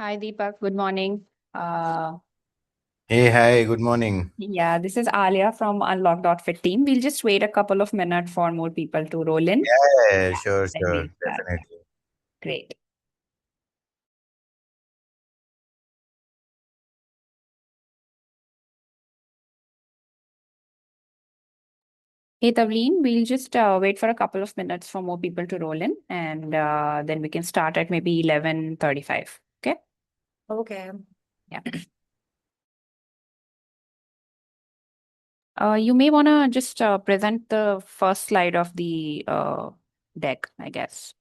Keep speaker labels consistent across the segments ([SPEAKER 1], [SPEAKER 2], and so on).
[SPEAKER 1] Hi, Deepak. Good morning. Uh,
[SPEAKER 2] Hey, hi, good morning.
[SPEAKER 1] yeah, this is Alia from Unlock.fit team. We'll just wait a couple of minutes for more people to roll in.
[SPEAKER 2] Yeah,
[SPEAKER 1] Yeah,
[SPEAKER 2] sure,
[SPEAKER 1] then
[SPEAKER 2] sure,
[SPEAKER 1] we'll start.
[SPEAKER 2] definitely.
[SPEAKER 1] Great. Hey, Tavleen, we'll just wait for a couple of minutes for more people to roll in, and then we can start at maybe 11:35. Okay?
[SPEAKER 3] Okay.
[SPEAKER 1] Yeah. You may want to just present the first slide of the deck, I guess.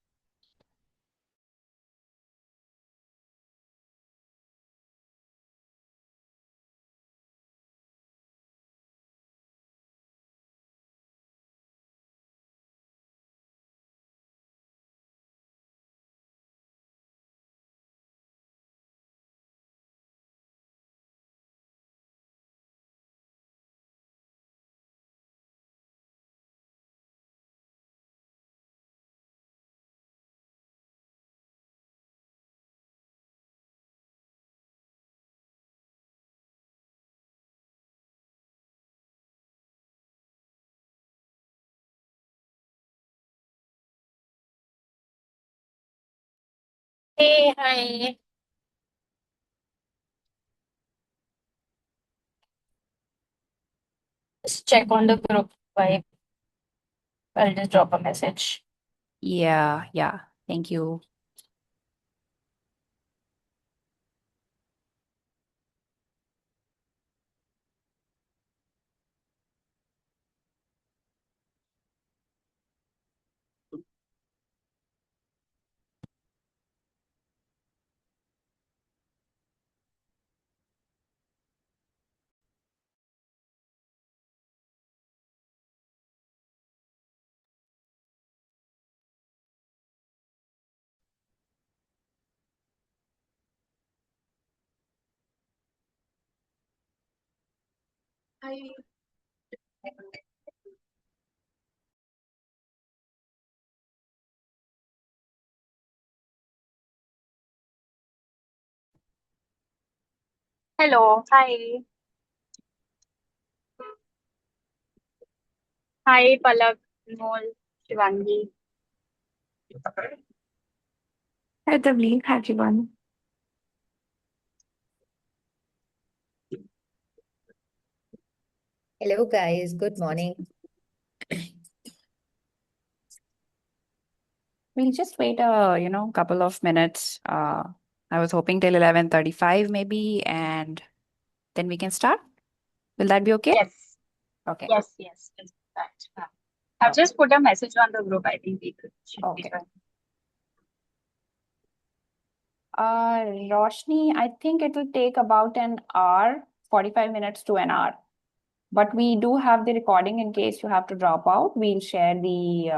[SPEAKER 3] Hey, hi. Just check on the group vibe. I'll just drop a message.
[SPEAKER 1] Yeah. Thank you.
[SPEAKER 3] Hi. Hello. Hi. Hi, Palak, Mol, Shivangi.
[SPEAKER 1] Hi, Tavleen. Hi, everyone.
[SPEAKER 4] Hello, guys. Good morning.
[SPEAKER 1] We'll just wait couple of minutes. I was hoping till 11:35 maybe, and then we can start. Will that be okay?
[SPEAKER 3] Yes.
[SPEAKER 1] Okay.
[SPEAKER 3] Yes. Just that. I've
[SPEAKER 1] Okay.
[SPEAKER 3] just put a message on the group. I think people should be
[SPEAKER 1] Okay.
[SPEAKER 3] fine.
[SPEAKER 1] Roshni, I think it will take about an hour, 45 minutes to an hour. But we do have the recording in case you have to drop out. We'll share the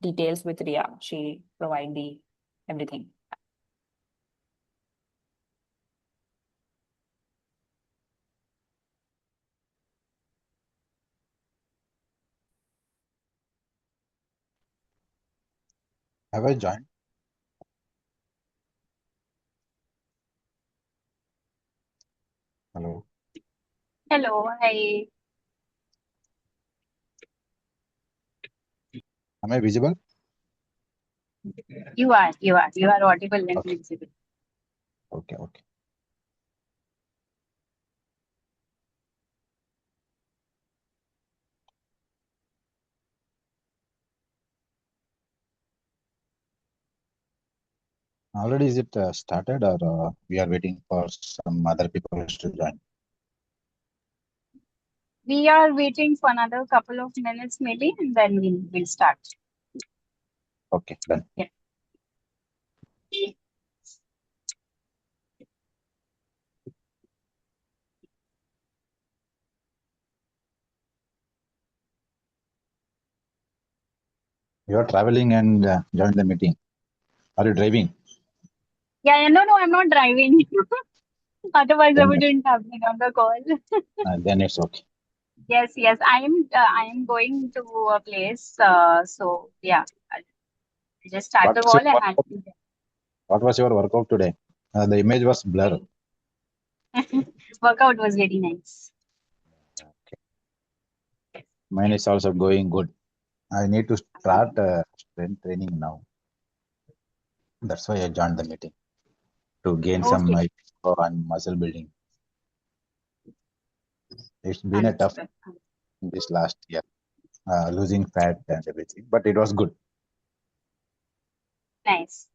[SPEAKER 1] details with Ria. She provide the everything.
[SPEAKER 2] Have I joined? Hello.
[SPEAKER 3] Hello. Hi.
[SPEAKER 2] Am I visible?
[SPEAKER 3] You are. You are audible and
[SPEAKER 2] Okay,
[SPEAKER 3] visible.
[SPEAKER 2] okay. Already is it started or we are waiting for some other people to join?
[SPEAKER 3] We are waiting for another couple of minutes, maybe, and then we'll start.
[SPEAKER 2] Okay, done.
[SPEAKER 3] Yeah.
[SPEAKER 2] You are traveling and join the meeting. Are you driving?
[SPEAKER 3] Yeah. No. I'm not driving. Otherwise, I
[SPEAKER 2] Then,
[SPEAKER 3] wouldn't have been on the call.
[SPEAKER 2] then it's okay.
[SPEAKER 3] Yes. I am going to a place. So yeah, I'll just start
[SPEAKER 2] What
[SPEAKER 3] the
[SPEAKER 2] was
[SPEAKER 3] call
[SPEAKER 2] your
[SPEAKER 3] and
[SPEAKER 2] workout? What was your workout today? The image was blur.
[SPEAKER 3] Workout was very nice.
[SPEAKER 2] Okay. Mine is also going good. I need to start strength training now. That's why I joined the meeting to gain some
[SPEAKER 3] Okay,
[SPEAKER 2] on muscle building. It's been a tough
[SPEAKER 3] understood.
[SPEAKER 2] in this last year, losing fat and everything, but it was good.
[SPEAKER 3] Nice.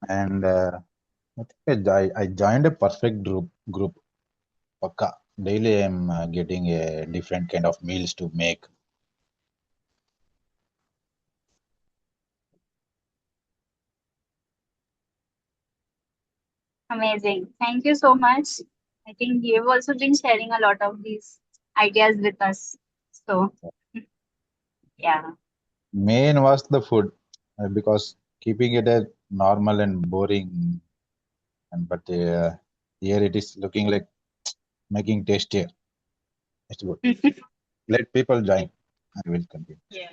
[SPEAKER 2] And I think I joined a perfect group. Pakka. Daily I'm getting a different kind of meals to make.
[SPEAKER 3] Amazing. Thank you so much. I think you've also been sharing a lot of these ideas with us. So, yeah.
[SPEAKER 2] Main was the food because keeping it a normal and boring, and but here it is looking like making tastier. It's good. Let people join. I will continue.
[SPEAKER 3] Yeah.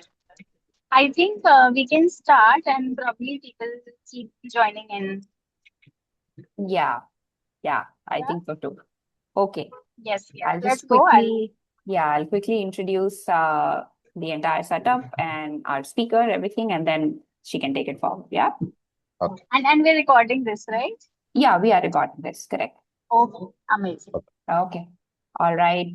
[SPEAKER 3] I think we can start and probably people keep joining in.
[SPEAKER 1] Yeah, I
[SPEAKER 3] Yeah.
[SPEAKER 1] think so too. Okay,
[SPEAKER 3] Yes, yeah.
[SPEAKER 1] I'll
[SPEAKER 3] Let's
[SPEAKER 1] just
[SPEAKER 3] go.
[SPEAKER 1] I'll quickly introduce the entire setup and our speaker, everything, and then she can take it forward. Yeah,
[SPEAKER 2] Okay.
[SPEAKER 3] And we're recording this, right?
[SPEAKER 1] yeah, we are recording this, correct.
[SPEAKER 3] Okay. Amazing.
[SPEAKER 1] Okay, all right.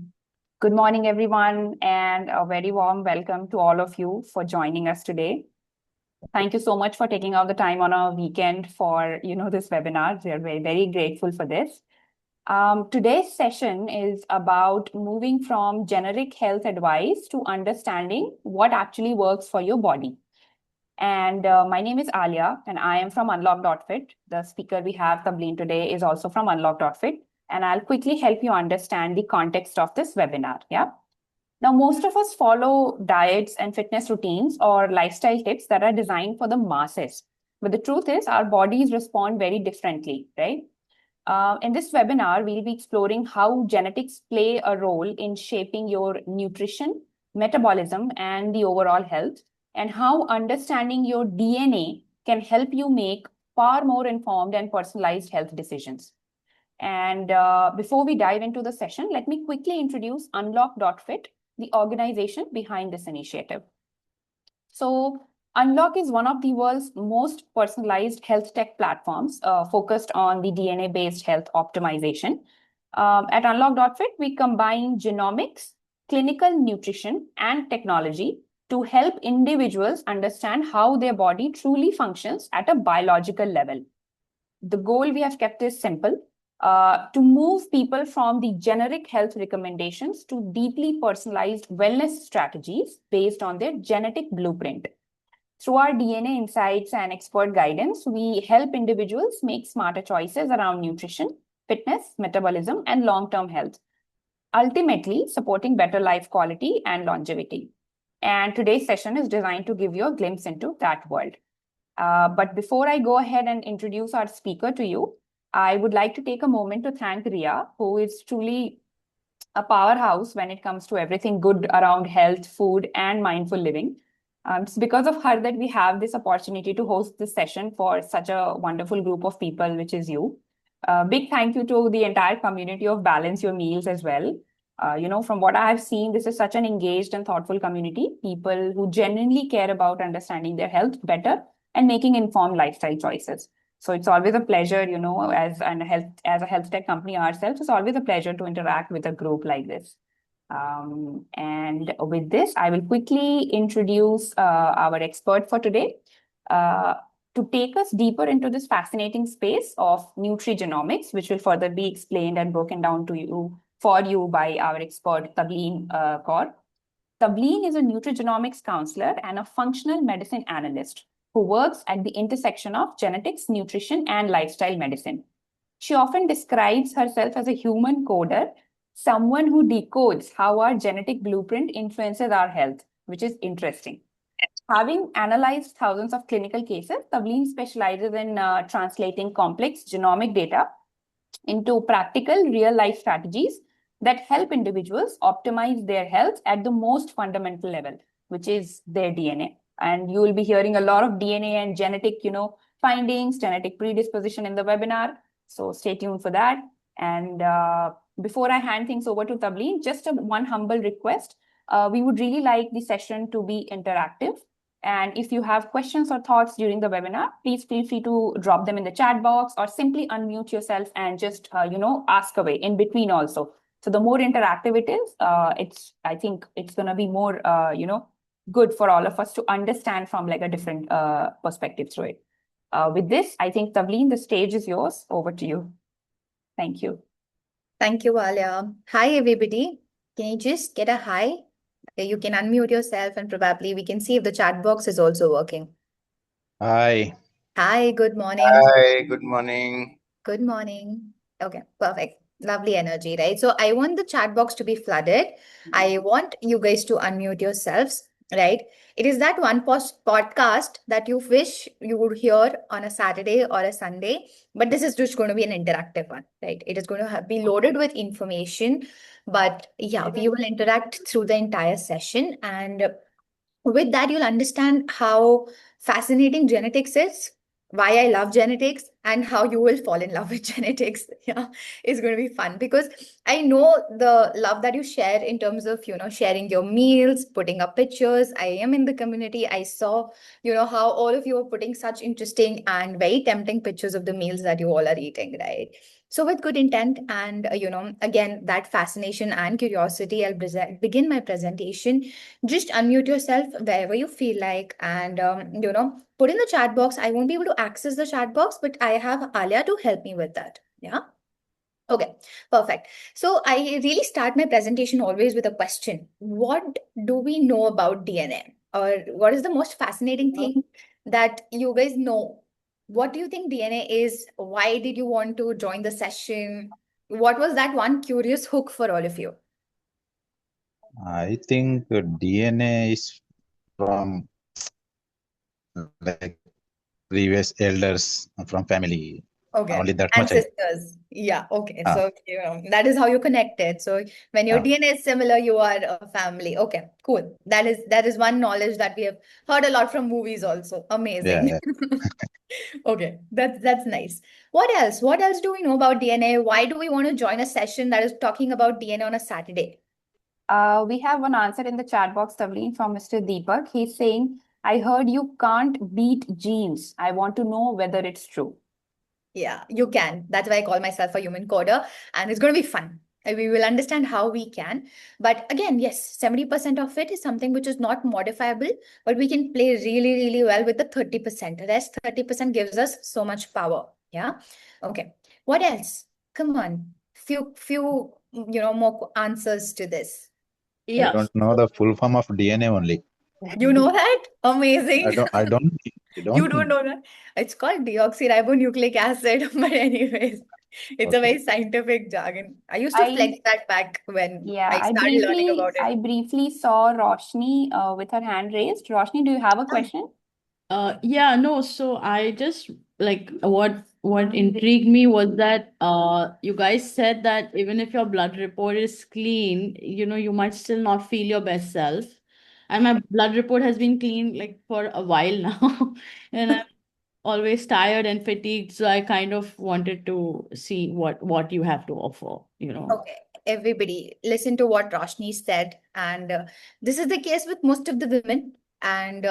[SPEAKER 1] Good morning, everyone, and a very warm welcome to all of you for joining us today. Thank you so much for taking out the time on a weekend for, this webinar. We are very, very grateful for this. Today's session is about moving from generic health advice to understanding what actually works for your body. And my name is Alia, and I am from Unlock.fit. The speaker we have, Tableen, today is also from Unlock.fit. And I'll quickly help you understand the context of this webinar. Yeah. Now, most of us follow diets and fitness routines or lifestyle tips that are designed for the masses. But the truth is, our bodies respond very differently, right? In this webinar, we'll be exploring how genetics play a role in shaping your nutrition, metabolism, and the overall health, and how understanding your DNA can help you make far more informed and personalized health decisions. And before we dive into the session, let me quickly introduce Unlock.fit, the organization behind this initiative. So Unlock is one of the world's most personalized health tech platforms focused on the DNA-based health optimization. At Unlock.fit, we combine genomics, clinical nutrition, and technology to help individuals understand how their body truly functions at a biological level. The goal we have kept is simple, to move people from the generic health recommendations to deeply personalized wellness strategies based on their genetic blueprint. Through our DNA insights and expert guidance, we help individuals make smarter choices around nutrition, fitness, metabolism, and long-term health, ultimately supporting better life quality and longevity. And today's session is designed to give you a glimpse into that world. But before I go ahead and introduce our speaker to you, I would like to take a moment to thank Ria, who is truly a powerhouse when it comes to everything good around health, food, and mindful living. It's because of her that we have this opportunity to host this session for such a wonderful group of people, which is you. Big thank you to the entire community of Balance Your Meals as well. From what I have seen, this is such an engaged and thoughtful community, people who genuinely care about understanding their health better and making informed lifestyle choices. So it's always a pleasure, as a health tech company ourselves, it's always a pleasure to interact with a group like this. And with this, I will quickly introduce our expert for today to take us deeper into this fascinating space of nutrigenomics, which will further be explained and broken down for you by our expert, Tableen Kaur. Tableen is a nutrigenomics counselor and a functional medicine analyst who works at the intersection of genetics, nutrition, and lifestyle medicine. She often describes herself as a human coder, someone who decodes how our genetic blueprint influences our health, which is interesting. Having analyzed thousands of clinical cases, Tableen specializes in translating complex genomic data into practical real-life strategies that help individuals optimize their health at the most fundamental level, which is their DNA. And you will be hearing a lot of DNA and genetic, findings, genetic predisposition in the webinar. So stay tuned for that. And before I hand things over to Tableen, just one humble request. We would really like the session to be interactive. And if you have questions or thoughts during the webinar, please feel free to drop them in the chat box or simply unmute yourself and just, ask away in between also. So the more interactive it is, I think it's going to be more, good for all of us to understand from like a different perspective through it. With this, I think, Tavleen, the stage is yours. Over to you. Thank you.
[SPEAKER 4] Thank you, Alia. Hi, everybody. Can you just get a hi? You can unmute yourself and probably we can see if the chat box is also working.
[SPEAKER 2] Hi.
[SPEAKER 4] Hi, good morning.
[SPEAKER 5] Hi, good morning.
[SPEAKER 4] Good morning. Okay, perfect. Lovely energy, right? So I want the chat box to be flooded. I want you guys to unmute yourselves, right? It is that one podcast that you wish you would hear on a Saturday or a Sunday, but this is just going to be an interactive one, right? It is going to be loaded with information, but yeah, we will interact through the entire session. And with that, you'll understand how fascinating genetics is, why I love genetics, and how you will fall in love with genetics. Yeah, it's going to be fun because I know the love that you share in terms of, sharing your meals, putting up pictures. I am in the community. I saw, how all of you are putting such interesting and very tempting pictures of the meals that you all are eating, right? So with good intent and, again, that fascination and curiosity, I'll begin my presentation. Just unmute yourself wherever you feel like and, put in the chat box. I won't be able to access the chat box, but I have Alia to help me with that. Yeah. Okay, perfect. So I really start my presentation always with a question. What do we know about DNA? Or what is the most fascinating thing that you guys know? What do you think DNA is? Why did you want to join the session? What was that one curious hook for all of you?
[SPEAKER 2] I think DNA is from like previous elders from family.
[SPEAKER 4] Okay.
[SPEAKER 2] Only that much I.
[SPEAKER 4] Ancestors. Yeah. Okay.
[SPEAKER 2] Ah,
[SPEAKER 4] So, that is how you connected. So when your
[SPEAKER 2] ah,
[SPEAKER 4] DNA is similar, you are a family. Okay, cool. That is one knowledge that we have heard a lot from movies also. Amazing.
[SPEAKER 2] yeah.
[SPEAKER 4] Okay. That's nice. What else? What else do we know about DNA? Why do we want to join a session that is talking about DNA on a Saturday?
[SPEAKER 1] We have one answer in the chat box, Tavleen, from Mr. Deepak. He's saying, I heard you can't beat genes. I want to know whether it's true.
[SPEAKER 4] Yeah, you can. That's why I call myself a human coder, and it's going to be fun. And we will understand how we can. But again, yes, 70% of it is something which is not modifiable, but we can play really, really well with the 30%. The rest 30% gives us so much power. Yeah. Okay. What else? Come on. Few, more answers to this.
[SPEAKER 2] I
[SPEAKER 6] Yeah.
[SPEAKER 2] don't know the full form of DNA only.
[SPEAKER 4] You know that? Amazing.
[SPEAKER 2] I don't. You
[SPEAKER 4] You
[SPEAKER 2] don't?
[SPEAKER 4] don't know that? It's called deoxyribonucleic acid. But anyways, it's a
[SPEAKER 2] Okay.
[SPEAKER 4] very scientific jargon. I used to flex that back when I started learning about it.
[SPEAKER 1] I briefly saw Roshni with her hand raised. Roshni, do you have a question?
[SPEAKER 6] Yeah, no, so I just like what intrigued me was that you guys said that even if your blood report is clean, you might still not feel your best self. And my blood report has been clean like for a while now. And I'm always tired and fatigued. So I kind of wanted to see what you have to offer.
[SPEAKER 4] Okay, everybody, listen to what Roshni said. And this is the case with most of the women and,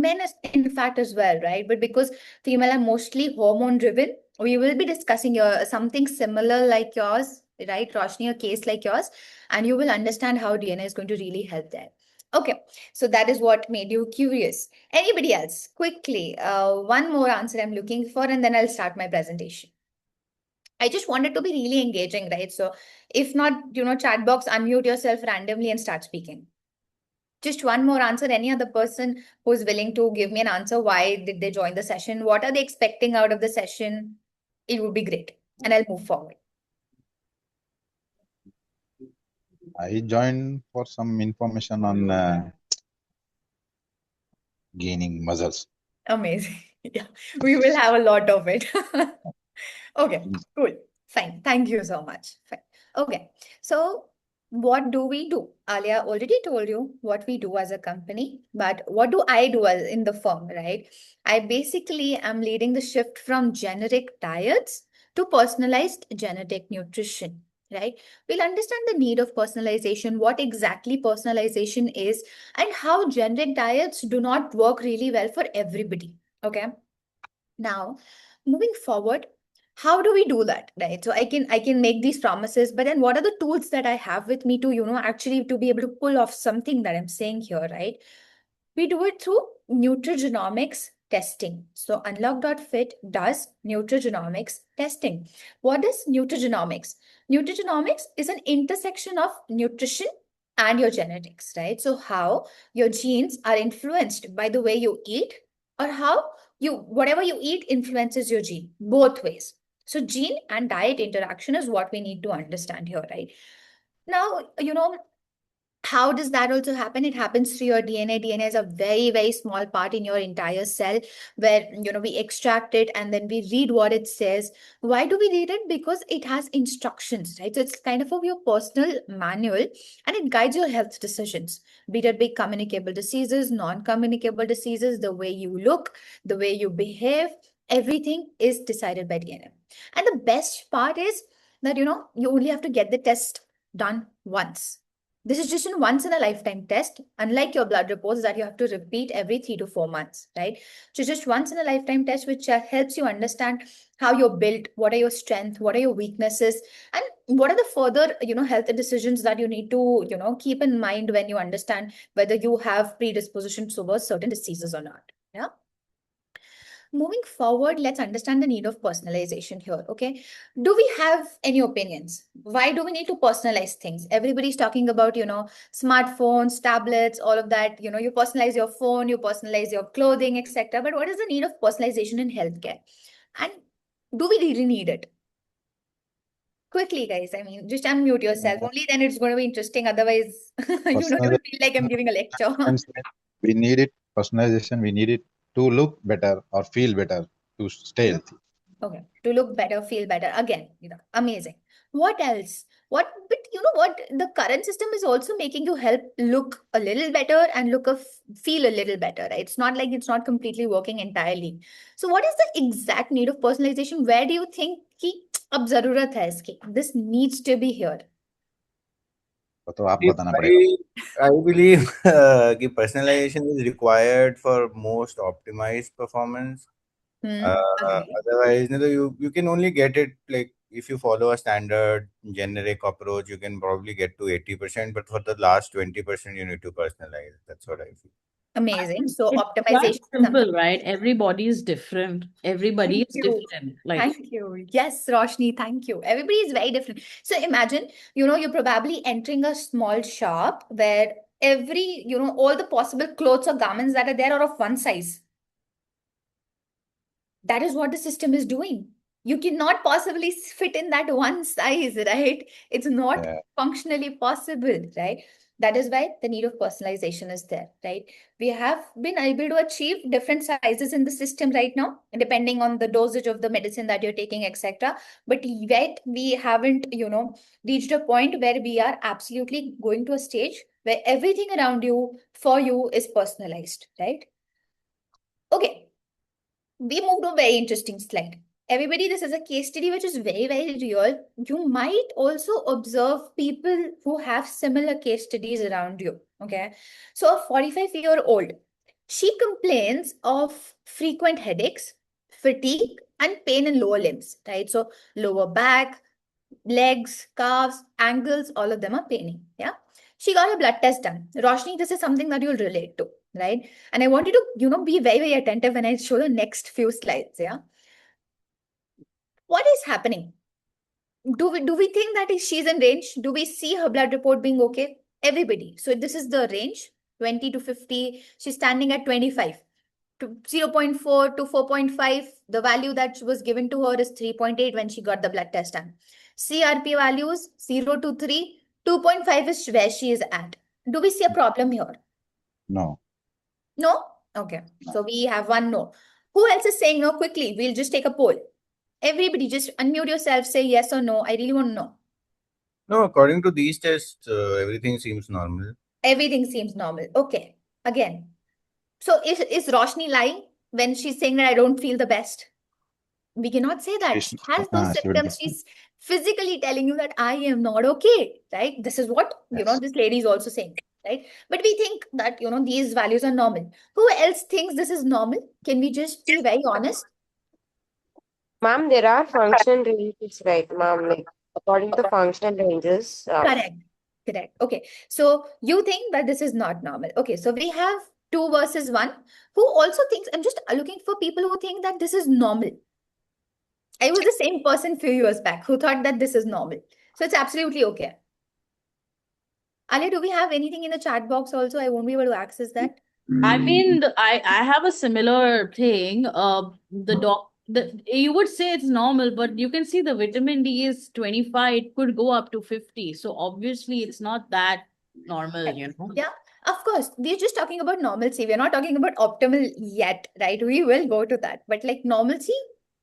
[SPEAKER 4] men in fact as well, right? But because female are mostly hormone driven, we will be discussing something similar like yours, right? Roshni, a case like yours, and you will understand how DNA is going to really help there. Okay, so that is what made you curious. Anybody else? Quickly, one more answer I'm looking for, and then I'll start my presentation. I just want it to be really engaging, right? So if not, chat box, unmute yourself randomly and start speaking. Just one more answer. Any other person who's willing to give me an answer, why did they join the session? What are they expecting out of the session? It would be great. And I'll move forward.
[SPEAKER 2] I joined for some information on gaining muscles.
[SPEAKER 4] Amazing. Yeah, we will have a lot of it. Okay, cool. Fine. Thank you so much. Fine. Okay. So what do we do? Alia already told you what we do as a company, but what do I do as in the firm, right? I basically am leading the shift from generic diets to personalized genetic nutrition, right? We'll understand the need of personalization, what exactly personalization is, and how generic diets do not work really well for everybody. Okay. Now, moving forward, how do we do that, right? So I can make these promises, but then what are the tools that I have with me to, actually to be able to pull off something that I'm saying here, right? We do it through nutrigenomics testing. So Unlock.fit does nutrigenomics testing. What is nutrigenomics? Nutrigenomics is an intersection of nutrition and your genetics, right? So how your genes are influenced by the way you eat, or how whatever you eat influences your gene, both ways. So gene and diet interaction is what we need to understand here, right? Now, how does that also happen? It happens through your DNA. DNA is a very, very small part in your entire cell where, we extract it and then we read what it says. Why do we read it? Because it has instructions, right? So it's kind of your personal manual and it guides your health decisions, be it big communicable diseases, non-communicable diseases, the way you look, the way you behave, everything is decided by DNA. And the best part is that, you only have to get the test done once. This is just a once in a lifetime test, unlike your blood reports that you have to repeat every 3 to 4 months, right? So just once in a lifetime test, which helps you understand how you're built, what are your strengths, what are your weaknesses, and what are the further, health decisions that you need to, keep in mind when you understand whether you have predisposition towards certain diseases or not. Yeah. Moving forward, let's understand the need of personalization here. Okay. Do we have any opinions? Why do we need to personalize things? Everybody's talking about, smartphones, tablets, all of that. You personalize your phone, you personalize your clothing, etc. But what is the need of personalization in healthcare? And do we really need it? Quickly, guys. I mean, just unmute yourself. Only then it's going to be interesting. Otherwise, you don't even feel like I'm giving a lecture.
[SPEAKER 2] We need it. Personalization, we need it to look better or feel better to stay healthy.
[SPEAKER 4] Okay, to look better, feel better. Again, amazing. What else? But you know what? The current system is also making you help look a little better and feel a little better, right? It's not like it's not completely working entirely. So what is the exact need of personalization? Where do you think कि अब जरूरत है इसकी? This needs to be here.
[SPEAKER 2] तो आप बताना पड़ेगा.
[SPEAKER 5] I believe कि personalization is required for most optimized performance.
[SPEAKER 4] Agree.
[SPEAKER 5] Otherwise, you can only get it like if you follow a standard generic approach, you can probably get to 80%, but for the last 20%, you need to personalize. That's what I feel.
[SPEAKER 4] Amazing. So
[SPEAKER 6] It's quite
[SPEAKER 4] optimization is something.
[SPEAKER 6] simple, right? Everybody is different. Everybody
[SPEAKER 4] Thank
[SPEAKER 6] is
[SPEAKER 4] you.
[SPEAKER 6] different. Like,
[SPEAKER 4] Thank you. Yes, Roshni, thank you. Everybody is very different. So imagine, you're probably entering a small shop where every, all the possible clothes or garments that are there are of one size. That is what the system is doing. You cannot possibly fit in that one size, right? It's not functionally possible, right? That is why the need of personalization is there, right? We have been able to achieve different sizes in the system right now, depending on the dosage of the medicine that you're taking, etc. But yet we haven't, reached a point where we are absolutely going to a stage where everything around you, for you, is personalized, right? Okay. We moved to a very interesting slide. Everybody, this is a case study which is very, very real. You might also observe people who have similar case studies around you. Okay. So, a 45-year-old, she complains of frequent headaches, fatigue, and pain in lower limbs, right? So, lower back, legs, calves, ankles, all of them are paining. Yeah. She got a blood test done. Roshni, this is something that you'll relate to, right? And I want you to, be very, very attentive when I show the next few slides. Yeah. What is happening? Do we think that she's in range? Do we see her blood report being okay? Everybody. So this is the range, 20 to 50. She's standing at 25. To 0.4 to 4.5. The value that was given to her is 3.8 when she got the blood test done. CRP values 0 to 3. 2.5 is where she is at. Do we see a problem here?
[SPEAKER 2] No.
[SPEAKER 4] No? Okay. So we have one no. Who else is saying no? Quickly, we'll just take a poll. Everybody just unmute yourself, say yes or no. I really want to know.
[SPEAKER 5] No, according to these tests, everything seems normal.
[SPEAKER 4] Everything seems normal. Okay. Again. So is Roshni lying when she's saying that I don't feel the best? We cannot say that.
[SPEAKER 2] She's,
[SPEAKER 4] She has those
[SPEAKER 2] she will
[SPEAKER 4] symptoms. She's physically telling you that I am not okay, right? This is what,
[SPEAKER 2] yes.
[SPEAKER 4] this lady is also saying, right? But we think that, these values are normal. Who else thinks this is normal? Can we just be very honest?
[SPEAKER 7] Ma'am, there are function ranges, right, ma'am? Like according to functional ranges.
[SPEAKER 4] Correct. Correct. Okay. So you think that this is not normal. Okay. So we have 2 versus 1. Who also thinks, I'm just looking for people who think that this is normal. I was the same person few years back who thought that this is normal. So it's absolutely okay. Ali, do we have anything in the chat box also? I won't be able to access that.
[SPEAKER 6] I mean, I have a similar thing. You would say it's normal, but you can see the vitamin D is 25. It could go up to 50. So obviously, it's not that normal, you know.
[SPEAKER 4] Yeah, of course. We're just talking about normalcy. We're not talking about optimal yet, right? We will go to that. But like normalcy,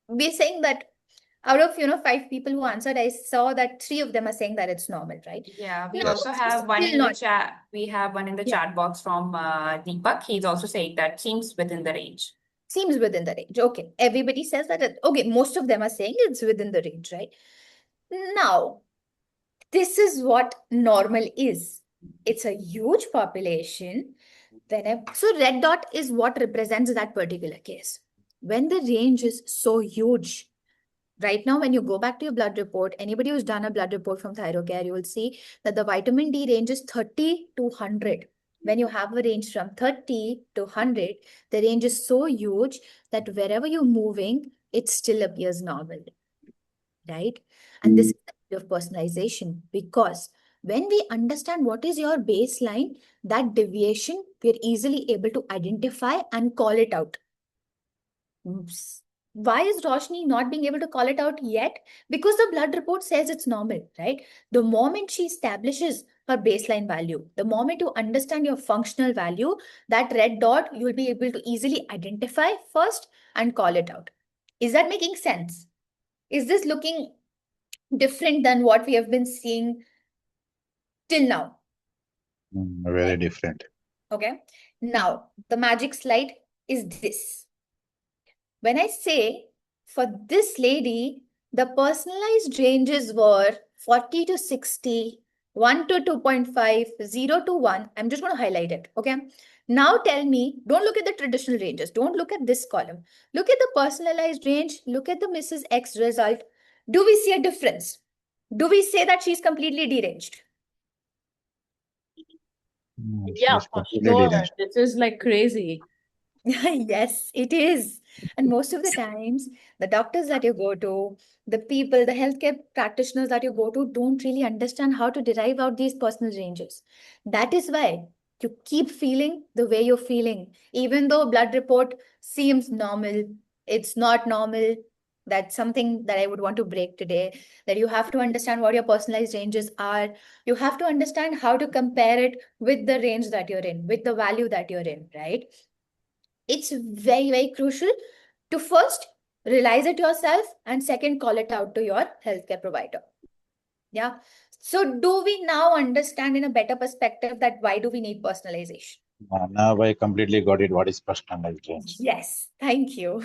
[SPEAKER 4] we're saying that out of 5 people who answered, I saw that 3 of them are saying that it's normal, right?
[SPEAKER 1] Yeah, we
[SPEAKER 4] Now,
[SPEAKER 1] also
[SPEAKER 4] it's
[SPEAKER 1] have one
[SPEAKER 4] still
[SPEAKER 1] in the
[SPEAKER 4] not.
[SPEAKER 1] chat. We have one in the
[SPEAKER 4] Yeah.
[SPEAKER 1] chat box from Deepak. He's also saying that seems within the range.
[SPEAKER 4] Seems within the range. Okay. Everybody says that. Okay. Most of them are saying it's within the range, right? Now, this is what normal is. It's a huge population. So red dot is what represents that particular case. When the range is so huge, right now, when you go back to your blood report, anybody who's done a blood report from Thyrocare, you will see that the vitamin D range is 30 to 100. When you have a range from 30 to 100, the range is so huge that wherever you're moving, it still appears normal, right? And this is the beauty of personalization, because when we understand what is your baseline, that deviation, we're easily able to identify and call it out. Oops. Why is Roshni not being able to call it out yet? Because the blood report says it's normal, right? The moment she establishes her baseline value, the moment you understand your functional value, that red dot, you'll be able to easily identify first and call it out. Is that making sense? Is this looking different than what we have been seeing till now?
[SPEAKER 2] Very different.
[SPEAKER 4] Okay. Now, the magic slide is this. When I say for this lady, the personalized ranges were 40 to 60, 1 to 2.5, 0 to 1. I'm just going to highlight it. Okay. Now tell me, don't look at the traditional ranges. Don't look at this column. Look at the personalized range. Look at the Mrs. X result. Do we see a difference? Do we say that she's completely deranged?
[SPEAKER 6] Yeah,
[SPEAKER 2] She's
[SPEAKER 6] for
[SPEAKER 2] completely
[SPEAKER 6] sure.
[SPEAKER 2] deranged.
[SPEAKER 6] This is like crazy.
[SPEAKER 4] Yes, it is. And most of the times, the doctors that you go to, the people, the healthcare practitioners that you go to don't really understand how to derive out these personal ranges. That is why you keep feeling the way you're feeling. Even though blood report seems normal, it's not normal. That's something that I would want to break today, that you have to understand what your personalized ranges are. You have to understand how to compare it with the range that you're in, with the value that you're in, right? It's very, very crucial to first realize it yourself and second, call it out to your healthcare provider. Yeah. So do we now understand in a better perspective that why do we need personalization?
[SPEAKER 2] Now I completely got it. What is personalized range?
[SPEAKER 4] Yes. Thank you.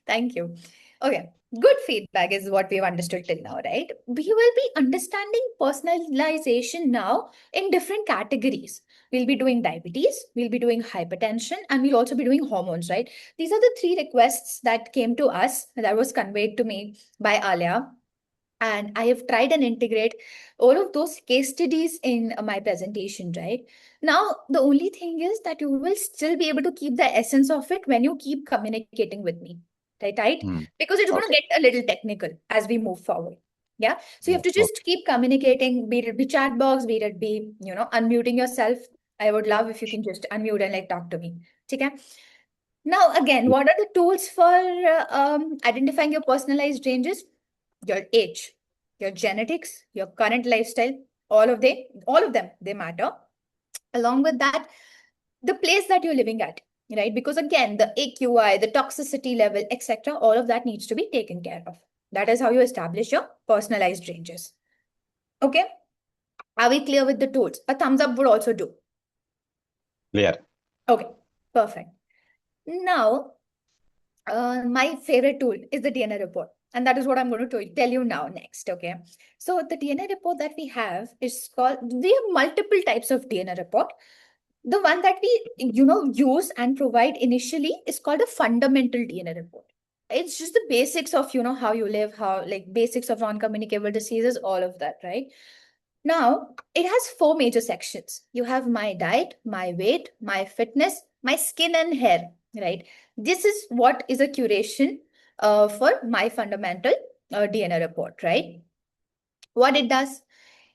[SPEAKER 4] Thank you. Okay. Good feedback is what we've understood till now, right? We will be understanding personalization now in different categories. We'll be doing diabetes, we'll be doing hypertension, and we'll also be doing hormones, right? These are the 3 requests that came to us, that was conveyed to me by Alia. And I have tried and integrate all of those case studies in my presentation, right? Now, the only thing is that you will still be able to keep the essence of it when you keep communicating with me, right? Because it's going to get a little technical as we move forward. Yeah. So you have to just keep communicating, be it be chat box, be it be, unmuting yourself. I would love if you can just unmute and like talk to me. Okay. Now, again, what are the tools for identifying your personalized ranges? Your age, your genetics, your current lifestyle, all of them, they matter. Along with that, the place that you're living at, right? Because again, the AQI, the toxicity level, etc., all of that needs to be taken care of. That is how you establish your personalized ranges. Okay. Are we clear with the tools? A thumbs up would also do.
[SPEAKER 2] Clear.
[SPEAKER 4] Okay, perfect. Now, my favorite tool is the DNA report. And that is what I'm going to tell you now next, okay? So the DNA report that we have is called, we have multiple types of DNA report. The one that we, use and provide initially is called a fundamental DNA report. It's just the basics of, how you live, like basics of non-communicable diseases, all of that, right? Now, it has 4 major sections. You have my diet, my weight, my fitness, my skin and hair, right? This is what is a curation for my fundamental DNA report, right? What it does,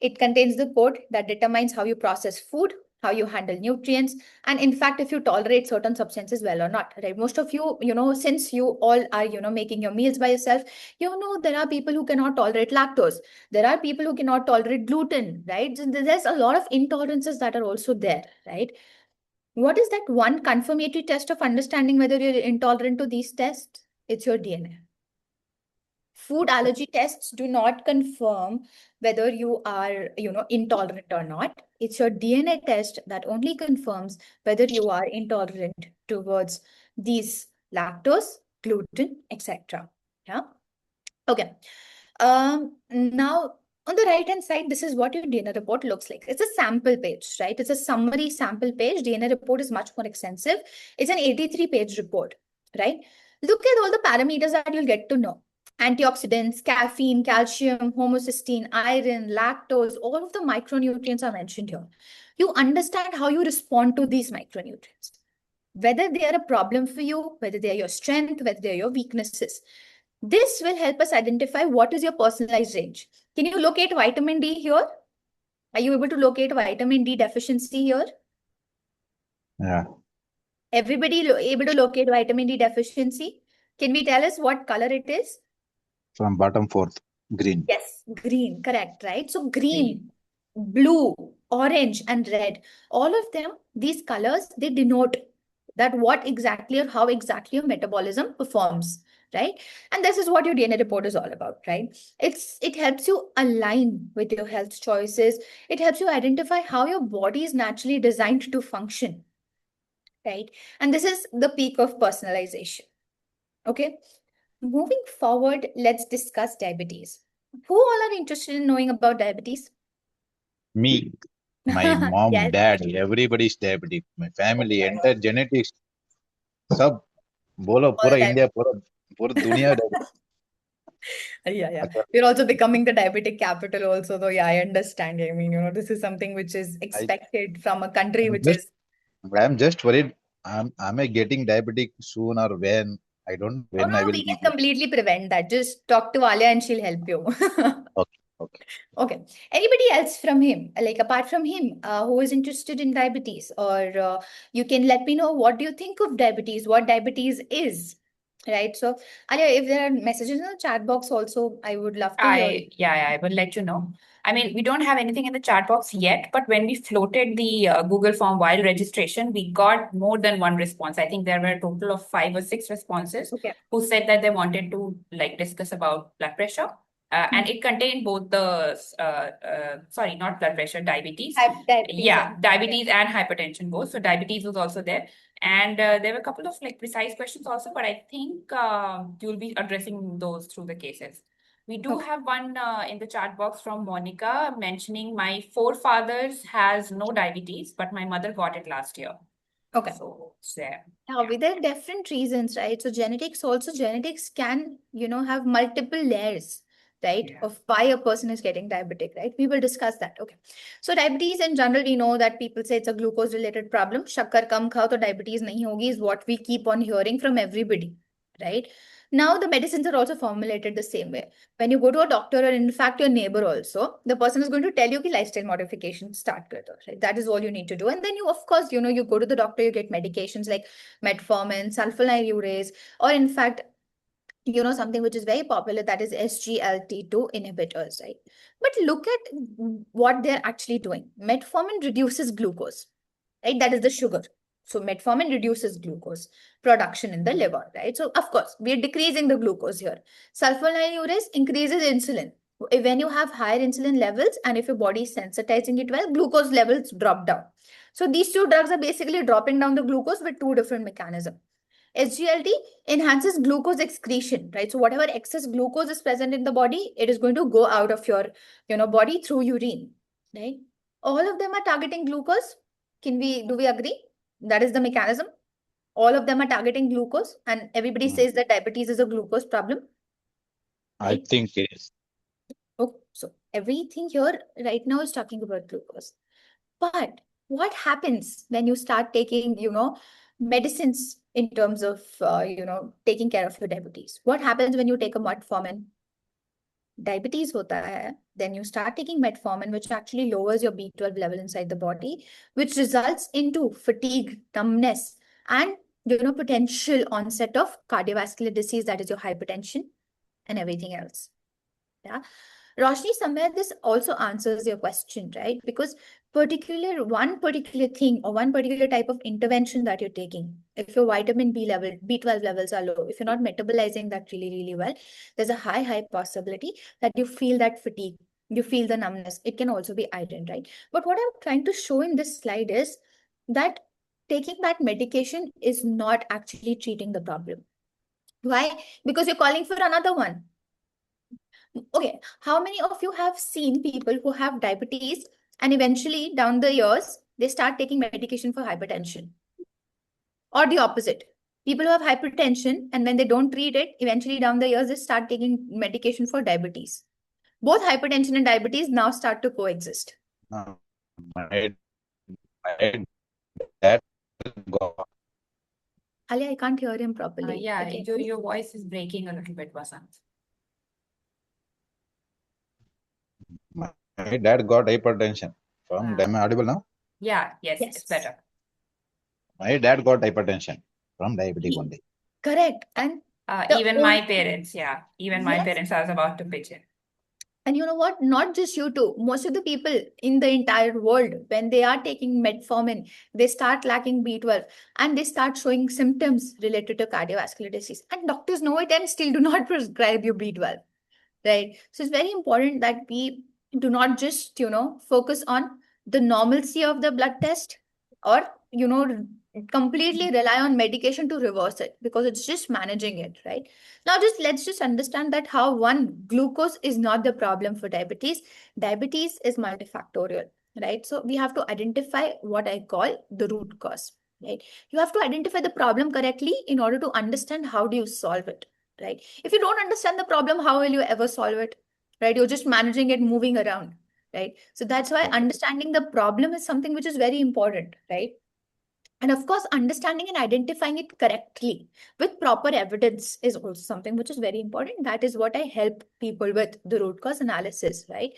[SPEAKER 4] it contains the code that determines how you process food, how you handle nutrients, and in fact, if you tolerate certain substances well or not, right? Most of you, since you all are, making your meals by yourself, there are people who cannot tolerate lactose. There are people who cannot tolerate gluten, right? There's a lot of intolerances that are also there, right? What is that one confirmatory test of understanding whether you're intolerant to these tests? It's your DNA. Food allergy tests do not confirm whether you are, intolerant or not. It's your DNA test that only confirms whether you are intolerant towards these lactose, gluten, etc. Yeah. Okay. Now, on the right-hand side, this is what your DNA report looks like. It's a sample page, right? It's a summary sample page. DNA report is much more extensive. It's an 83-page report, right? Look at all the parameters that you'll get to know. Antioxidants, caffeine, calcium, homocysteine, iron, lactose, all of the micronutrients are mentioned here. You understand how you respond to these micronutrients, whether they are a problem for you, whether they are your strength, whether they are your weaknesses. This will help us identify what is your personalized range. Can you locate vitamin D here? Are you able to locate vitamin D deficiency here?
[SPEAKER 2] Yeah.
[SPEAKER 4] Everybody able to locate vitamin D deficiency? Can we tell us what color it is?
[SPEAKER 2] From bottom fourth, green.
[SPEAKER 4] Yes, green, correct, right? So green, blue, orange, and red, all of them, these colors, they denote that what exactly or how exactly your metabolism performs, right? And this is what your DNA report is all about, right? It helps you align with your health choices. It helps you identify how your body is naturally designed to function, right? And this is the peak of personalization. Okay. Moving forward, let's discuss diabetes. Who all are interested in knowing about diabetes?
[SPEAKER 2] Me, my mom,
[SPEAKER 4] Yes.
[SPEAKER 2] dad, everybody is diabetic. My family, entire genetics, सब बोलो
[SPEAKER 4] All
[SPEAKER 2] पूरा
[SPEAKER 4] diabetic.
[SPEAKER 2] India पूरा दुनिया diabetic.
[SPEAKER 4] Yeah.
[SPEAKER 2] अच्छा,
[SPEAKER 4] We're also becoming the diabetic capital also, though. Yeah, I understand. I mean, this is something which is expected from a country which is.
[SPEAKER 2] I'm just worried. Am I getting diabetic soon or when? I don't know
[SPEAKER 4] Oh,
[SPEAKER 2] when I
[SPEAKER 4] no,
[SPEAKER 2] will
[SPEAKER 4] we can
[SPEAKER 2] be.
[SPEAKER 4] completely prevent that. Just talk to Alia and she'll help you.
[SPEAKER 2] Okay.
[SPEAKER 4] Okay. Anybody else from him, like apart from him, who is interested in diabetes? Or you can let me know what do you think of diabetes, what diabetes is, right? So, Alia, if there are messages in the chat box also, I would love to hear.
[SPEAKER 1] I will let you know. I mean, we don't have anything in the chat box yet, but when we floated the Google form while registration, we got more than one response. I think there were a total of 5 or 6 responses
[SPEAKER 4] Okay.
[SPEAKER 1] who said that they wanted to discuss about blood pressure. And it contained both the, sorry, not blood pressure, diabetes.
[SPEAKER 4] Diabetes.
[SPEAKER 1] Diabetes and hypertension both. So diabetes was also there. And there were a couple of precise questions also, but I think you'll be addressing those through the cases. We do have one in the chat box from Monica mentioning my forefathers has no diabetes, but my mother got it last year.
[SPEAKER 4] Okay.
[SPEAKER 1] So it's there.
[SPEAKER 4] Now, there are different reasons, right? So genetics can, have multiple layers, right? Of why a person is getting diabetic, right? We will discuss that. Okay. So diabetes in general, we know that people say it's a glucose related problem. Shakkar kam khao to diabetes nahi hogi is what we keep on hearing from everybody, right? Now the medicines are also formulated the same way. When you go to a doctor or in fact your neighbor also, the person is going to tell you ki lifestyle modification start kar do, right? That is all you need to do. And then you, of course, you go to the doctor, you get medications like metformin, sulfonylureas, or in fact, something which is very popular, that is SGLT2 inhibitors, right? But look at what they're actually doing. Metformin reduces glucose, right? That is the sugar. So metformin reduces glucose production in the liver, right? So of course, we are decreasing the glucose here. Sulfonylureas increases insulin. When you have higher insulin levels and if your body is sensitizing it well, glucose levels drop down. So these two drugs are basically dropping down the glucose with two different mechanisms. SGLT enhances glucose excretion, right? So whatever excess glucose is present in the body, it is going to go out of your, body through urine, right? All of them are targeting glucose. Do we agree? That is the mechanism. All of them are targeting glucose, and everybody says that diabetes is a glucose problem.
[SPEAKER 2] I
[SPEAKER 4] Right?
[SPEAKER 2] think yes.
[SPEAKER 4] Oh, so everything here right now is talking about glucose. But what happens when you start taking, medicines in terms of, taking care of your diabetes? What happens when you take a metformin? Diabetes hota hai, then you start taking metformin, which actually lowers your B12 level inside the body, which results into fatigue, numbness, and, potential onset of cardiovascular disease, that is your hypertension and everything else. Yeah. Roshni, somewhere this also answers your question, right? Because one particular thing or one particular type of intervention that you're taking, if your vitamin B12 levels are low, if you're not metabolizing that really, really well, there's a high possibility that you feel that fatigue, you feel the numbness. It can also be iron, right? But what I'm trying to show in this slide is that taking that medication is not actually treating the problem. Why? Because you're calling for another one. Okay, how many of you have seen people who have diabetes and eventually down the years, they start taking medication for hypertension? Or the opposite. People who have hypertension and when they don't treat it, eventually down the years, they start taking medication for diabetes. Both hypertension and diabetes now start to coexist.
[SPEAKER 2] My dad got
[SPEAKER 4] Ali, I can't hear him properly.
[SPEAKER 1] Yeah,
[SPEAKER 4] Okay.
[SPEAKER 1] your voice is breaking a little bit, Vasant.
[SPEAKER 2] my dad got hypertension from. Am I audible now?
[SPEAKER 1] Yeah, yes,
[SPEAKER 4] Yes.
[SPEAKER 1] it's better.
[SPEAKER 2] My dad got hypertension from diabetic only.
[SPEAKER 4] Correct. And
[SPEAKER 1] Even my parents, even my
[SPEAKER 4] Yes.
[SPEAKER 1] parents, I was about to pitch in.
[SPEAKER 4] And you know what? Not just you two. Most of the people in the entire world, when they are taking metformin, they start lacking B12 and they start showing symptoms related to cardiovascular disease. And doctors know it and still do not prescribe you B12, right? So it's very important that we do not just, focus on the normalcy of the blood test or, completely rely on medication to reverse it because it's just managing it, right? Now, let's just understand that how glucose is not the problem for diabetes. Diabetes is multifactorial, right? So we have to identify what I call the root cause, right? You have to identify the problem correctly in order to understand how do you solve it, right? If you don't understand the problem, how will you ever solve it, right? You're just managing it, moving around, right? So that's why understanding the problem is something which is very important, right? And of course, understanding and identifying it correctly with proper evidence is also something which is very important. That is what I help people with, the root cause analysis, right?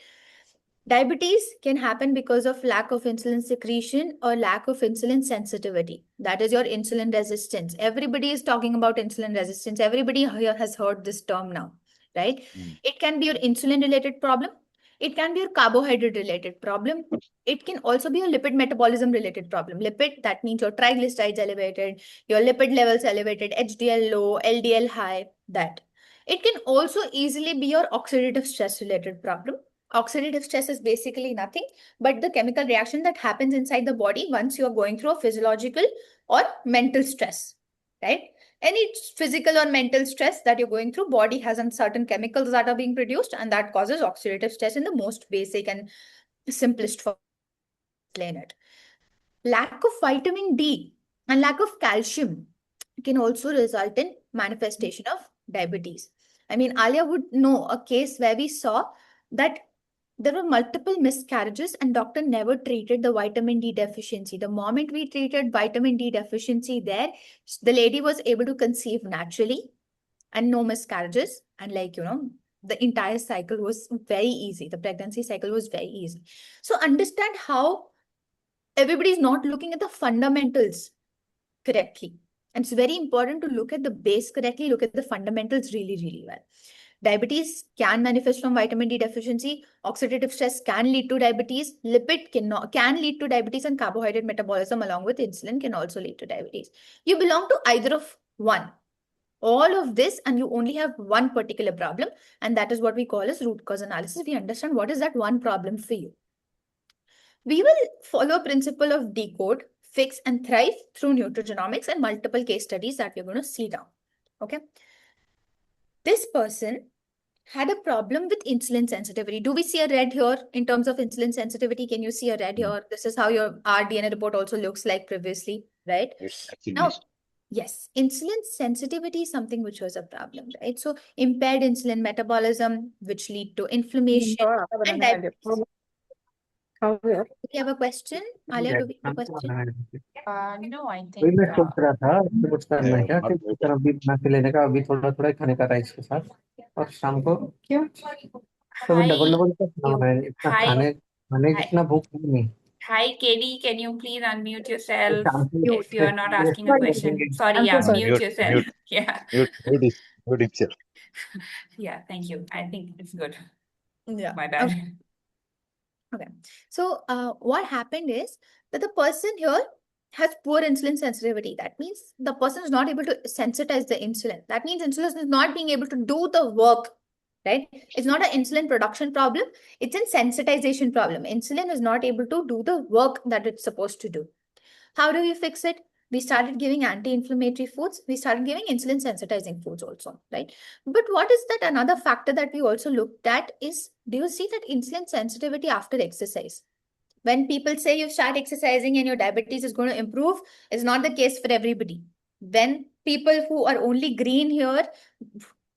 [SPEAKER 4] Diabetes can happen because of lack of insulin secretion or lack of insulin sensitivity. That is your insulin resistance. Everybody is talking about insulin resistance. Everybody here has heard this term now, right? It can be your insulin related problem. It can be your carbohydrate related problem. It can also be a lipid metabolism related problem. Lipid, that means your triglycerides elevated, your lipid levels elevated, HDL low, LDL high, that. It can also easily be your oxidative stress related problem. Oxidative stress is basically nothing but the chemical reaction that happens inside the body once you are going through a physiological or mental stress, right? Any physical or mental stress that you're going through, body has certain chemicals that are being produced and that causes oxidative stress in the most basic and simplest form. Explain it. Lack of vitamin D and lack of calcium can also result in manifestation of diabetes. I mean, Alia would know a case where we saw that there were multiple miscarriages and doctor never treated the vitamin D deficiency. The moment we treated vitamin D deficiency there, the lady was able to conceive naturally and no miscarriages. And the entire cycle was very easy. The pregnancy cycle was very easy. So understand how everybody is not looking at the fundamentals correctly. And it's very important to look at the base correctly, look at the fundamentals really, really well. Diabetes can manifest from vitamin D deficiency. Oxidative stress can lead to diabetes. Lipid can lead to diabetes, and carbohydrate metabolism along with insulin can also lead to diabetes. You belong to either of one. all of this, and you only have one particular problem, and that is what we call as root cause analysis. We understand what is that one problem for you. We will follow a principle of decode, fix, and thrive through nutrigenomics and multiple case studies that we're going to see now. Okay. This person had a problem with insulin sensitivity. Do we see a red here in terms of insulin sensitivity? Can you see a red here? This is how our DNA report also looks like previously, right? Now, yes, insulin sensitivity is something which was a problem, right? So impaired insulin metabolism, which lead to inflammation and diabetes. Do you have a question? Alia, do we have a question?
[SPEAKER 1] No, I
[SPEAKER 8] वही
[SPEAKER 1] think
[SPEAKER 8] मैं सोच रहा था कि कुछ करना क्या कि सर अभी बना के लेने का अभी थोड़ा थोड़ा खाने का राइस के साथ और शाम को क्यों तो
[SPEAKER 1] hi,
[SPEAKER 8] डबल डबल क्या खाना है इतना
[SPEAKER 1] hi,
[SPEAKER 8] खाने खाने की
[SPEAKER 1] hi,
[SPEAKER 8] इतना भूख नहीं
[SPEAKER 1] hi, Katie. Can you please unmute
[SPEAKER 8] तो
[SPEAKER 1] yourself
[SPEAKER 8] शाम को
[SPEAKER 1] if you are not asking a question? Sorry,
[SPEAKER 9] I'm so
[SPEAKER 1] yeah,
[SPEAKER 9] sorry.
[SPEAKER 1] mute yourself. Yeah,
[SPEAKER 2] Mute himself.
[SPEAKER 1] yeah, thank you. I think it's good.
[SPEAKER 4] Yeah.
[SPEAKER 1] My bad.
[SPEAKER 4] Okay. So what happened is that the person here has poor insulin sensitivity. That means the person is not able to sensitize the insulin. That means insulin is not being able to do the work, right? It's not an insulin production problem. It's a sensitization problem. Insulin is not able to do the work that it's supposed to do. How do we fix it? We started giving anti-inflammatory foods. We started giving insulin sensitizing foods also, right? But what is that another factor that we also looked at is, do you see that insulin sensitivity after exercise? When people say you start exercising and your diabetes is going to improve, is not the case for everybody. When people who are only green here,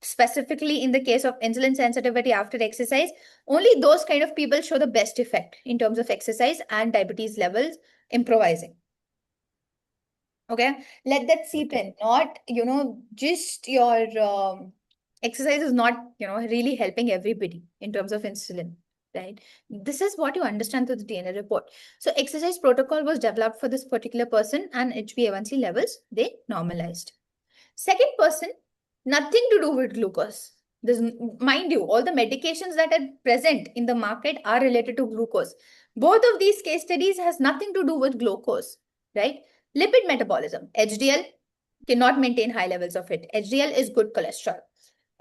[SPEAKER 4] specifically in the case of insulin sensitivity after exercise, only those kind of people show the best effect in terms of exercise and diabetes levels improvising. Okay, let that seep in. Not, just your exercise is not, really helping everybody in terms of insulin, right? This is what you understand through the DNA report. So exercise protocol was developed for this particular person and HbA1c levels, they normalized. Second person, nothing to do with glucose. This, mind you, all the medications that are present in the market are related to glucose. Both of these case studies has nothing to do with glucose, right? Lipid metabolism, HDL cannot maintain high levels of it. HDL is good cholesterol.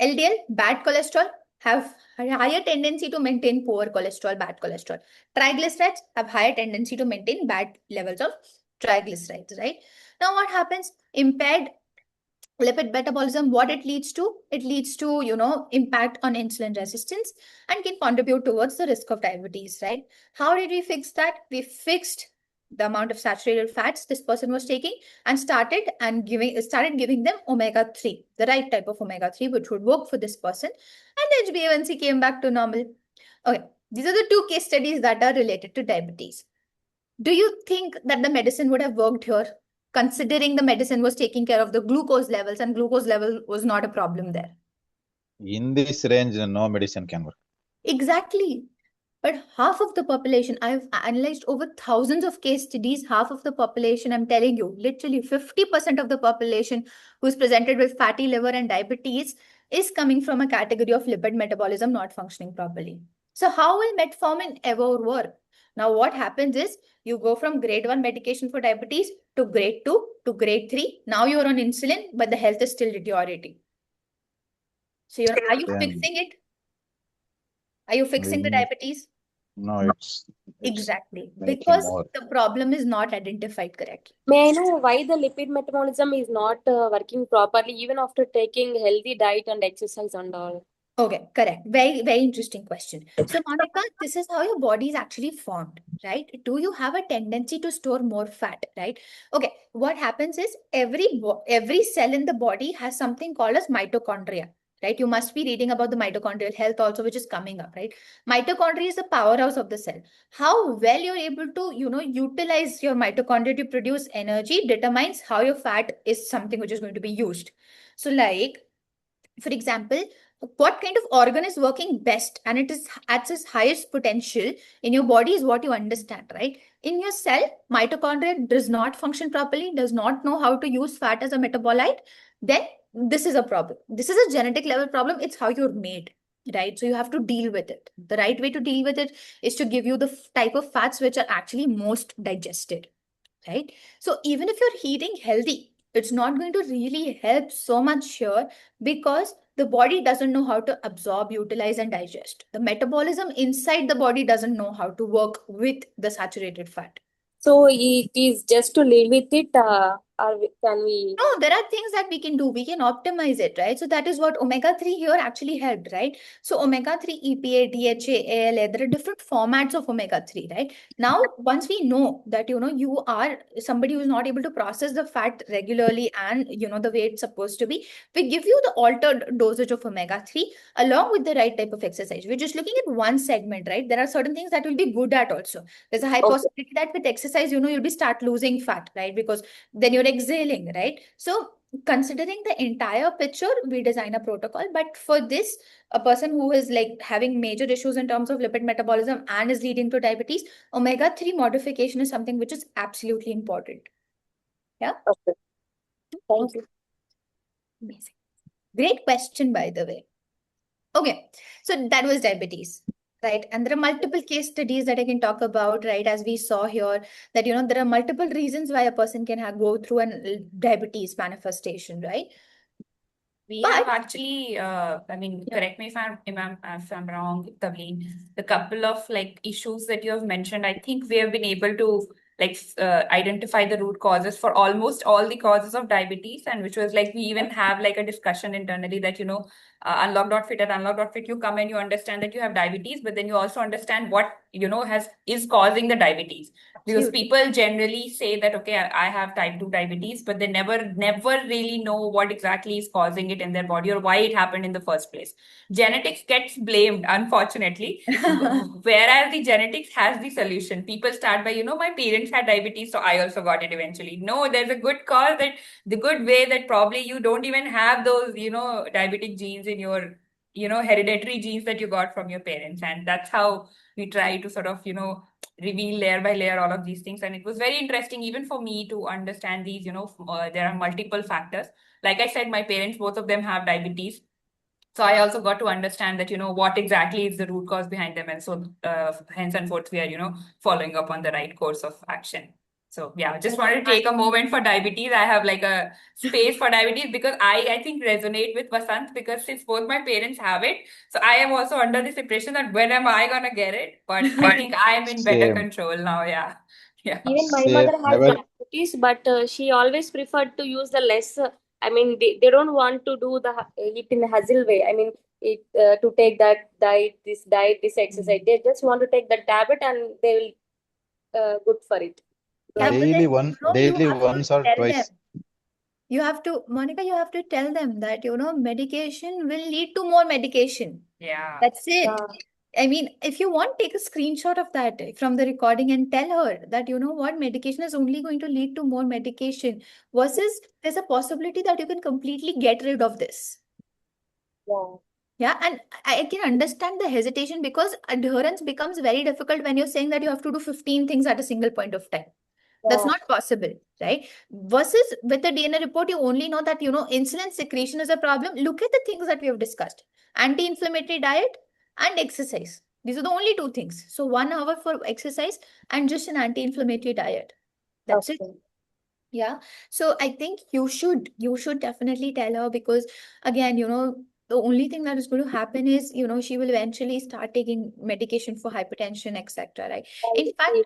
[SPEAKER 4] LDL, bad cholesterol, have higher tendency to maintain poor cholesterol, bad cholesterol. Triglycerides have higher tendency to maintain bad levels of triglycerides, right? Now what happens? Impaired lipid metabolism, what it leads to? It leads to, impact on insulin resistance and can contribute towards the risk of diabetes, right? How did we fix that? We fixed the amount of saturated fats this person was taking and started giving them omega-3, the right type of omega-3, which would work for this person. And the HbA1c came back to normal. Okay, these are the two case studies that are related to diabetes. Do you think that the medicine would have worked here, considering the medicine was taking care of the glucose levels and glucose level was not a problem there?
[SPEAKER 2] In this range, no medicine can work.
[SPEAKER 4] Exactly. But half of the population, I've analyzed over thousands of case studies, half of the population, I'm telling you, literally 50% of the population who's presented with fatty liver and diabetes is coming from a category of lipid metabolism not functioning properly. So how will metformin ever work? Now what happens is you go from grade 1 medication for diabetes to grade 2 to grade 3. Now you're on insulin, but the health is still deteriorating. So are you fixing it? Are you fixing the diabetes?
[SPEAKER 2] No, it's
[SPEAKER 4] Exactly,
[SPEAKER 2] making
[SPEAKER 4] because
[SPEAKER 2] more.
[SPEAKER 4] the problem is not identified correctly.
[SPEAKER 9] May I know why the lipid metabolism is not working properly even after taking healthy diet and exercise and all?
[SPEAKER 4] Okay, correct. Very, very interesting question. So, Monica, this is how your body is actually formed, right? Do you have a tendency to store more fat, right? Okay, what happens is every cell in the body has something called as mitochondria, right? You must be reading about the mitochondrial health also, which is coming up, right? Mitochondria is the powerhouse of the cell. How well you're able to, utilize your mitochondria to produce energy determines how your fat is something which is going to be used. So, like, for example, what kind of organ is working best and it is at its highest potential in your body is what you understand, right? In your cell, mitochondria does not function properly, does not know how to use fat as a metabolite, then this is a problem. This is a genetic level problem. It's how you're made, right? So you have to deal with it. The right way to deal with it is to give you the type of fats which are actually most digested, right? So even if you're eating healthy, It's not going to really help so much here because the body doesn't know how to absorb, utilize, and digest. The metabolism inside the body doesn't know how to work with the saturated fat.
[SPEAKER 9] So it is just to live with it, can we?
[SPEAKER 4] No, there are things that we can do. We can optimize it, right? So that is what omega-3 here actually helped, right? So omega-3, EPA, DHA, ALA, there are different formats of omega-3, right? Now, once we know that, you are somebody who is not able to process the fat regularly and, the way it's supposed to be, we give you the altered dosage of omega-3 along with the right type of exercise. We're just looking at one segment, right? There are certain things that will be good at also. There's a high
[SPEAKER 9] Okay.
[SPEAKER 4] possibility that with exercise, you'll be start losing fat, right? Because then you're exhaling, right? So considering the entire picture, we design a protocol. But for this, a person who is like having major issues in terms of lipid metabolism and is leading to diabetes, omega-3 modification is something which is absolutely important. Yeah.
[SPEAKER 9] Okay. Thank you.
[SPEAKER 4] Amazing. Great question, by the way. Okay, so that was diabetes. Right. And there are multiple case studies that I can talk about, right? As we saw here, that, there are multiple reasons why a person can go through an diabetes manifestation, right?
[SPEAKER 1] We
[SPEAKER 4] But
[SPEAKER 1] have actually, correct me if I'm wrong, Tavleen, the couple of like issues that you have mentioned, I think we have been able to identify the root causes for almost all the causes of diabetes, and which was like we even have like a discussion internally that unlock.fit, at unlock.fit you come and you understand that you have diabetes, but then you also understand what is causing the diabetes, because
[SPEAKER 4] Absolutely.
[SPEAKER 1] people generally say that okay, I have type 2 diabetes, but they never really know what exactly is causing it in their body or why it happened in the first place. Genetics gets blamed, unfortunately, whereas the genetics has the solution. People start by, my parents had diabetes, so I also got it eventually. No, there's a good cause, that the good way that probably you don't even have those, diabetic genes in your, hereditary genes that you got from your parents. And that's how we try to sort of, reveal layer by layer all of these things. And it was very interesting even for me to understand these, there are multiple factors. Like I said, my parents, both of them have diabetes. So I also got to understand that, what exactly is the root cause behind them. And so hence and forth, we are, following up on the right course of action. So yeah, just wanted to take a moment for diabetes. I have like a space for diabetes because I think resonate with Vasant, because since both my parents have it, so I am also under this impression that when am I gonna get it? But I think I am in better
[SPEAKER 2] Same.
[SPEAKER 1] control now. Yeah. Yeah.
[SPEAKER 9] Even my
[SPEAKER 2] Same.
[SPEAKER 9] mother has
[SPEAKER 2] Never.
[SPEAKER 9] diabetes, but she always preferred to use the less. They don't want to do it in a hustle way. To take that diet, this exercise. They just want to take the tablet and they will good for it.
[SPEAKER 4] yeah,
[SPEAKER 9] Like
[SPEAKER 4] but then, you
[SPEAKER 2] Daily
[SPEAKER 4] have to
[SPEAKER 2] once or
[SPEAKER 4] tell them.
[SPEAKER 2] twice.
[SPEAKER 4] You have to, Monica, you have to tell them that, medication will lead to more medication.
[SPEAKER 1] Yeah.
[SPEAKER 4] That's it.
[SPEAKER 9] uh,
[SPEAKER 4] I mean, if you want, take a screenshot of that from the recording and tell her that, what, medication is only going to lead to more medication versus there's a possibility that you can completely get rid of this.
[SPEAKER 9] yeah.
[SPEAKER 4] Yeah, and I can understand the hesitation because adherence becomes very difficult when you're saying that you have to do 15 things at a single point of time. That's
[SPEAKER 9] Yeah.
[SPEAKER 4] not possible, right? Versus with the DNA report, you only know that, insulin secretion is a problem. Look at the things that we have discussed. Anti-inflammatory diet and exercise. These are the only two things. So 1 hour for exercise and just an anti-inflammatory diet. That's it.
[SPEAKER 9] Okay.
[SPEAKER 4] Yeah. So I think you should definitely tell her because again, the only thing that is going to happen is, she will eventually start taking medication for hypertension, etc. Right? In fact,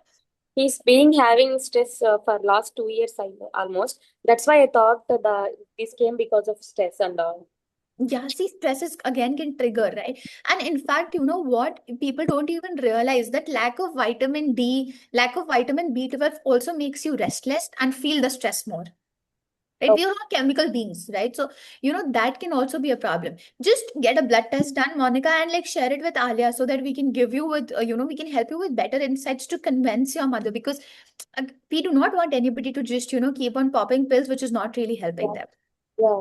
[SPEAKER 9] He's been having stress for last 2 years almost. That's why I thought this came because of stress and all.
[SPEAKER 4] yeah, see, stresses again can trigger, right? And in fact, you know what? People don't even realize that lack of vitamin D, lack of vitamin B12 also makes you restless and feel the stress more. Right? We are not chemical beings, right? So, that can also be a problem. Just get a blood test done, Monica, and like share it with Alia so that we can give you with, we can help you with better insights to convince your mother because we do not want anybody to just, keep on popping pills, which is not really helping them.
[SPEAKER 9] Yeah.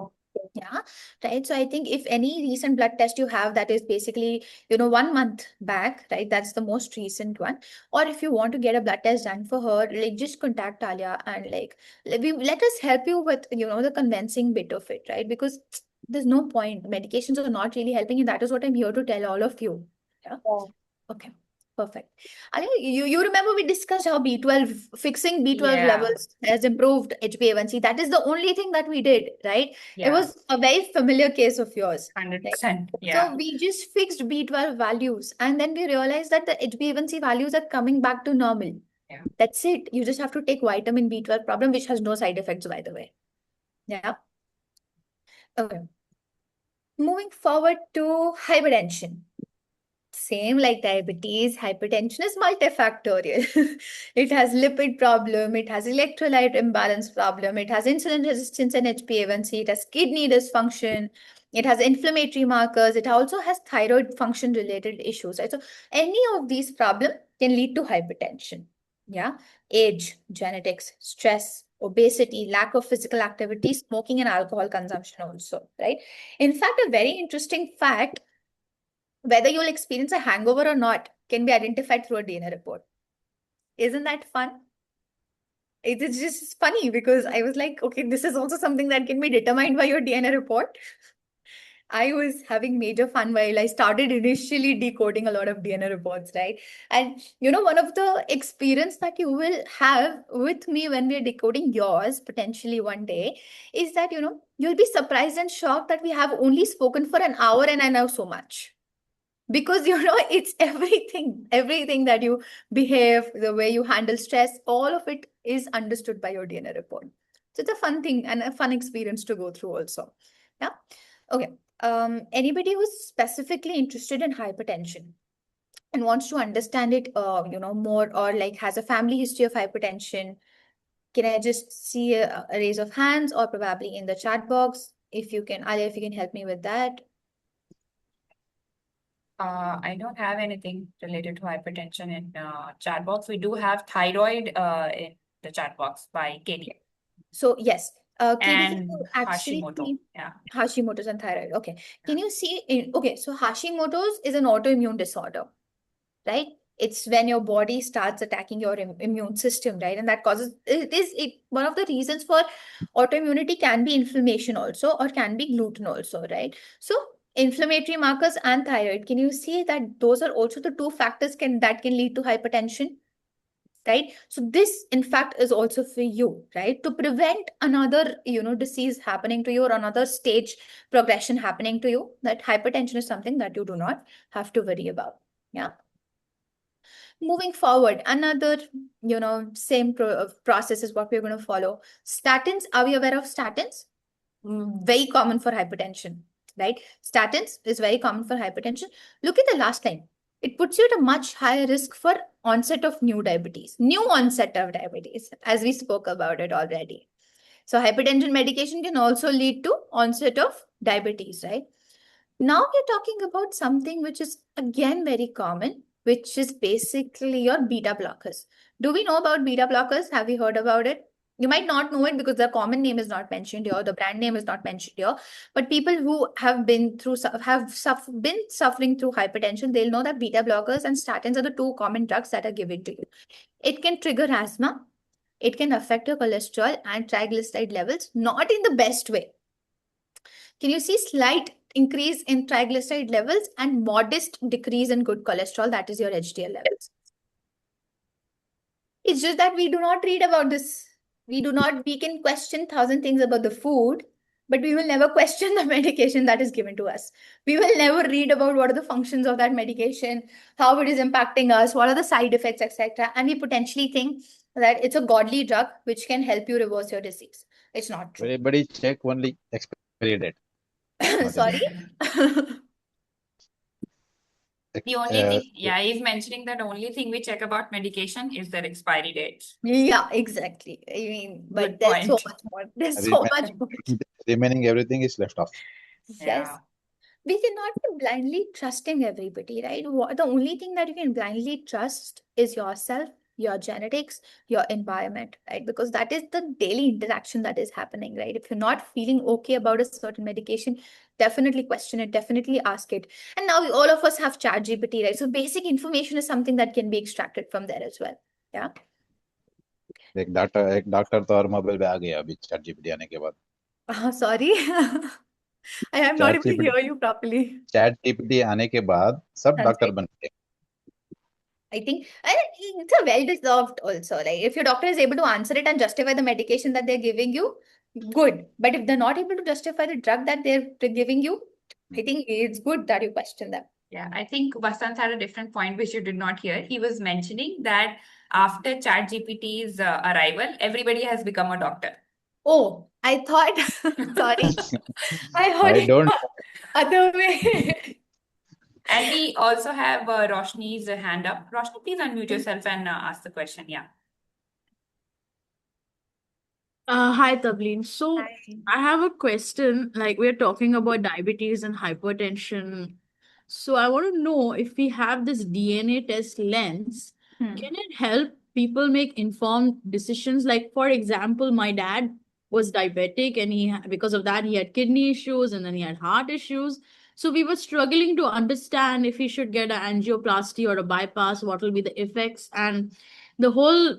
[SPEAKER 4] Yeah, right. So I think if any recent blood test you have that is basically, 1 month back, right? That's the most recent one. Or if you want to get a blood test done for her, like just contact Talia and like let us help you with, the convincing bit of it, right? Because there's no point. Medications are not really helping, and that is what I'm here to tell all of you. Yeah.
[SPEAKER 9] Yeah.
[SPEAKER 4] Okay. Perfect. I think you remember we discussed how B12 fixing B12
[SPEAKER 1] Yeah.
[SPEAKER 4] levels has improved HbA1c. That is the only thing that we did, right? It
[SPEAKER 1] Yeah.
[SPEAKER 4] was a very familiar case of yours. Right?
[SPEAKER 1] 100%.
[SPEAKER 4] So
[SPEAKER 1] Yeah.
[SPEAKER 4] we just fixed B12 values, and then we realized that the HbA1c values are coming back to normal.
[SPEAKER 1] Yeah.
[SPEAKER 4] That's it. You just have to take vitamin B12 problem, which has no side effects, by the way. Yeah. Okay. Moving forward to hypertension. Same like diabetes, hypertension is multifactorial. It has lipid problem, it has electrolyte imbalance problem, it has insulin resistance and HbA1c, it has kidney dysfunction, it has inflammatory markers, it also has thyroid function related issues, right? So any of these problems can lead to hypertension. Yeah, age, genetics, stress, obesity, lack of physical activity, smoking and alcohol consumption also, right? In fact, a very interesting fact, whether you'll experience a hangover or not can be identified through a DNA report. Isn't that fun? It is just funny because I was like, okay, this is also something that can be determined by your DNA report. I was having major fun while I started initially decoding a lot of DNA reports, right? And one of the experience that you will have with me when we're decoding yours potentially one day is that, you'll be surprised and shocked that we have only spoken for an hour and I know so much. Because it's everything that you behave, the way you handle stress, all of it is understood by your DNA report. So it's a fun thing and a fun experience to go through also. Yeah. Okay. Anybody who's specifically interested in hypertension and wants to understand it more, or like has a family history of hypertension, can I just see a raise of hands, or probably in the chat box if you can, Alia, if you can help me with that.
[SPEAKER 1] I don't have anything related to hypertension in chat box. We do have thyroid in the chat box by Katie.
[SPEAKER 4] So yes, Katie, can
[SPEAKER 1] And
[SPEAKER 4] you actually
[SPEAKER 1] Hashimoto.
[SPEAKER 4] see
[SPEAKER 1] Yeah.
[SPEAKER 4] Hashimoto's and thyroid? Okay. Can you see okay, so Hashimoto's is an autoimmune disorder, right? It's when your body starts attacking your immune system, right? And that causes one of the reasons for autoimmunity can be inflammation also, or can be gluten also, right? So inflammatory markers and thyroid, can you see that those are also the two factors that can lead to hypertension? Right? So this, in fact, is also for you, right? To prevent another, disease happening to you, or another stage progression happening to you, that hypertension is something that you do not have to worry about. Yeah. Moving forward, another, same process is what we're going to follow. Statins, are we aware of statins? Very common for hypertension, right? Statins is very common for hypertension. Look at the last line. It puts you at a much higher risk for onset of new onset of diabetes, as we spoke about it already. So hypertension medication can also lead to onset of diabetes, right? Now we're talking about something which is again very common, which is basically your beta blockers. Do we know about beta blockers? Have you heard about it? You might not know it because the common name is not mentioned here, the brand name is not mentioned here. But people who have been suffering through hypertension, they'll know that beta blockers and statins are the two common drugs that are given to you. It can trigger asthma. It can affect your cholesterol and triglyceride levels, not in the best way. Can you see slight increase in triglyceride levels and modest decrease in good cholesterol, that is your HDL levels? It's just that we do not read about this. We can question 1,000 things about the food, but we will never question the medication that is given to us. We will never read about what are the functions of that medication, how it is impacting us, what are the side effects, etc. And we potentially think that it's a godly drug which can help you reverse your disease. It's not true.
[SPEAKER 2] Everybody check only expiry date.
[SPEAKER 4] Sorry?
[SPEAKER 1] The only thing, he's mentioning that only thing we check about medication is their expiry date.
[SPEAKER 4] Yeah, exactly. I mean, but
[SPEAKER 1] Good
[SPEAKER 4] there's so
[SPEAKER 1] point.
[SPEAKER 4] much more. There's so much more.
[SPEAKER 2] Remaining everything is left off.
[SPEAKER 4] Yes. We cannot be blindly trusting everybody, right? The only thing that you can blindly trust is yourself, your genetics, your environment, right? Because that is the daily interaction that is happening, right? If you're not feeling okay about a certain medication, definitely question it, definitely ask it. And now all of us have ChatGPT, right? So basic information is something that can be extracted from there as well. Yeah.
[SPEAKER 2] एक doctor तो और mobile पे आ गया अभी chat GPT आने के बाद.
[SPEAKER 4] Sorry. I am not able to hear you properly.
[SPEAKER 2] Chat GPT आने के बाद सब
[SPEAKER 4] That's
[SPEAKER 2] डॉक्टर
[SPEAKER 4] right.
[SPEAKER 2] बन गए.
[SPEAKER 4] I think it's a well-deserved also. Like if your doctor is able to answer it and justify the medication that they're giving you, good. But if they're not able to justify the drug that they're giving you, I think it's good that you question them.
[SPEAKER 1] Yeah, I think Vasant had a different point which you did not hear. He was mentioning that after ChatGPT's arrival, everybody has become a doctor.
[SPEAKER 4] Oh, I thought, sorry, I heard
[SPEAKER 2] I
[SPEAKER 4] it
[SPEAKER 2] don't.
[SPEAKER 4] other way.
[SPEAKER 1] And we also have Roshni's hand up. Roshni, please unmute yourself and ask the question. Yeah.
[SPEAKER 6] Hi, Tableen. So
[SPEAKER 4] Hi.
[SPEAKER 6] I have a question. Like we're talking about diabetes and hypertension. So I want to know if we have this DNA test lens, can it help people make informed decisions? Like, for example, my dad was diabetic and because of that, he had kidney issues and then he had heart issues. So we were struggling to understand if he should get an angioplasty or a bypass, what will be the effects. And the whole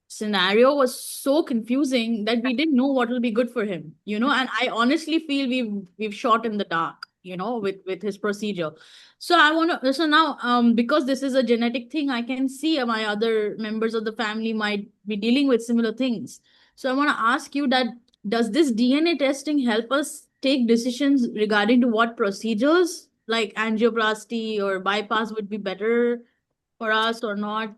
[SPEAKER 6] scenario was so confusing that we didn't know what will be good for him, and I honestly feel we've shot in the dark, with his procedure. So I want to, so now, because this is a genetic thing, I can see my other members of the family might be dealing with similar things. So I want to ask you that, does this DNA testing help us take decisions regarding to what procedures like angioplasty or bypass would be better for us or not?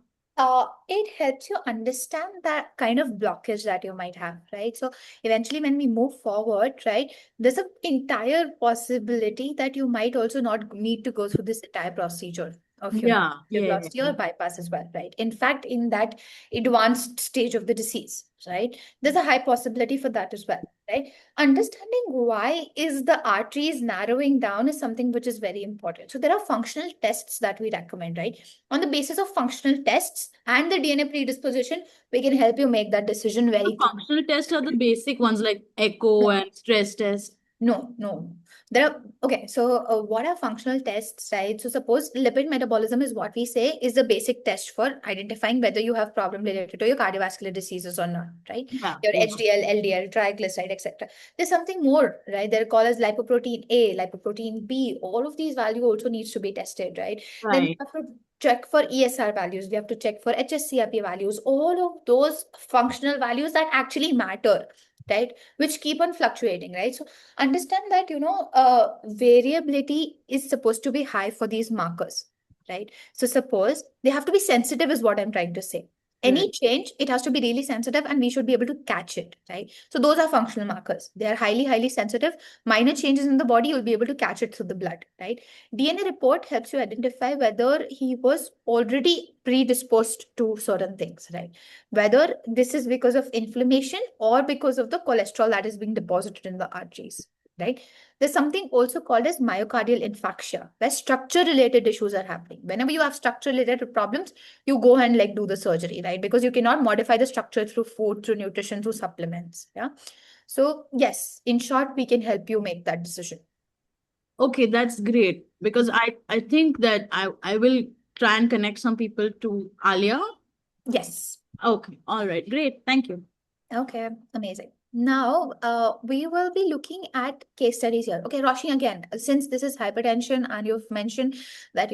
[SPEAKER 4] It helps you understand that kind of blockage that you might have, right? So eventually when we move forward, right, there's an entire possibility that you might also not need to go through this entire procedure of,
[SPEAKER 6] Yeah.
[SPEAKER 4] angioplasty or bypass as well, right? In fact, in that advanced stage of the disease, right, there's a high possibility for that as well, right? Understanding why is the arteries narrowing down is something which is very important. So there are functional tests that we recommend, right? On the basis of functional tests and the DNA predisposition, we can help you make that decision
[SPEAKER 6] The
[SPEAKER 4] very quickly.
[SPEAKER 6] functional tests are the basic ones like echo
[SPEAKER 4] No.
[SPEAKER 6] and stress test.
[SPEAKER 4] No. There are, okay, so what are functional tests, right? So suppose lipid metabolism is what we say is the basic test for identifying whether you have problem related to your cardiovascular diseases or not, right?
[SPEAKER 6] Yeah.
[SPEAKER 4] Your HDL, LDL, triglyceride, etc. There's something more, right? They're called as lipoprotein A, lipoprotein B. All of these values also needs to be tested, right? Then we
[SPEAKER 6] Right.
[SPEAKER 4] have to check for ESR values. We have to check for HSCRP values. All of those functional values that actually matter, right? Which keep on fluctuating, right? So understand that, variability is supposed to be high for these markers, right? So suppose they have to be sensitive is what I'm trying to say. Any change, it has to be really sensitive and we should be able to catch it, right? So those are functional markers. They are highly, highly sensitive. Minor changes in the body, you'll be able to catch it through the blood, right? DNA report helps you identify whether he was already predisposed to certain things, right? Whether this is because of inflammation or because of the cholesterol that is being deposited in the arteries, right? There's something also called as myocardial infarction, where structure-related issues are happening. Whenever you have structure-related problems, you go and like do the surgery, right? Because you cannot modify the structure through food, through nutrition, through supplements, yeah? So yes, in short, we can help you make that decision.
[SPEAKER 6] Okay, that's great, because I think that I will try and connect some people to Alia.
[SPEAKER 4] Yes.
[SPEAKER 6] Okay, all right, great, thank you.
[SPEAKER 4] Okay, amazing. Now, we will be looking at case studies here. Okay, Roshni, again, since this is hypertension and you've mentioned that,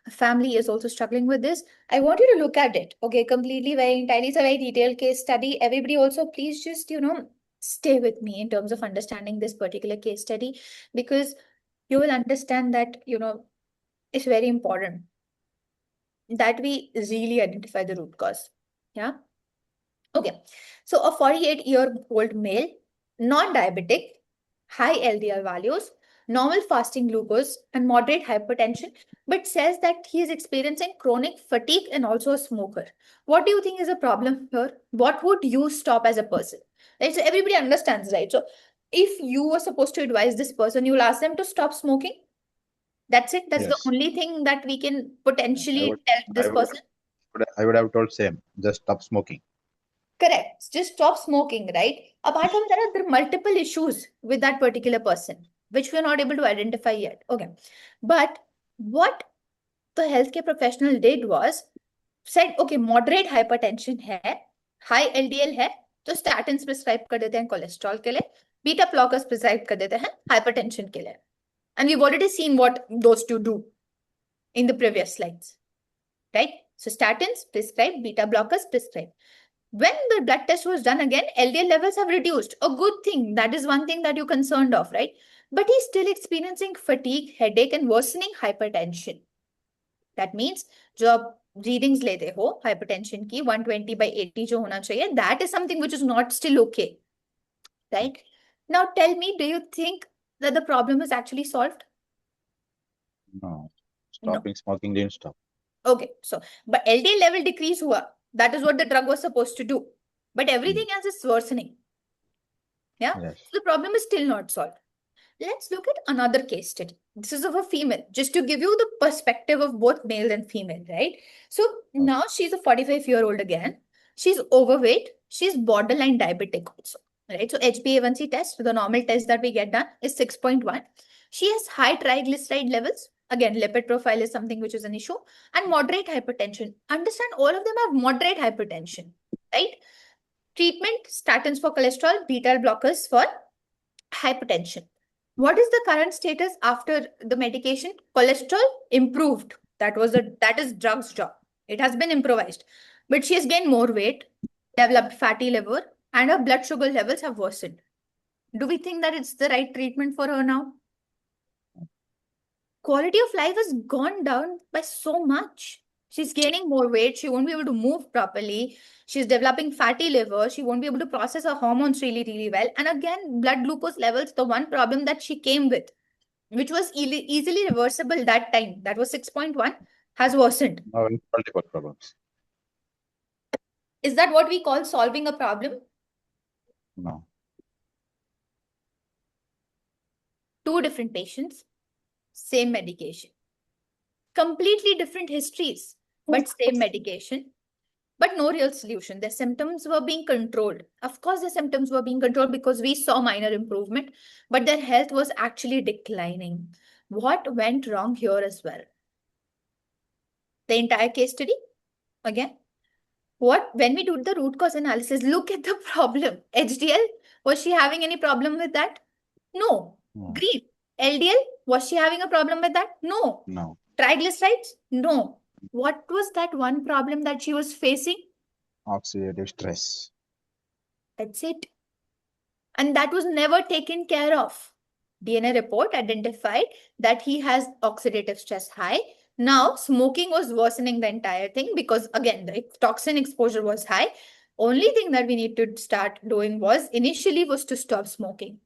[SPEAKER 4] family is also struggling with this, I want you to look at it. Okay, completely very entirely. It's a very detailed case study. Everybody also, please just, stay with me in terms of understanding this particular case study, because you will understand that, it's very important that we really identify the root cause. Yeah. Okay, so a 48-year-old male, non-diabetic, high LDL values, normal fasting glucose, and moderate hypertension, but says that he is experiencing chronic fatigue and also a smoker. What do you think is a problem here? What would you stop as a person? Right, so everybody understands, right? So if you were supposed to advise this person, you'll ask them to stop smoking. That's it. That's the
[SPEAKER 2] Yes.
[SPEAKER 4] only thing that we can
[SPEAKER 2] I
[SPEAKER 4] potentially
[SPEAKER 2] would.
[SPEAKER 4] tell
[SPEAKER 2] I
[SPEAKER 4] this
[SPEAKER 2] would.
[SPEAKER 4] person.
[SPEAKER 2] I would have told same. Just stop smoking.
[SPEAKER 4] Correct. Just stop smoking, right? Apart from that, there are multiple issues with that particular person, which we're not able to identify yet. Okay. But what the healthcare professional did was said, okay, moderate hypertension है, high LDL है, तो statins prescribe कर देते हैं cholesterol के लिए, beta blockers prescribe कर देते हैं hypertension के लिए. And we've already seen what those two do in the previous slides, right? So statins prescribed, beta blockers prescribed. When the blood test was done again, LDL levels have reduced. A good thing. That is one thing that you're concerned of, right? But he's still experiencing fatigue, headache, and worsening hypertension. That means जो आप readings लेते हो hypertension की 120/80 जो होना चाहिए, that is something which is not still okay, right? Now tell me, do you think that the problem is actually solved?
[SPEAKER 2] No.
[SPEAKER 4] No.
[SPEAKER 2] Stopping smoking didn't stop.
[SPEAKER 4] Okay, so but LDL level decrease हुआ. That is what the drug was supposed to do. But everything else is worsening. Yeah.
[SPEAKER 2] Yes.
[SPEAKER 4] So the problem is still not solved. Let's look at another case study. This is of a female, just to give you the perspective of both male and female, right? So now she's a 45-year-old again. She's overweight. She's borderline diabetic also, right? So HbA1c test, the normal test that we get done is 6.1. She has high triglyceride levels. Again, lipid profile is something which is an issue. And moderate hypertension. Understand, all of them have moderate hypertension, right? Treatment, statins for cholesterol, beta blockers for hypertension. What is the current status after the medication? Cholesterol improved. That is drug's job. It has been improvised. But she has gained more weight, developed fatty liver, and her blood sugar levels have worsened. Do we think that it's the right treatment for her now? Quality of life has gone down by so much. She's gaining more weight. She won't be able to move properly. She's developing fatty liver. She won't be able to process her hormones really, really well. And again, blood glucose levels, the one problem that she came with, which was easily reversible that time, that was 6.1, has worsened.
[SPEAKER 2] Now multiple problems.
[SPEAKER 4] Is that what we call solving a problem?
[SPEAKER 2] No.
[SPEAKER 4] Two different patients, same medication. Completely different histories, but same medication. But no real solution. Their symptoms were being controlled. Of course, their symptoms were being controlled because we saw minor improvement, but their health was actually declining. What went wrong here as well? The entire case study, again, when we do the root cause analysis, look at the problem. HDL, was she having any problem with that? No. Green. LDL, was she having a problem with that? No.
[SPEAKER 2] No.
[SPEAKER 4] Triglycerides? No. What was that one problem that she was facing?
[SPEAKER 2] Oxidative stress.
[SPEAKER 4] That's it. And that was never taken care of. DNA report identified that he has oxidative stress high. Now, smoking was worsening the entire thing because, again, the toxin exposure was high. Only thing that we need to start doing initially was to stop smoking.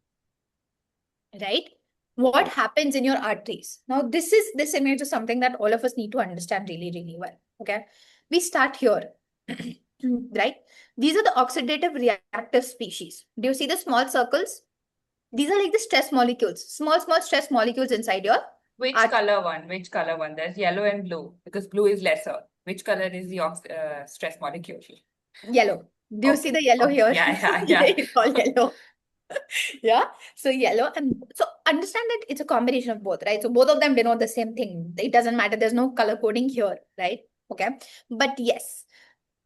[SPEAKER 4] Right? What happens in your arteries? Now, this image is something that all of us need to understand really, really well. Okay? We start here. Right? These are the oxidative reactive species. Do you see the small circles? These are like the stress molecules, small stress molecules inside your
[SPEAKER 1] Which color one? Which color one? There's yellow and blue because blue is lesser. Which color is the stress molecule?
[SPEAKER 4] Yellow. Do you see the yellow here?
[SPEAKER 1] Yeah.
[SPEAKER 4] It's all yellow. Yeah. So yellow, and so understand that it's a combination of both, right? So both of them denote the same thing. It doesn't matter. There's no color coding here, right? Okay. But yes,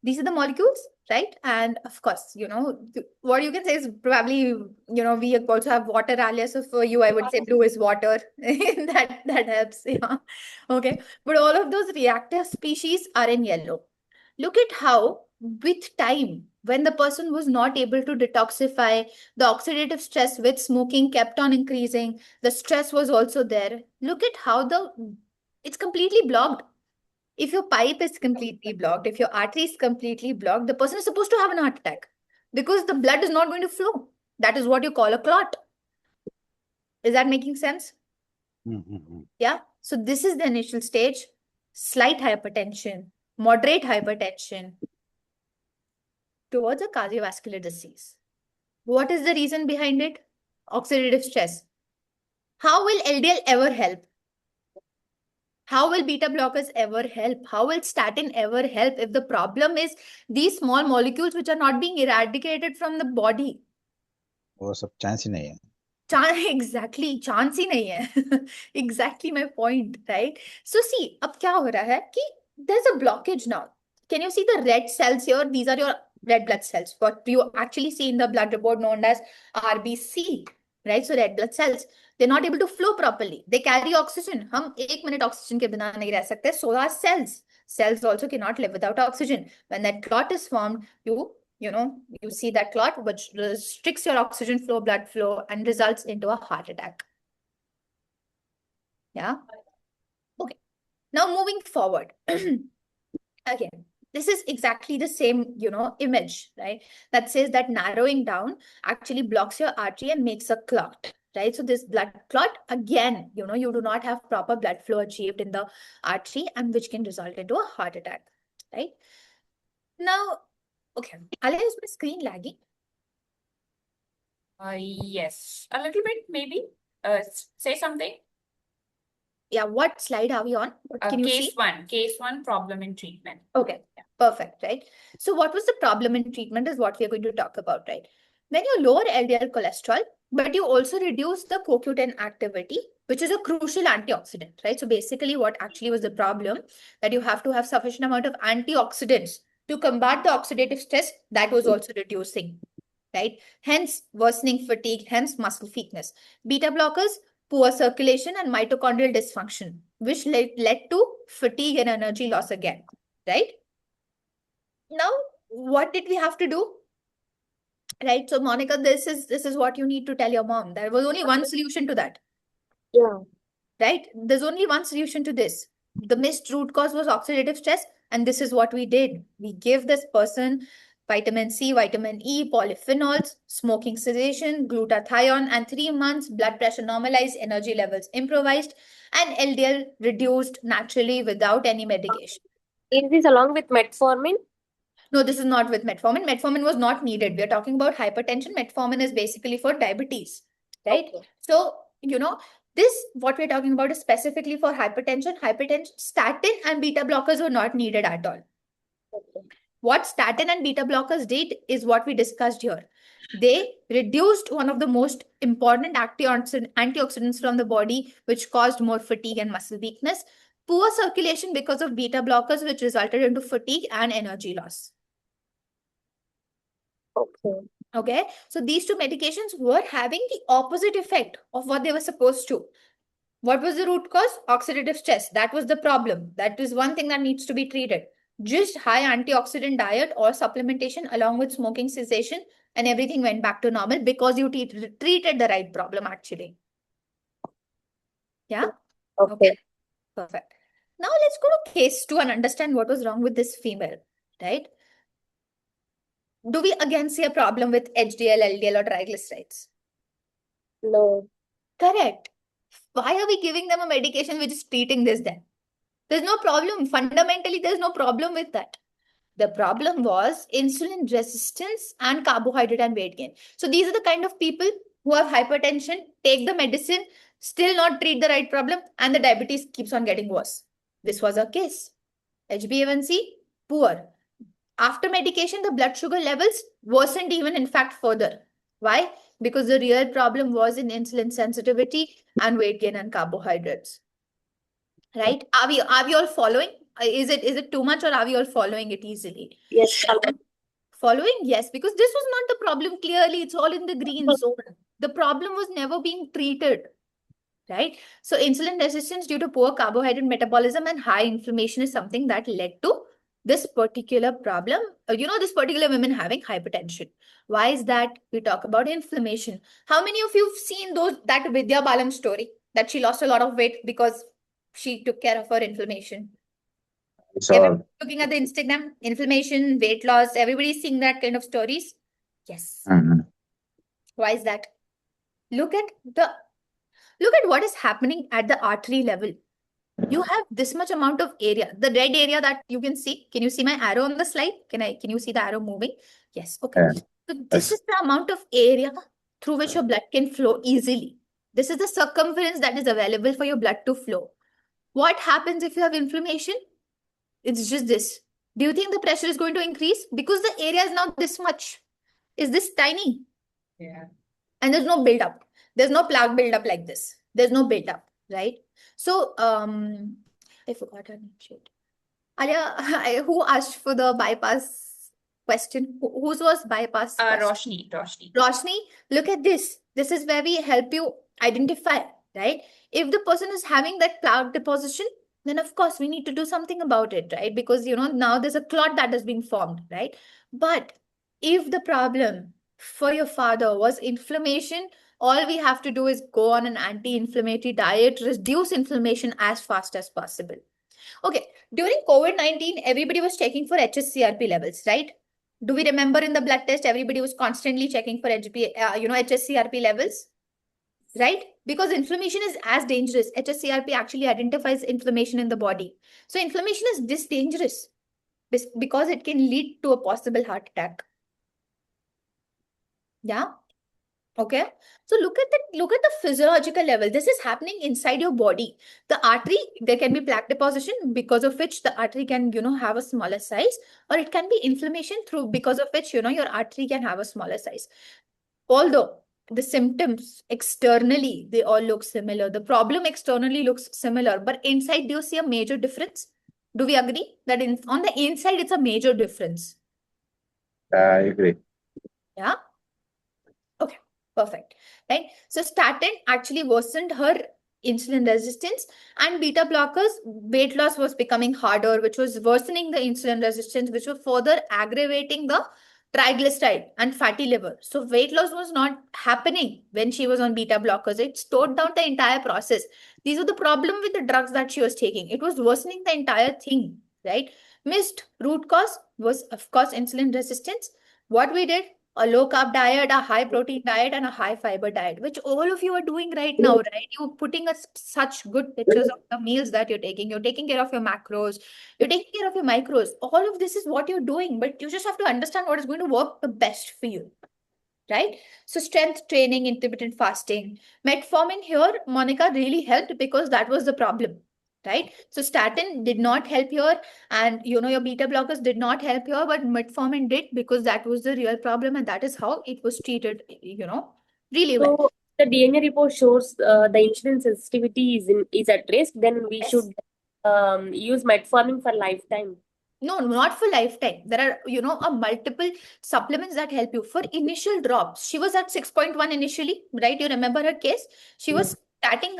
[SPEAKER 4] these are the molecules, right? And of course, what you can say is probably, we also have water alias. So for you, I would say blue is water. that helps. Yeah. Okay. But all of those reactive species are in yellow. Look at how with time, when the person was not able to detoxify, the oxidative stress with smoking kept on increasing. The stress was also there. Look at how it's completely blocked. If your pipe is completely blocked, if your artery is completely blocked, the person is supposed to have an heart attack because the blood is not going to flow. That is what you call a clot. Is that making sense? Yeah. So this is the initial stage. Slight hypertension, moderate hypertension towards a cardiovascular disease. What is the reason behind it? Oxidative stress. How will LDL ever help? How will beta blockers ever help? How will statin ever help if the problem is these small molecules which are not being eradicated from the body?
[SPEAKER 2] वो सब chance ही नहीं है.
[SPEAKER 4] Exactly, chance ही नहीं है. Exactly my point, right? So see, अब क्या हो रहा है कि there's a blockage now. Can you see the red cells here? These are your red blood cells. What you actually see in the blood report known as RBC, right? So red blood cells, they're not able to flow properly. They carry oxygen. हम 1 minute oxygen के बिना नहीं रह सकते. So are cells. Cells also cannot live without oxygen. When that clot is formed, you see that clot, which restricts your oxygen flow, blood flow, and results into a heart attack. Yeah. Okay. Now moving forward. Again, this is exactly the same, image, right? That says that narrowing down actually blocks your artery and makes a clot, right? So this blood clot, again, you do not have proper blood flow achieved in the artery, and which can result into a heart attack, right? Now, okay, Alia, is my screen lagging?
[SPEAKER 1] Yes, a little bit, maybe. Say something.
[SPEAKER 4] Yeah, what slide are we on? What can you see?
[SPEAKER 1] Case one, problem in treatment.
[SPEAKER 4] Okay, perfect, right? So what was the problem in treatment is what we are going to talk about, right? When you lower LDL cholesterol, but you also reduce the CoQ10 activity, which is a crucial antioxidant, right? So basically what actually was the problem, that you have to have sufficient amount of antioxidants to combat the oxidative stress that was also reducing, right? Hence worsening fatigue, hence muscle weakness. Beta blockers, poor circulation and mitochondrial dysfunction, which led to fatigue and energy loss again, right? Now, what did we have to do? Right, so Monica, this is what you need to tell your mom. There was only one solution to that.
[SPEAKER 9] Yeah.
[SPEAKER 4] Right? There's only one solution to this. The missed root cause was oxidative stress, and this is what we did. We gave this person vitamin C, vitamin E, polyphenols, smoking cessation, glutathione, and 3 months blood pressure normalized, energy levels improvised, and LDL reduced naturally without any medication.
[SPEAKER 9] Is this along with metformin?
[SPEAKER 4] No, this is not with metformin. Metformin was not needed. We are talking about hypertension. Metformin is basically for diabetes, right?
[SPEAKER 9] Okay.
[SPEAKER 4] So, what we're talking about is specifically for hypertension. Statin and beta blockers were not needed at all.
[SPEAKER 9] Okay.
[SPEAKER 4] What statin and beta blockers did is what we discussed here. They reduced one of the most important antioxidants from the body, which caused more fatigue and muscle weakness. Poor circulation because of beta blockers, which resulted into fatigue and energy loss.
[SPEAKER 9] Okay.
[SPEAKER 4] Okay, so these two medications were having the opposite effect of what they were supposed to. What was the root cause? Oxidative stress. That was the problem. That is one thing that needs to be treated. Just high antioxidant diet or supplementation along with smoking cessation, and everything went back to normal because you treated the right problem actually. Yeah?
[SPEAKER 9] Okay.
[SPEAKER 4] Perfect. Now let's go to case 2 and understand what was wrong with this female, right? Do we again see a problem with HDL, LDL or triglycerides?
[SPEAKER 9] No.
[SPEAKER 4] Correct. Why are we giving them a medication which is treating this then? There's no problem. Fundamentally, there's no problem with that. The problem was insulin resistance and carbohydrate and weight gain. So these are the kind of people who have hypertension, take the medicine, still not treat the right problem, and the diabetes keeps on getting worse. This was our case. HbA1c, poor. After medication, the blood sugar levels worsened even, in fact, further. Why? Because the real problem was in insulin sensitivity and weight gain and carbohydrates. Right? Are we all following? Is it too much, or are we all following it easily?
[SPEAKER 9] Yes.
[SPEAKER 4] Following? Yes, because this was not the problem clearly. It's all in the green zone. The problem was never being treated. Right? So insulin resistance due to poor carbohydrate metabolism and high inflammation is something that led to this particular problem. This particular women having hypertension. Why is that? We talk about inflammation. How many of you have seen that Vidya Balan story, that she lost a lot of weight because she took care of her inflammation? Everybody looking at the Instagram, inflammation, weight loss, everybody's seeing that kind of stories. Yes. Why is that? Look at what is happening at the artery level. You have this much amount of area. The red area that you can see. Can you see my arrow on the slide? Can you see the arrow moving? Yes. Okay. So this is the amount of area through which your blood can flow easily. This is the circumference that is available for your blood to flow. What happens if you have inflammation? It's just this. Do you think the pressure is going to increase? Because the area is now this much. Is this tiny? Yeah. And there's no build-up. There's no plaque build-up like this. There's no build-up, right? So, I forgot her name. Shit. Alia, who asked for the bypass question? Whose was bypass question? Roshni, look at this. This is where we help you identify, right? If the person is having that plaque deposition, then of course we need to do something about it, right? Because, now there's a clot that has been formed, right? But if the problem for your father was inflammation, all we have to do is go on an anti-inflammatory diet, reduce inflammation as fast as possible. Okay, during COVID-19, everybody was checking for HSCRP levels, right? Do we remember in the blood test, everybody was constantly checking for HSCRP levels, right? Because inflammation is as dangerous. HSCRP actually identifies inflammation in the body. So inflammation is this dangerous because it can lead to a possible heart attack. Yeah. Okay. So look at the physiological level. This is happening inside your body. The artery, there can be plaque deposition because of which the artery can, have a smaller size, or it can be inflammation because of which, your artery can have a smaller size. Although the symptoms externally, they all look similar. The problem externally looks similar, but inside, do you see a major difference? Do we agree that on the inside, it's a major difference?
[SPEAKER 2] I agree.
[SPEAKER 4] Yeah. Okay, perfect. Right. So statin actually worsened her insulin resistance, and beta blockers, weight loss was becoming harder, which was worsening the insulin resistance, which was further aggravating the triglyceride and fatty liver. So weight loss was not happening when she was on beta blockers. It slowed down the entire process. These were the problem with the drugs that she was taking. It was worsening the entire thing, right? Missed root cause was, of course, insulin resistance. What we did, a low carb diet, a high protein diet, and a high fiber diet, which all of you are doing right now, right? You're putting such good pictures of the meals that you're taking. You're taking care of your macros. You're taking care of your micros. All of this is what you're doing, but you just have to understand what is going to work the best for you, right? So strength training, intermittent fasting, metformin here, Monica, really helped because that was the problem. Right? So statin did not help here, and your beta blockers did not help here, but metformin did because that was the real problem, and that is how it was treated, really well.
[SPEAKER 9] So the DNA report shows the insulin sensitivity is at risk. Then we
[SPEAKER 4] Yes.
[SPEAKER 9] should use metformin for lifetime.
[SPEAKER 4] No, not for lifetime. There are, a multiple supplements that help you for initial drops. She was at 6.1 initially, right? You remember her case? She was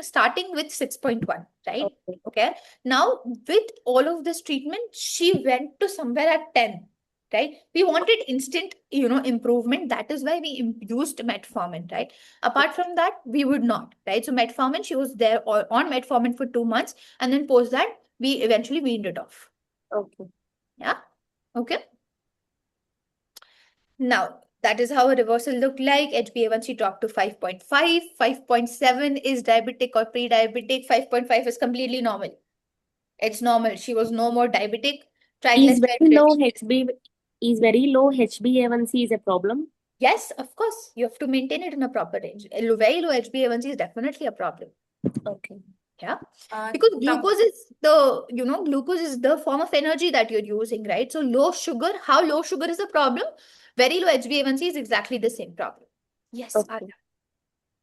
[SPEAKER 4] starting with 6.1, right?
[SPEAKER 9] Okay.
[SPEAKER 4] Okay. Now, with all of this treatment, she went to somewhere at 10, right? We wanted instant, improvement. That is why we used metformin, right? Apart from that, we would not, right? So metformin, she was there on metformin for 2 months, and then post that, we eventually weaned it off.
[SPEAKER 9] Okay.
[SPEAKER 4] Yeah. Okay. Now, that is how a reversal looked like. HbA1c dropped to 5.5. 5.7 is diabetic or pre-diabetic. 5.5 is completely normal. It's normal. She was no more diabetic.
[SPEAKER 9] Is very low
[SPEAKER 4] Triglycerides.
[SPEAKER 9] HbA1c is a problem.
[SPEAKER 4] Yes, of course. You have to maintain it in a proper range. Very low HbA1c is definitely a problem.
[SPEAKER 9] Okay.
[SPEAKER 4] Yeah. Because glucose is the form of energy that you're using, right? So low sugar, how low sugar is a problem? Very low HbA1c is exactly the same problem. Yes.
[SPEAKER 9] Okay.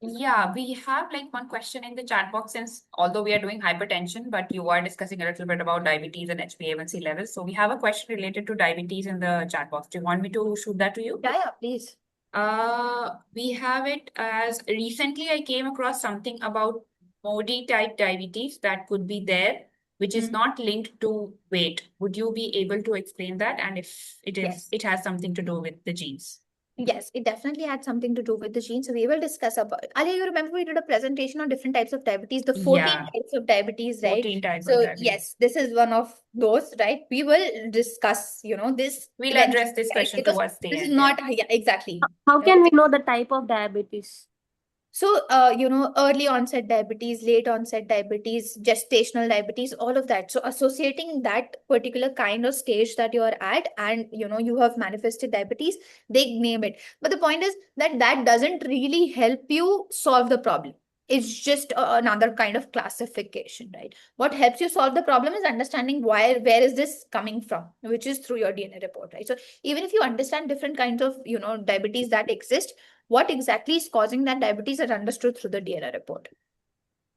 [SPEAKER 1] Yeah, we have like one question in the chat box, since although we are doing hypertension, but you are discussing a little bit about diabetes and HbA1c levels. So we have a question related to diabetes in the chat box. Do you want me to shoot that to you?
[SPEAKER 4] Yeah, please.
[SPEAKER 1] We have it as recently I came across something about Modi type diabetes that could be there, which is not linked to weight. Would you be able to explain that? And if it is,
[SPEAKER 4] Yes.
[SPEAKER 1] it has something to do with the genes.
[SPEAKER 4] Yes, it definitely had something to do with the genes. So we will discuss about it. Ali, you remember we did a presentation on different types of diabetes, the 14
[SPEAKER 1] Yeah.
[SPEAKER 4] types of diabetes, right?
[SPEAKER 1] 14 types
[SPEAKER 4] So
[SPEAKER 1] of diabetes.
[SPEAKER 4] yes, this is one of those, right? We will discuss, this.
[SPEAKER 1] We'll
[SPEAKER 4] eventually,
[SPEAKER 1] address this
[SPEAKER 4] right?
[SPEAKER 1] question
[SPEAKER 4] Because
[SPEAKER 1] towards the
[SPEAKER 4] this is
[SPEAKER 1] end.
[SPEAKER 4] not, yeah, exactly.
[SPEAKER 9] How can we know the type of diabetes?
[SPEAKER 4] So, early onset diabetes, late onset diabetes, gestational diabetes, all of that. So associating that particular kind of stage that you're at, and, you have manifested diabetes, they name it. But the point is that doesn't really help you solve the problem. It's just another kind of classification, right? What helps you solve the problem is understanding where is this coming from, which is through your DNA report, right? So even if you understand different kinds of, diabetes that exist, what exactly is causing that diabetes are understood through the DNA report.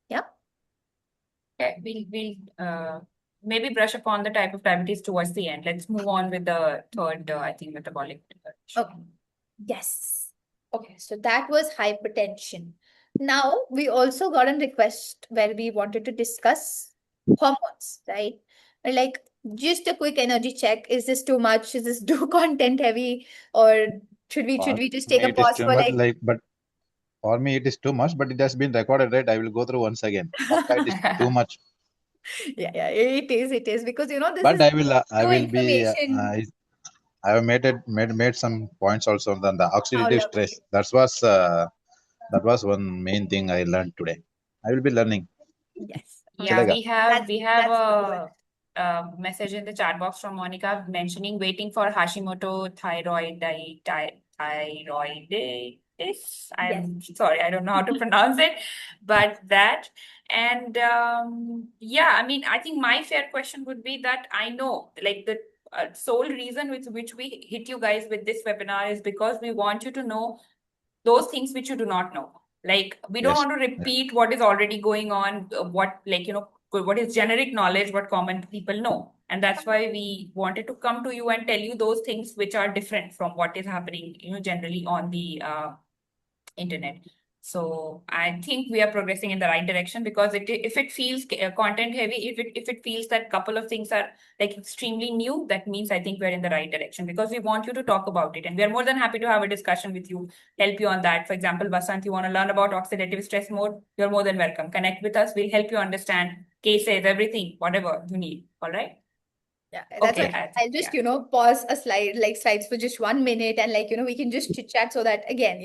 [SPEAKER 4] Yeah.
[SPEAKER 1] Okay, we'll maybe brush upon the type of diabetes towards the end. Let's move on with the third, I think, metabolic.
[SPEAKER 4] Okay. Yes. Okay. So that was hypertension. Now we also got a request where we wanted to discuss hormones, right? Like just a quick energy check. Is this too much? Is this too content heavy? Or should
[SPEAKER 2] For
[SPEAKER 4] we just take
[SPEAKER 2] me,
[SPEAKER 4] a
[SPEAKER 2] it is
[SPEAKER 4] pause
[SPEAKER 2] too
[SPEAKER 4] for
[SPEAKER 2] much.
[SPEAKER 4] like,
[SPEAKER 2] Like, but for me, it is too much. But it has been recorded, right? I will go through once again. Pakka, it is too much.
[SPEAKER 4] yeah, it is because this
[SPEAKER 2] But
[SPEAKER 4] is
[SPEAKER 2] I
[SPEAKER 4] new
[SPEAKER 2] will be.
[SPEAKER 4] information.
[SPEAKER 2] I have made some points also on the
[SPEAKER 4] How
[SPEAKER 2] oxidative stress.
[SPEAKER 4] lovely.
[SPEAKER 2] That was one main thing I learned today. I will be learning.
[SPEAKER 4] Yes.
[SPEAKER 1] Yeah,
[SPEAKER 2] Chalega.
[SPEAKER 1] we have
[SPEAKER 4] That's good.
[SPEAKER 1] a message in the chat box from Monica mentioning waiting for Hashimoto thyroiditis.
[SPEAKER 4] Yes.
[SPEAKER 1] I'm sorry, I don't know how to pronounce it, but that. And yeah, I mean, I think my fair question would be that I know, like the sole reason with which we hit you guys with this webinar is because we want you to know those things which you do not know. Like, we don't
[SPEAKER 2] Yes.
[SPEAKER 1] want to repeat what is already going on, what, like, what is generic knowledge, what common people know. And that's why we wanted to come to you and tell you those things which are different from what is happening, generally on the internet. So I think we are progressing in the right direction because if it feels content heavy, if it feels that couple of things are like extremely new, that means I think we're in the right direction because we want you to talk about it and we are more than happy to have a discussion with you, help you on that. For example, Vasant, you want to learn about oxidative stress more, you're more than welcome. Connect with us. We'll help you understand cases, everything, whatever you need. All right.
[SPEAKER 4] Yeah, that's
[SPEAKER 1] Okay.
[SPEAKER 4] why I'll just, pause a slide, like slides for just 1 minute and like, we can just chit chat so that again,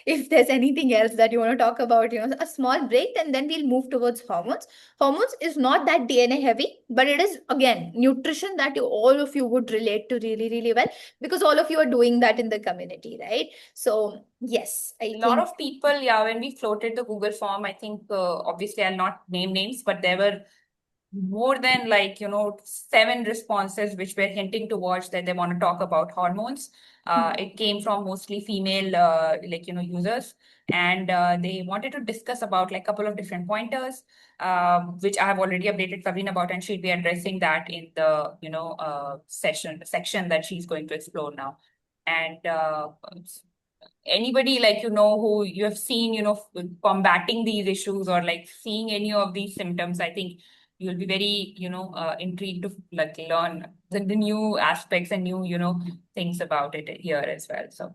[SPEAKER 4] if there's anything else that you want to talk about, a small break and then we'll move towards hormones. Hormones is not that DNA heavy, but it is again, nutrition that all of you would relate to really, really well because all of you are doing that in the community, right? So yes, I
[SPEAKER 1] A lot
[SPEAKER 4] think
[SPEAKER 1] of people, yeah, when we floated the Google form, I think obviously I'll not name names, but there were more than 7 responses which were hinting towards that they want to talk about hormones. It came from mostly female users, and they wanted to discuss about like a couple of different pointers, which I have already updated Sabrina about, and she'll be addressing that in the section that she's going to explore now. And anybody who you have seen combating these issues or like seeing any of these symptoms, I think you'll be very intrigued to like learn the new aspects and new things about it here as well. So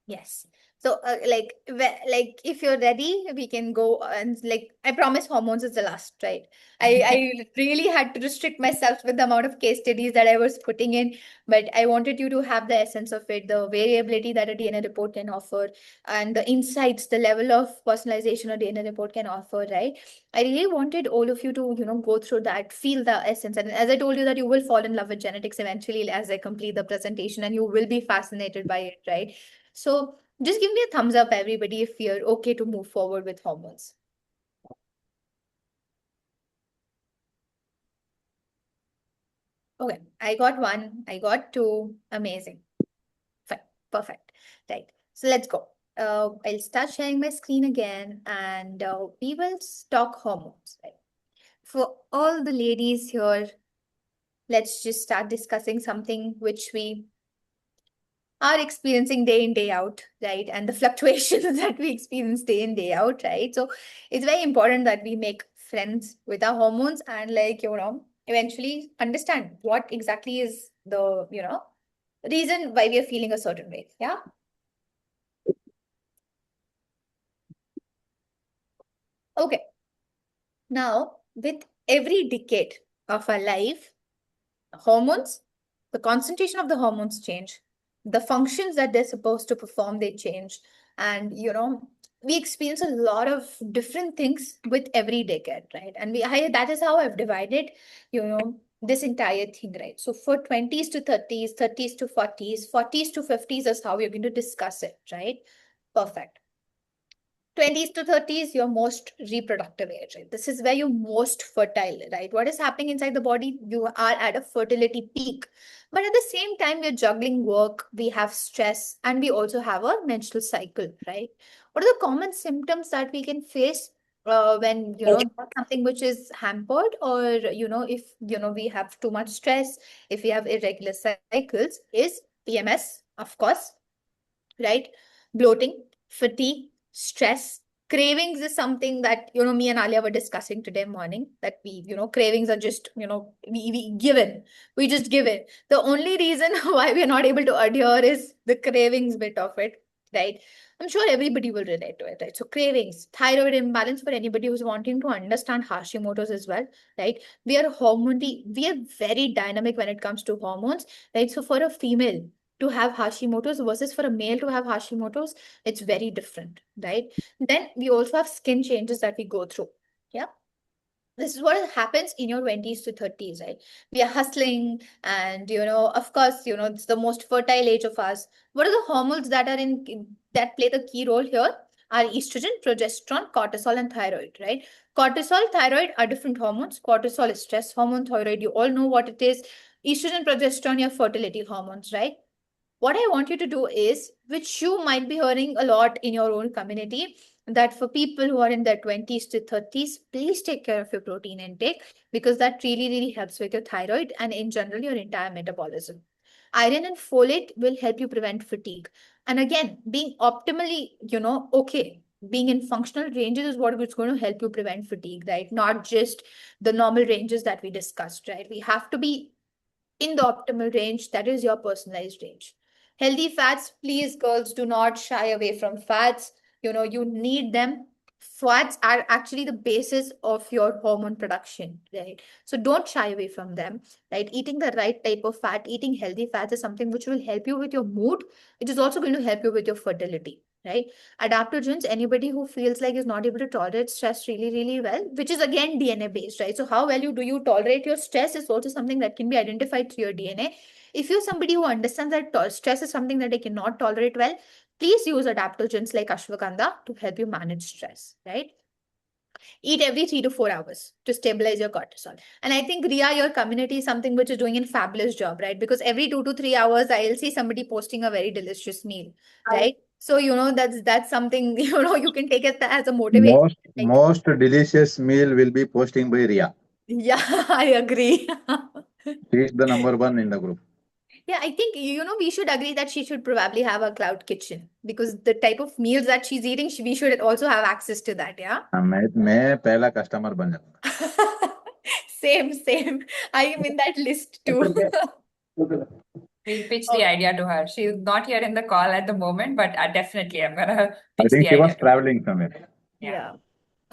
[SPEAKER 4] yes. So, like, if you're ready, we can go and like, I promise hormones is the last, right? I really had to restrict myself with the amount of case studies that I was putting in, but I wanted you to have the essence of it, the variability that a DNA report can offer, and the insights, the level of personalization a DNA report can offer, right? I really wanted all of you to, go through that, feel the essence. And as I told you that you will fall in love with genetics eventually as I complete the presentation, and you will be fascinated by it, right? So just give me a thumbs up, everybody, if you're okay to move forward with hormones. Okay, I got 1, I got 2, amazing. Fine, perfect. Right, so let's go. I'll start sharing my screen again and we will talk hormones, right? For all the ladies here, let's just start discussing something which we are experiencing day in, day out, right? And the fluctuations that we experience day in, day out, right? So it's very important that we make friends with our hormones and eventually understand what exactly is the, reason why we are feeling a certain way. Yeah. Okay. Now, with every decade of our life, hormones, the concentration of the hormones change, the functions that they're supposed to perform, they change. And, we experience a lot of different things with every decade, right? And that is how I've divided, this entire thing, right? So for 20s to 30s, 30s to 40s, 40s to 50s is how we're going to discuss it, right? Perfect. 20s to 30s, your most reproductive age, right? This is where you're most fertile, right? What is happening inside the body? You are at a fertility peak. But at the same time, we're juggling work, we have stress, and we also have a menstrual cycle, right? What are the common symptoms that we can face when, something which is hampered or, if, we have too much stress, if we have irregular cycles, is PMS, of course, right? Bloating, fatigue, stress, cravings is something that, me and Alia were discussing today morning, that cravings are just, we just give it. The only reason why we are not able to adhere is the cravings bit of it, right? I'm sure everybody will relate to it, right? So cravings, thyroid imbalance, for anybody who's wanting to understand Hashimoto's as well, right? We are very dynamic when it comes to hormones, right? So for a female to have Hashimoto's versus for a male to have Hashimoto's, it's very different, right? Then we also have skin changes that we go through. Yeah. This is what happens in your 20s to 30s, right? We are hustling, and of course, it's the most fertile age of us. What are the hormones that play the key role here? Are estrogen, progesterone, cortisol, and thyroid, right? Cortisol, thyroid are different hormones. Cortisol is stress hormone, thyroid, you all know what it is. Estrogen, progesterone, your fertility hormones, right? What I want you to do is, which you might be hearing a lot in your own community, that for people who are in their 20s to 30s, please take care of your protein intake, because that really, really helps with your thyroid and in general your entire metabolism. Iron and folate will help you prevent fatigue. And again, being optimally, okay, being in functional ranges is what is going to help you prevent fatigue, right? Not just the normal ranges that we discussed, right? We have to be in the optimal range. That is your personalized range. Healthy fats, please, girls, do not shy away from fats. You need them. Fats are actually the basis of your hormone production, right? So don't shy away from them, right? Eating the right type of fat, eating healthy fats is something which will help you with your mood. It is also going to help you with your fertility, right? Adaptogens, anybody who feels like is not able to tolerate stress really, really well, which is again DNA based, right? So how well do you tolerate your stress is also something that can be identified through your DNA. If you're somebody who understands that stress is something that they cannot tolerate well, please use adaptogens like ashwagandha to help you manage stress, right? Eat every 3 to 4 hours to stabilize your cortisol. And I think, Ria, your community is something which is doing a fabulous job, right? Because every 2 to 3 hours, I'll see somebody posting a very delicious meal, right? So, that's something, you can take it as a motivation.
[SPEAKER 2] Most delicious meal will be posting by Ria.
[SPEAKER 4] Yeah, I agree.
[SPEAKER 2] She is the number one in the group.
[SPEAKER 4] Yeah, I think, we should agree that she should probably have a cloud kitchen, because the type of meals that she's eating, we should also have access to that, yeah?
[SPEAKER 2] मैं पहला customer बन जाऊंगा.
[SPEAKER 4] Same. I am in that list too.
[SPEAKER 1] We'll pitch the idea to her. She's not here in the call at the moment, but definitely I'm gonna
[SPEAKER 2] I
[SPEAKER 1] pitch
[SPEAKER 2] think
[SPEAKER 1] the
[SPEAKER 2] she was
[SPEAKER 1] idea to her.
[SPEAKER 2] traveling somewhere.
[SPEAKER 4] Yeah.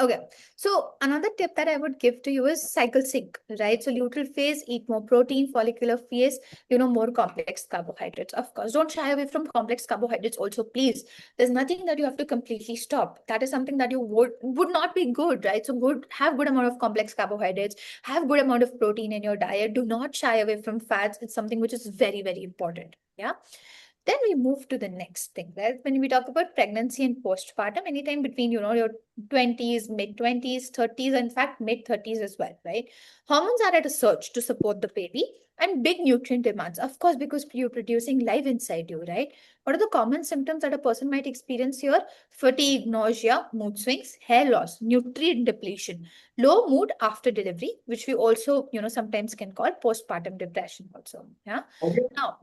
[SPEAKER 4] Okay. So another tip that I would give to you is cycle sync, right? So luteal phase, eat more protein, follicular phase, more complex carbohydrates. Of course, don't shy away from complex carbohydrates also, please. There's nothing that you have to completely stop. That is something that you would not be good, right? So have good amount of complex carbohydrates, have good amount of protein in your diet. Do not shy away from fats. It's something which is very, very important. Yeah. Then we move to the next thing, right? When we talk about pregnancy and postpartum, anytime between, your 20s, mid-20s, 30s, in fact, mid-30s as well, right? Hormones are at a surge to support the baby and big nutrient demands, of course, because you're producing life inside you, right? What are the common symptoms that a person might experience here? Fatigue, nausea, mood swings, hair loss, nutrient depletion, low mood after delivery, which we also, sometimes can call postpartum depression also, yeah? Okay. Now,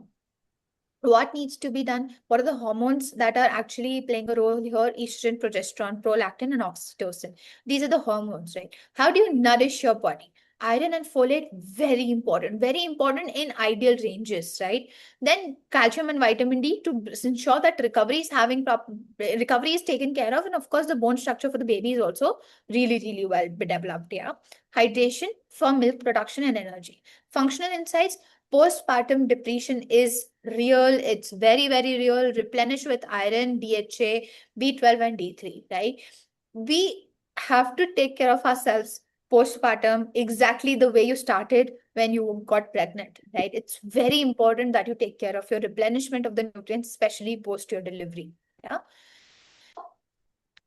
[SPEAKER 4] what needs to be done? What are the hormones that are actually playing a role here? Estrogen, progesterone, prolactin, and oxytocin. These are the hormones, right? How do you nourish your body? Iron and folate, very important in ideal ranges, right? Then calcium and vitamin D to ensure that recovery is taken care of. And of course, the bone structure for the baby is also really, really well developed, yeah? Hydration for milk production and energy. Functional insights, postpartum depression is real. It's very, very real. Replenish with iron, DHA, B12, and D3, right? We have to take care of ourselves postpartum exactly the way you started when you got pregnant, right? It's very important that you take care of your replenishment of the nutrients, especially post your delivery. Yeah.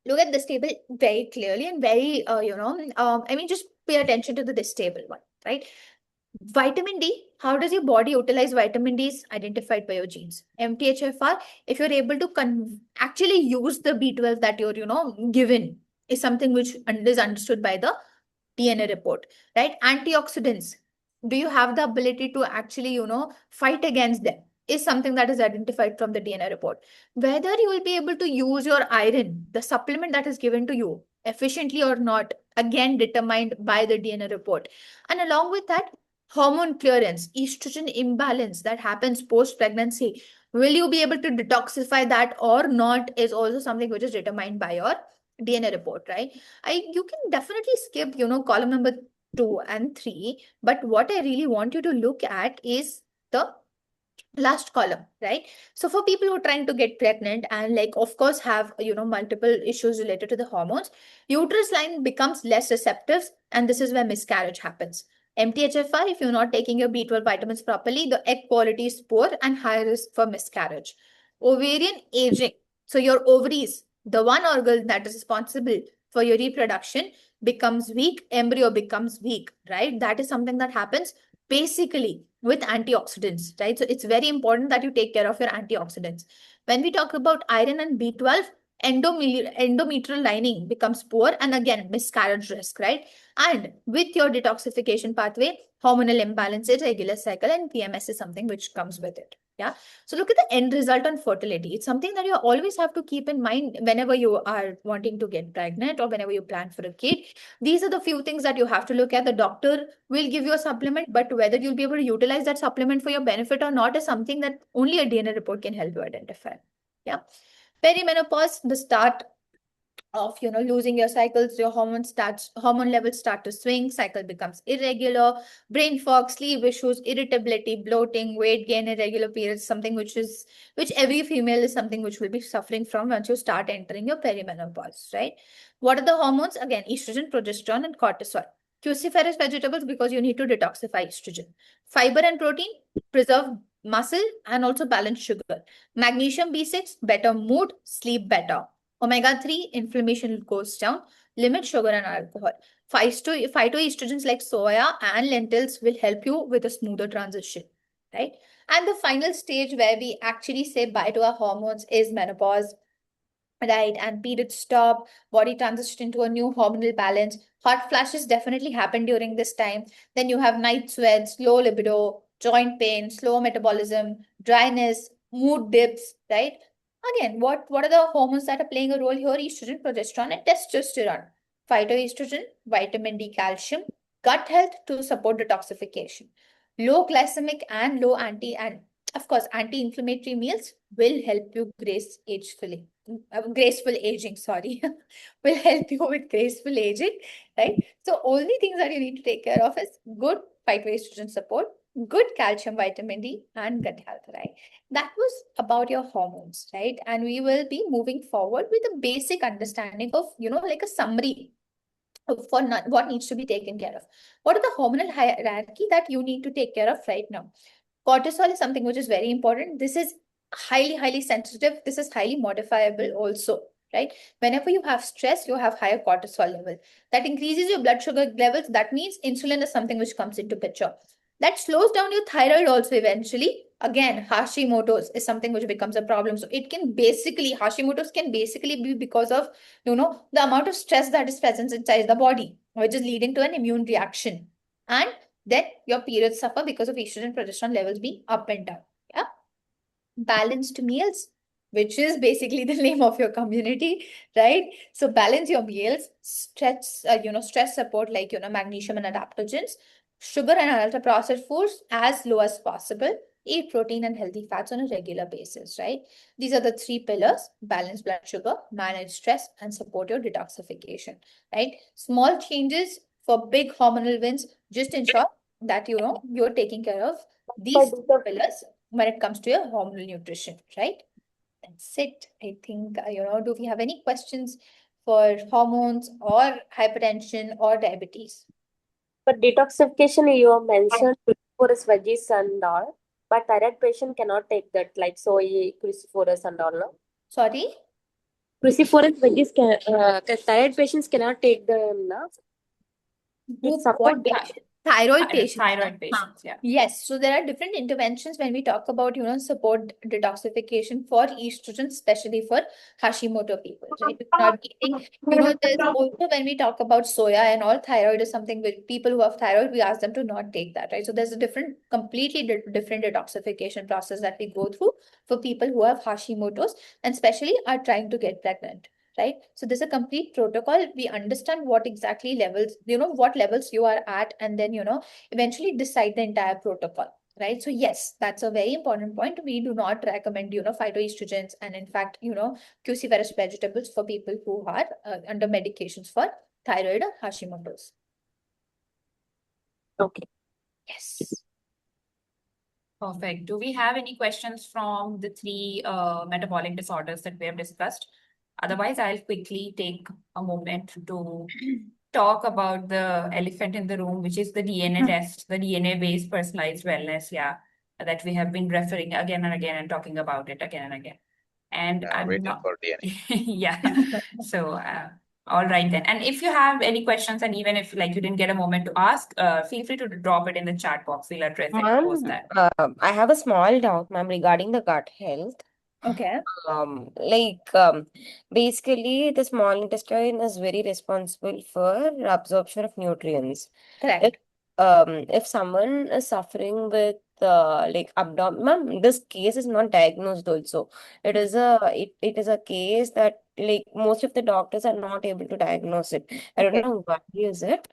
[SPEAKER 4] Look at this table very clearly and very, just pay attention to this table one, right? Vitamin D, how does your body utilize vitamin D is identified by your genes. MTHFR, if you're able to actually use the B12 that you're, given, is something which is understood by the DNA report, right? Antioxidants, do you have the ability to actually, fight against them? is something that is identified from the DNA report. Whether you will be able to use your iron, the supplement that is given to you, efficiently or not, again determined by the DNA report. And along with that, hormone clearance, estrogen imbalance that happens post-pregnancy, will you be able to detoxify that or not is also something which is determined by your DNA report, right? You can definitely skip, column number 2 and 3, but what I really want you to look at is the last column, right? So for people who are trying to get pregnant and like of course have multiple issues related to the hormones, uterus line becomes less receptive, and this is where miscarriage happens. MTHFR, if you're not taking your B12 vitamins properly, the egg quality is poor and high risk for miscarriage. Ovarian aging, so your ovaries, the one organ that is responsible for your reproduction, becomes weak, embryo becomes weak, right? That is something that happens basically with antioxidants, right? So it's very important that you take care of your antioxidants. When we talk about iron and B12, endometrial lining becomes poor, and again, miscarriage risk, right? And with your detoxification pathway, hormonal imbalance, irregular cycle, and PMS is something which comes with it. Yeah. So look at the end result on fertility. It's something that you always have to keep in mind whenever you are wanting to get pregnant or whenever you plan for a kid. These are the few things that you have to look at. The doctor will give you a supplement, but whether you'll be able to utilize that supplement for your benefit or not is something that only a DNA report can help you identify. Yeah. Perimenopause, the start of losing your cycles, your hormone levels start to swing, cycle becomes irregular, brain fog, sleep issues, irritability, bloating, weight gain, irregular periods, something which every female is something which will be suffering from once you start entering your perimenopause, right? What are the hormones? Again, estrogen, progesterone, and cortisol. Cruciferous vegetables because you need to detoxify estrogen. Fiber and protein preserve muscle and also balance sugar. Magnesium B6, better mood, sleep better. Omega-3, inflammation goes down, limit sugar and alcohol. Phytoestrogens like soya and lentils will help you with a smoother transition, right? And the final stage where we actually say bye to our hormones is menopause, right? And periods stop, body transition into a new hormonal balance. Hot flashes definitely happen during this time. Then you have night sweats, low libido, joint pain, slow metabolism, dryness, mood dips, right? Again, what are the hormones that are playing a role here? Estrogen, progesterone, and testosterone. Phytoestrogen, vitamin D, calcium, gut health to support detoxification. Low glycemic and low of course, anti-inflammatory meals will help you graceful aging, sorry, will help you with graceful aging, right? So only things that you need to take care of is good phytoestrogen support, good calcium, vitamin D, and gut health, right? That was about your hormones, right? And we will be moving forward with a basic understanding of, like a summary for what needs to be taken care of. What are the hormonal hierarchy that you need to take care of right now? Cortisol is something which is very important. This is highly sensitive. This is highly modifiable also, right? Whenever you have stress, you have higher cortisol level. That increases your blood sugar levels. That means insulin is something which comes into picture. That slows down your thyroid also eventually. Again, Hashimoto's is something which becomes a problem. So Hashimoto's can basically be because of, the amount of stress that is present inside the body, which is leading to an immune reaction. And then your periods suffer because of estrogen progesterone levels being up and down. Yeah. Balanced meals, which is basically the name of your community, right? So balance your meals, stress support like, magnesium and adaptogens, sugar and ultra processed foods as low as possible, eat protein and healthy fats on a regular basis, right? These are the 3 pillars: balance blood sugar, manage stress, and support your detoxification, right? Small changes for big hormonal wins. Just ensure that, you're taking care of these pillars when it comes to your hormonal nutrition, right? That's it. I think, do we have any questions for hormones or hypertension or diabetes?
[SPEAKER 9] For detoxification, you have mentioned cruciferous veggies and all, but thyroid patient cannot take that, like soy, cruciferous and all. No?
[SPEAKER 4] Sorry?
[SPEAKER 9] Cruciferous veggies thyroid patients cannot take them. No? It
[SPEAKER 4] What
[SPEAKER 9] support
[SPEAKER 4] diet? Thyroid patients.
[SPEAKER 1] Thyroid patients, yeah.
[SPEAKER 4] Yes, so there are different interventions when we talk about, support detoxification for estrogen, especially for Hashimoto people, right? If you're not eating, there's also when we talk about soya and all, thyroid is something with people who have thyroid, we ask them to not take that, right? So there's a completely different detoxification process that we go through for people who have Hashimoto's and especially are trying to get pregnant. Right. So there's a complete protocol. We understand what exactly levels, what levels you are at, and then, eventually decide the entire protocol. Right. So yes, that's a very important point. We do not recommend, phytoestrogens and in fact, cruciferous vegetables for people who are under medications for thyroid or Hashimoto's.
[SPEAKER 7] Okay.
[SPEAKER 4] Yes.
[SPEAKER 1] Perfect. Do we have any questions from the three metabolic disorders that we have discussed? Otherwise, I'll quickly take a moment to talk about the elephant in the room, which is the DNA test, the DNA-based personalized wellness, that we have been referring again and again and talking about it again and again. And I'm
[SPEAKER 2] Waiting
[SPEAKER 1] not,
[SPEAKER 2] for DNA.
[SPEAKER 1] yeah. So, all right then. And if you have any questions, and even if like you didn't get a moment to ask, feel free to drop it in the chat box. We'll address it post
[SPEAKER 7] Ma'am,
[SPEAKER 1] that.
[SPEAKER 7] I have a small doubt, ma'am, regarding the gut health.
[SPEAKER 4] Okay.
[SPEAKER 7] Like basically the small intestine is very responsible for absorption of nutrients.
[SPEAKER 4] Correct.
[SPEAKER 7] If someone is suffering with like abdomen, ma'am, this case is not diagnosed also. It is a case that like most of the doctors are not able to diagnose it. I don't
[SPEAKER 4] Okay.
[SPEAKER 7] know why is it.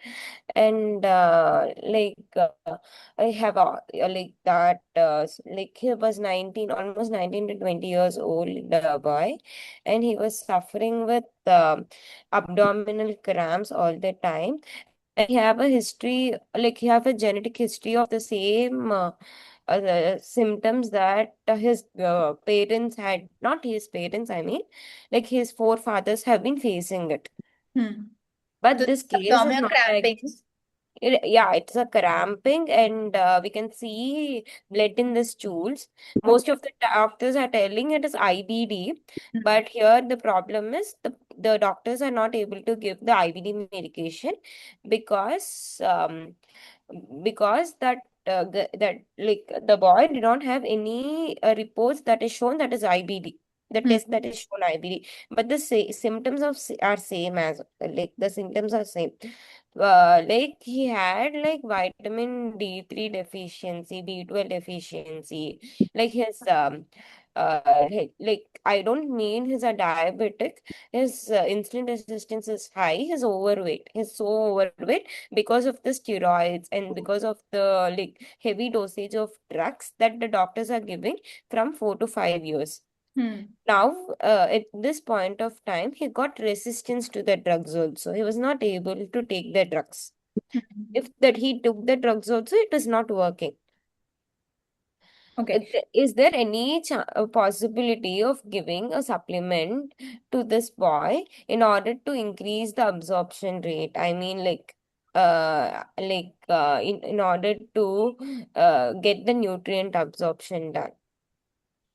[SPEAKER 7] And I have like that like he was 19, almost 19 to 20 years old boy, and he was suffering with abdominal cramps all the time. And he have a history, like he have a genetic history of the same symptoms that his parents had, not his parents, I mean, like his forefathers have been facing it. But
[SPEAKER 4] So
[SPEAKER 7] this case is
[SPEAKER 4] abdominal
[SPEAKER 7] not
[SPEAKER 4] cramping.
[SPEAKER 7] diagnosed. Yeah, it's a cramping, and we can see blood in the stools. Most of the doctors are telling it is IBD, but here the problem is the doctors are not able to give the IBD medication because that that like the boy did not have any reports that is shown that is IBD. The test that is shown IBD, but the symptoms are same as like the symptoms are same. Like he had like vitamin D3 deficiency, B12 deficiency, like his like I don't mean he's a diabetic. His insulin resistance is high. He's overweight. He's so overweight because of the steroids and because of the like heavy dosage of drugs that the doctors are giving from 4 to 5 years. Now, at this point of time, he got resistance to the drugs also. He was not able to take the drugs. If that he took the drugs also, it is not working.
[SPEAKER 4] Okay.
[SPEAKER 7] Is there any possibility of giving a supplement to this boy in order to increase the absorption rate? I mean, in order to get the nutrient absorption done.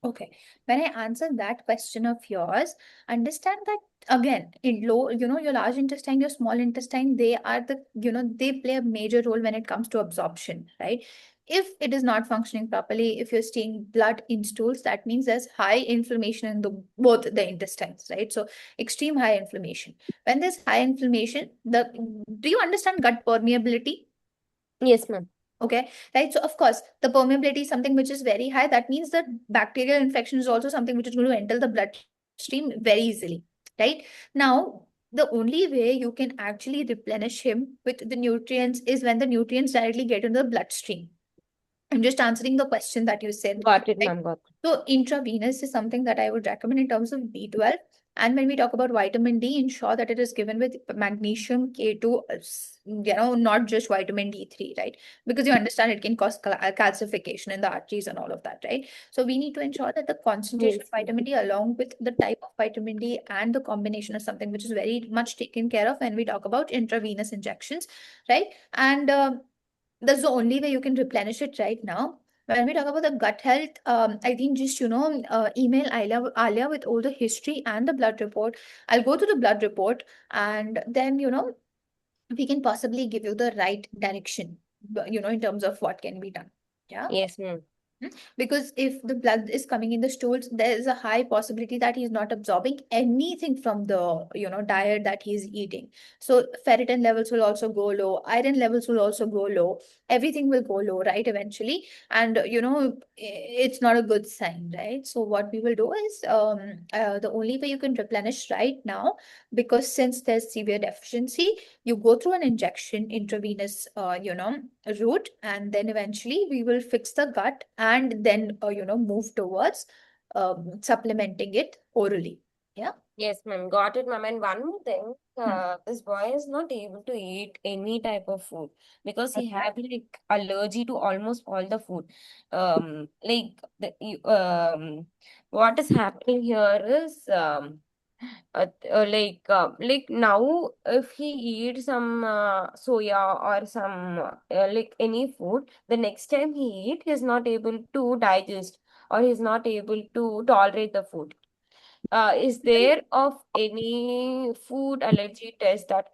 [SPEAKER 4] Okay. When I answer that question of yours, understand that again, in low, your large intestine, your small intestine, they are they play a major role when it comes to absorption, right? If it is not functioning properly, if you're seeing blood in stools, that means there's high inflammation in both the intestines, right? So extreme high inflammation. When there's high inflammation, do you understand gut permeability?
[SPEAKER 7] Yes, ma'am.
[SPEAKER 4] Okay, right. So of course, the permeability is something which is very high. That means that bacterial infection is also something which is going to enter the bloodstream very easily, right? Now, the only way you can actually replenish him with the nutrients is when the nutrients directly get into the bloodstream. I'm just answering the question that you said.
[SPEAKER 7] Got it,
[SPEAKER 4] Right?
[SPEAKER 7] ma'am. Got it.
[SPEAKER 4] So intravenous is something that I would recommend in terms of B12. And when we talk about vitamin D, ensure that it is given with magnesium, K2, not just vitamin D3, right? Because you understand it can cause calcification in the arteries and all of that, right? So we need to ensure that the concentration of vitamin D along with the type of vitamin D and the combination is something which is very much taken care of when we talk about intravenous injections, right? And that's the only way you can replenish it right now. When we talk about the gut health, I think just, email Alia with all the history and the blood report. I'll go to the blood report and then, we can possibly give you the right direction, in terms of what can be done. Yeah.
[SPEAKER 7] Yes, ma'am.
[SPEAKER 4] Because if the blood is coming in the stools, there is a high possibility that he's not absorbing anything from the diet that he's eating. So ferritin levels will also go low, iron levels will also go low, everything will go low, right, eventually. And it's not a good sign, right? So what we will do is the only way you can replenish right now, because since there's severe deficiency, you go through an injection intravenous route, and then eventually we will fix the gut, and then move towards supplementing it orally. Yeah.
[SPEAKER 7] Yes, ma'am. Got it, ma'am. And one more thing,
[SPEAKER 4] Hmm.
[SPEAKER 7] this boy is not able to eat any type of food because he
[SPEAKER 4] Okay.
[SPEAKER 7] have like allergy to almost all the food. Like what is happening here is like now if he eats some soya or some like any food, the next time he eat, he's not able to digest or he's not able to tolerate the food. Is there of any food allergy test that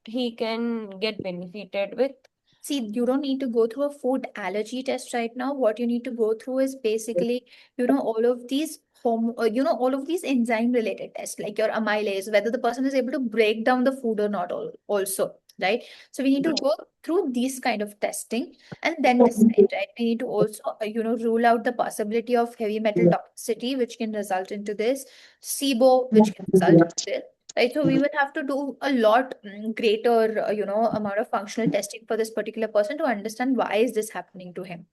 [SPEAKER 7] he can get benefited with?
[SPEAKER 4] See, you don't need to go through a food allergy test right now. What you need to go through is basically, all of these all of these enzyme related tests, like your amylase, whether the person is able to break down the food or not, also, right? So we need to go through these kind of testing and then decide, right? We need to also, rule out the possibility of heavy metal toxicity, which can result into this, SIBO, which can result into this. Right, so we will have to do a lot greater, amount of functional testing for this particular person to understand why is this happening to him,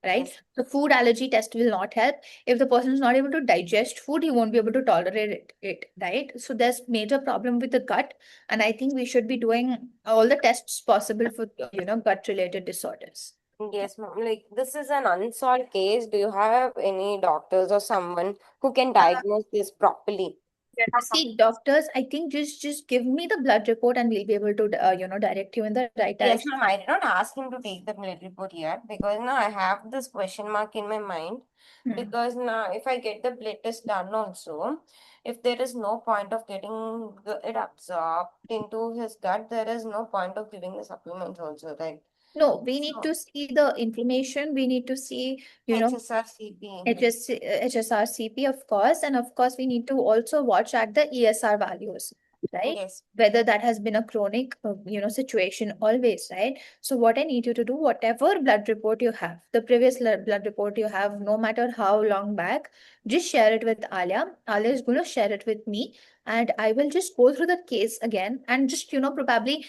[SPEAKER 4] right?
[SPEAKER 7] Yes.
[SPEAKER 4] The food allergy test will not help. If the person is not able to digest food, he won't be able to tolerate it, right? So there's major problem with the gut, and I think we should be doing all the tests possible for, gut related disorders.
[SPEAKER 7] Yes, ma'am. Like this is an unsolved case. Do you have any doctors or someone who can diagnose this properly?
[SPEAKER 4] See, doctors, I think just give me the blood report and we'll be able to, direct you in the right
[SPEAKER 7] Yes,
[SPEAKER 4] direction.
[SPEAKER 7] ma'am. I did not ask him to take the blood report yet because now I have this question mark in my mind.
[SPEAKER 4] Hmm.
[SPEAKER 7] Because now, if I get the blood test done also, if there is no point of getting it absorbed into his gut, there is no point of giving the supplements also, right?
[SPEAKER 4] No, we need
[SPEAKER 7] So,
[SPEAKER 4] to see the inflammation. We need to see,
[SPEAKER 7] HSRCP.
[SPEAKER 4] HSRCP, of course. And of course, we need to also watch at the ESR values, right?
[SPEAKER 7] Yes.
[SPEAKER 4] Whether that has been a chronic, situation always, right? So what I need you to do, whatever blood report you have, the previous blood report you have, no matter how long back, just share it with Alia. Alia is going to share it with me, and I will just go through the case again and just, probably,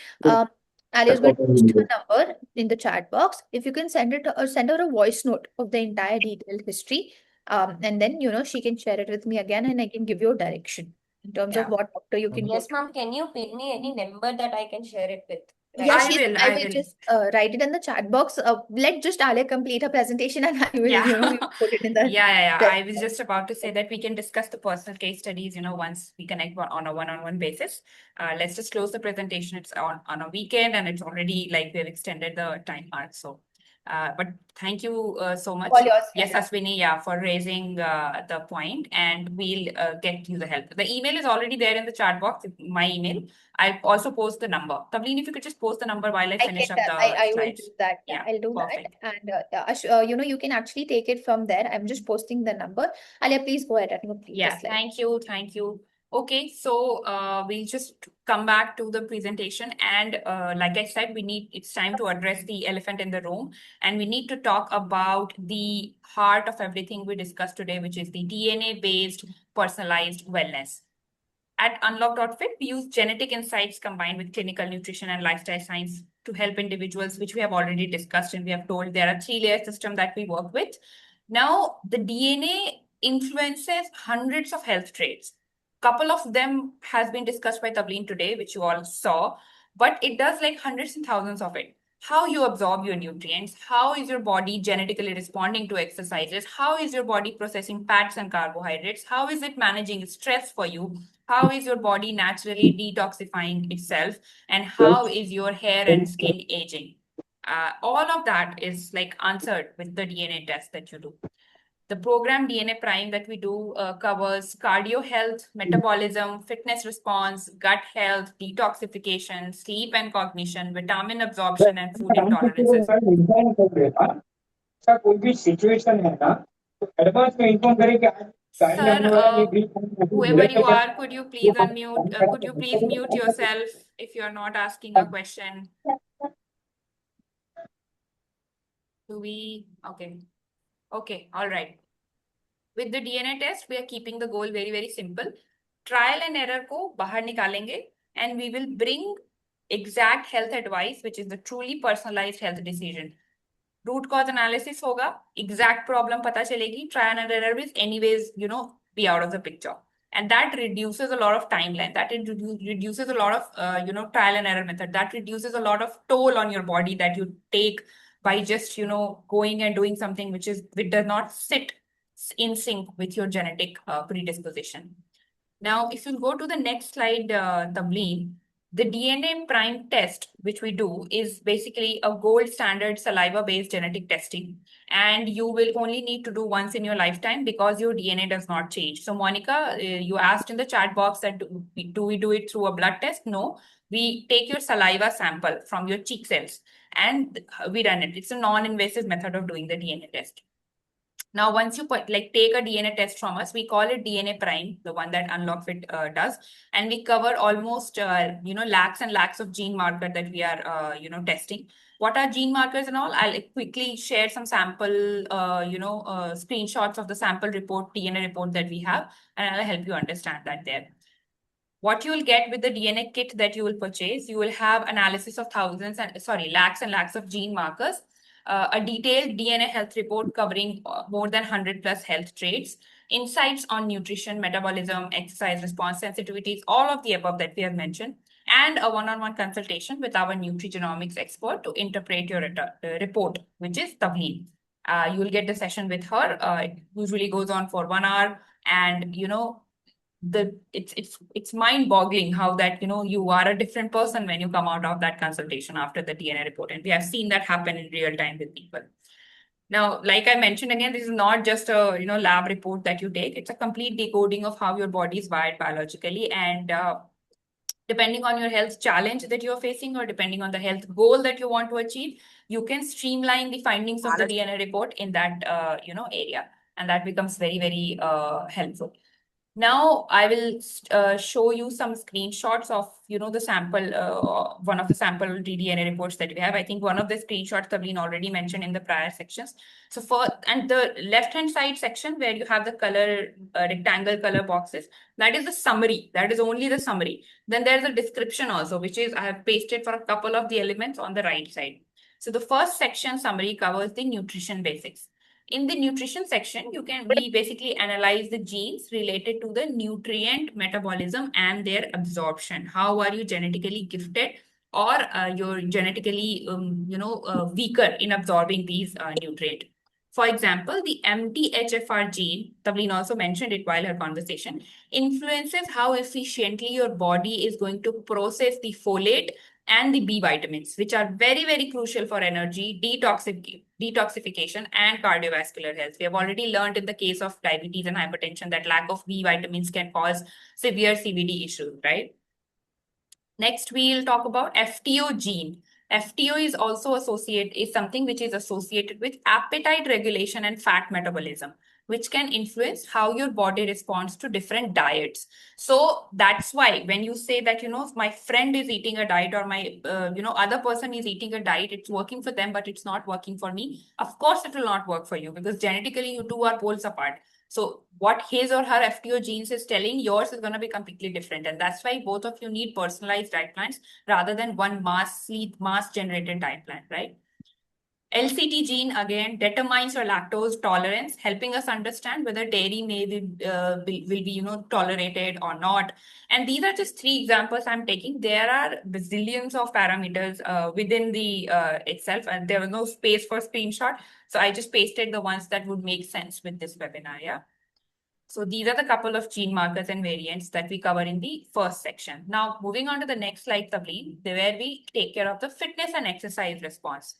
[SPEAKER 4] Ali is going to post her number in the chat box. If you can send it or send her a voice note of the entire detailed history, and then she can share it with me again, and I can give you a direction in terms of what doctor you can go
[SPEAKER 7] Yes,
[SPEAKER 4] to.
[SPEAKER 7] ma'am. Can you pin me any number that I can share it with?
[SPEAKER 4] Yeah,
[SPEAKER 7] Right.
[SPEAKER 4] I will just write it in the chat box. Let just Alia complete her presentation, and I will, we will put it in the chat
[SPEAKER 1] I was
[SPEAKER 4] box.
[SPEAKER 1] just about to say that we can discuss the personal case studies, once we connect on a one-on-one basis. Let's just close the presentation. It's on a weekend and it's already like we've extended the time mark. So, but thank you so much.
[SPEAKER 4] All yours.
[SPEAKER 1] Yes, Aswini, for raising the point, and we'll get you the help. The email is already there in the chat box, my email. I'll also post the number. Tavleen, if you could just post the number while I
[SPEAKER 4] I
[SPEAKER 1] finish
[SPEAKER 4] can,
[SPEAKER 1] up the
[SPEAKER 4] I will
[SPEAKER 1] slides.
[SPEAKER 4] do that. Yeah,
[SPEAKER 1] Yeah,
[SPEAKER 4] I'll do
[SPEAKER 1] perfect.
[SPEAKER 4] that. And you can actually take it from there. I'm just posting the number. Alia, please go ahead and complete the
[SPEAKER 1] Yeah,
[SPEAKER 4] slide.
[SPEAKER 1] thank you. Thank you. Okay, so we'll just come back to the presentation. And like I said, it's time to address the elephant in the room. And we need to talk about the heart of everything we discussed today, which is the DNA-based personalized wellness. At Unlock.fit, we use genetic insights combined with clinical nutrition and lifestyle science to help individuals, which we have already discussed, and we have told there are 3-layer system that we work with. Now, the DNA influences hundreds of health traits. Couple of them has been discussed by Tavleen today, which you all saw, but it does like hundreds and thousands of it. How you absorb your nutrients, how is your body genetically responding to exercises, how is your body processing fats and carbohydrates, how is it managing stress for you, how is your body naturally detoxifying itself, and how is your hair and skin aging. All of that is like answered with the DNA test that you do. The program DNA Prime that we do covers cardio health, metabolism, fitness response, gut health, detoxification, sleep and cognition, vitamin absorption, and food intolerances.
[SPEAKER 10] ऐसा कोई भी situation है ना तो advance में inform करें कि आज गाड़ी
[SPEAKER 1] Sir,
[SPEAKER 10] आने वाला है, ये brief
[SPEAKER 1] whoever you are, could you please unmute? Could you please mute yourself if you're not asking a question? Do we? Okay. Okay. All right. With the DNA test, we are keeping the goal very, very simple. Trial and error को बाहर निकालेंगे, and we will bring exact health advice, which is the truly personalized health decision. Root cause analysis होगा, exact problem पता चलेगी, trial and error will anyways, be out of the picture. And that reduces a lot of timeline. That reduces a lot of, trial and error method. That reduces a lot of toll on your body that you take by just, going and doing something which does not sit in sync with your genetic predisposition. Now, if you go to the next slide, Tableen, the DNA Prime test, which we do, is basically a gold standard saliva-based genetic testing. And you will only need to do once in your lifetime because your DNA does not change. So, Monica, you asked in the chat box that do we do it through a blood test? No, we take your saliva sample from your cheek cells and we run it. It's a non-invasive method of doing the DNA test. Now, once you take a DNA test from us, we call it DNA Prime, the one that UnlockFit does, and we cover almost lakhs and lakhs of gene marker that we are testing. What are gene markers and all? I'll quickly share some sample screenshots of the sample report, DNA report that we have, and I'll help you understand that there. What you will get with the DNA kit that you will purchase, you will have analysis of lakhs and lakhs of gene markers. A detailed DNA health report covering more than 100 plus health traits, insights on nutrition, metabolism, exercise response, sensitivities, all of the above that we have mentioned, and a one-on-one consultation with our nutrigenomics expert to interpret your report, which is Tableen. You will get the session with her. It usually goes on for 1 hour, and it's mind-boggling how that you are a different person when you come out of that consultation after the DNA report, and we have seen that happen in real time with people. Now, like I mentioned again, this is not just a lab report that you take. It's a complete decoding of how your body is wired biologically, and depending on your health challenge that you're facing or depending on the health goal that you want to achieve, you can streamline the findings of the DNA report in that area, and that becomes very, very helpful. Now I will show you some screenshots of the sample, one of the sample DNA reports that we have. I think one of the screenshots have been already mentioned in the prior sections. So and the left hand side section where you have the color rectangle color boxes, that is the summary. That is only the summary. Then there's a description also, which is I have pasted for a couple of the elements on the right side. So the first section summary covers the nutrition basics. In the nutrition section, we basically analyze the genes related to the nutrient metabolism and their absorption. How are you genetically gifted, or you're genetically, weaker in absorbing these nutrients? For example, the MTHFR gene, Tavleen also mentioned it while her conversation, influences how efficiently your body is going to process the folate and the B vitamins, which are very, very crucial for energy, detoxification, and cardiovascular health. We have already learned in the case of diabetes and hypertension that lack of B vitamins can cause severe CVD issues, right? Next, we'll talk about FTO gene. FTO is something which is associated with appetite regulation and fat metabolism, which can influence how your body responds to different diets. So that's why when you say that, my friend is eating a diet, or my, other person is eating a diet, it's working for them, but it's not working for me. Of course, it will not work for you because genetically you two are poles apart. So what his or her FTO genes is telling, yours is going to be completely different. And that's why both of you need personalized diet plans rather than one mass generated diet plan, right? LCT gene again determines your lactose tolerance, helping us understand whether dairy will be tolerated or not. And these are just 3 examples I'm taking. There are bazillions of parameters within the itself, and there was no space for screenshot. So I just pasted the ones that would make sense with this webinar. Yeah. So these are the couple of gene markers and variants that we cover in the first section. Now moving on to the next slide, Tableen, where we take care of the fitness and exercise response.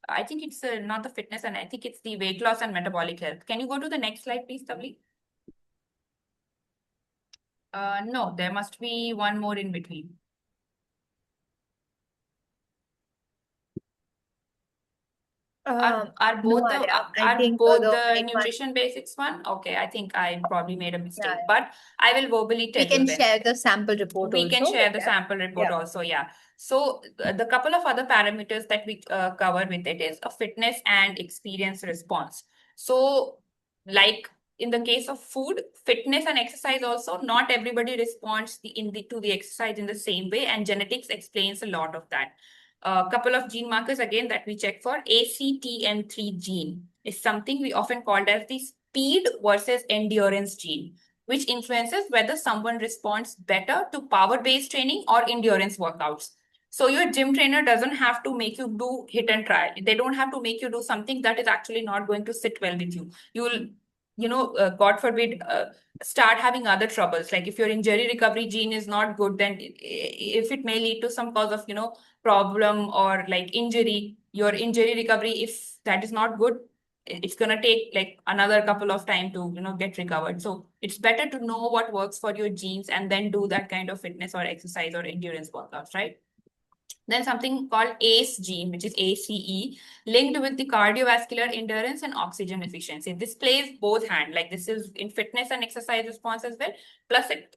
[SPEAKER 1] I think it's not the fitness, and I think it's the weight loss and metabolic health. Can you go to the next slide, please, Tabli? No, there must be one more in between. Are both
[SPEAKER 4] No,
[SPEAKER 1] the
[SPEAKER 4] Arya. I
[SPEAKER 1] are
[SPEAKER 4] think
[SPEAKER 1] both
[SPEAKER 4] the
[SPEAKER 1] the
[SPEAKER 4] main one,
[SPEAKER 1] nutrition basics one? Okay, I think I probably made a
[SPEAKER 4] yeah,
[SPEAKER 1] mistake, but I will verbally
[SPEAKER 4] we
[SPEAKER 1] tell you
[SPEAKER 4] can
[SPEAKER 1] then.
[SPEAKER 4] share the sample report
[SPEAKER 1] We can
[SPEAKER 4] also
[SPEAKER 1] share
[SPEAKER 4] with
[SPEAKER 1] the
[SPEAKER 4] that.
[SPEAKER 1] sample report
[SPEAKER 4] Yeah.
[SPEAKER 1] also, yeah. So the couple of other parameters that we cover with it is a fitness and experience response. So like in the case of food, fitness and exercise also, not everybody responds to the exercise in the same way, and genetics explains a lot of that. A couple of gene markers again that we check for, ACTN3 gene is something we often called as the speed versus endurance gene, which influences whether someone responds better to power-based training or endurance workouts. So your gym trainer doesn't have to make you do hit and try. They don't have to make you do something that is actually not going to sit well with you. You'll, God forbid, start having other troubles. Like if your injury recovery gene is not good, then if it may lead to some cause of, problem or like injury, your injury recovery, if that is not good, it's going to take like another couple of time to get recovered. So it's better to know what works for your genes and then do that kind of fitness or exercise or endurance workouts, right? Then something called ACE gene, which is ACE, linked with the cardiovascular endurance and oxygen efficiency. This plays both hand, like this is in fitness and exercise response as well. Plus it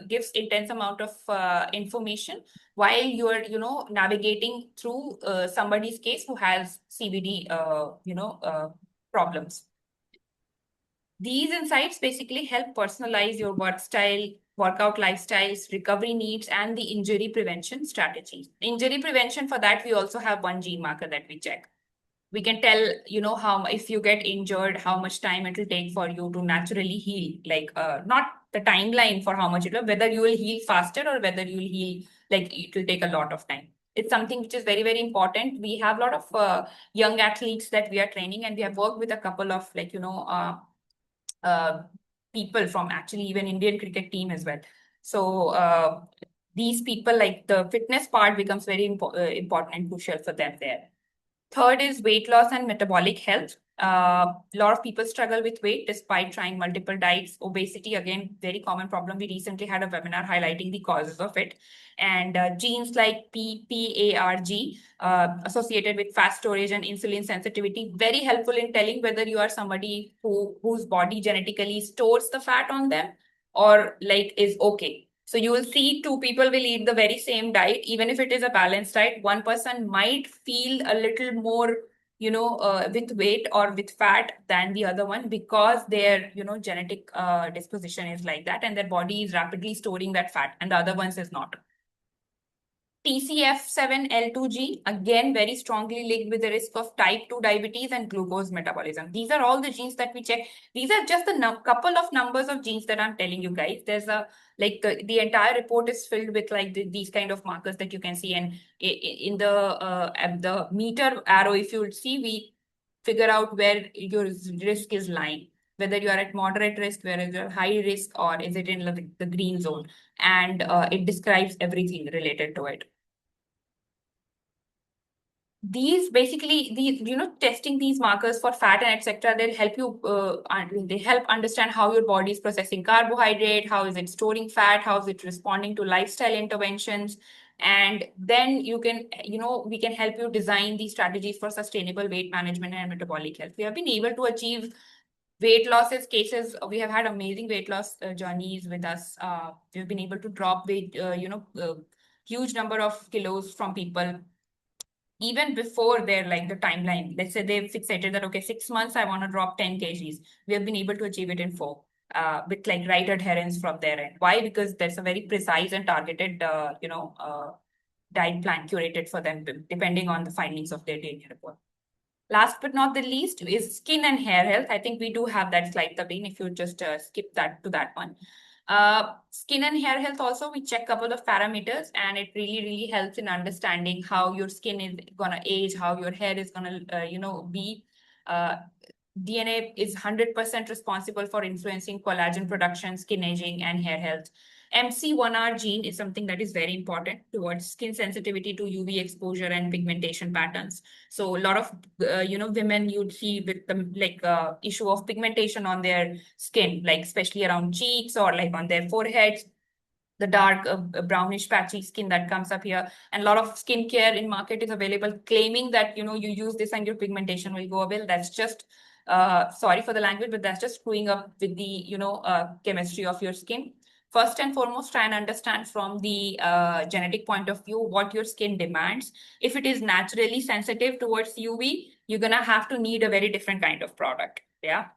[SPEAKER 1] gives intense amount of information while you are, navigating through somebody's case who has CVD, problems. These insights basically help personalize your work style, workout lifestyles, recovery needs, and the injury prevention strategies. Injury prevention, for that, we also have one gene marker that we check. We can tell, how if you get injured, how much time it will take for you to naturally heal. Like, not the timeline for how much it will, whether you will heal faster or whether you will heal, like it will take a lot of time. It's something which is very, very important. We have a lot of young athletes that we are training, and we have worked with a couple of people from actually even Indian cricket team as well. So these people, like the fitness part becomes very important and crucial for them there. Third is weight loss and metabolic health. A lot of people struggle with weight despite trying multiple diets. Obesity, again, very common problem. We recently had a webinar highlighting the causes of it. And genes like PPARG, associated with fat storage and insulin sensitivity, very helpful in telling whether you are somebody whose body genetically stores the fat on them or like is okay. So you will see two people will eat the very same diet, even if it is a balanced diet. One person might feel a little more, with weight or with fat than the other one because their, genetic disposition is like that, and their body is rapidly storing that fat, and the other one's is not. TCF7L2G, again, very strongly linked with the risk of type 2 diabetes and glucose metabolism. These are all the genes that we check. These are just the couple of numbers of genes that I'm telling you guys. There's the entire report is filled with like these kind of markers that you can see. And in the meter arrow, if you see, we figure out where your risk is lying, whether you are at moderate risk, whether you're high risk, or is it in the green zone. And it describes everything related to it. These testing these markers for fat and etc. They'll help you. They help understand how your body is processing carbohydrate, how is it storing fat, how is it responding to lifestyle interventions, and then you can, we can help you design these strategies for sustainable weight management and metabolic health. We have been able to achieve weight losses cases. We have had amazing weight loss journeys with us. We've been able to drop weight, huge number of kilos from people even before their like the timeline. Let's say they've fixated that, okay, 6 months, I want to drop 10 kgs. We have been able to achieve it in 4 with like right adherence from their end. Why? Because there's a very precise and targeted, diet plan curated for them depending on the findings of their daily report. Last but not the least is skin and hair health. I think we do have that slide, Tabin, if you just skip that to that one. Skin and hair health also, we check a couple of parameters, and it really, really helps in understanding how your skin is going to age, how your hair is going to, be. DNA is 100% responsible for influencing collagen production, skin aging, and hair health. MC1R gene is something that is very important towards skin sensitivity to UV exposure and pigmentation patterns. So a lot of women you'd see with the issue of pigmentation on their skin, like especially around cheeks or like on their foreheads, the dark brownish patchy skin that comes up here. And a lot of skincare in market is available claiming that you use this and your pigmentation will go away. That's just sorry for the language, but that's just screwing up with the chemistry of your skin. First and foremost, try and understand from the genetic point of view what your skin demands. If it is naturally sensitive towards UV, you're gonna have to need a very different kind of product. Yeah.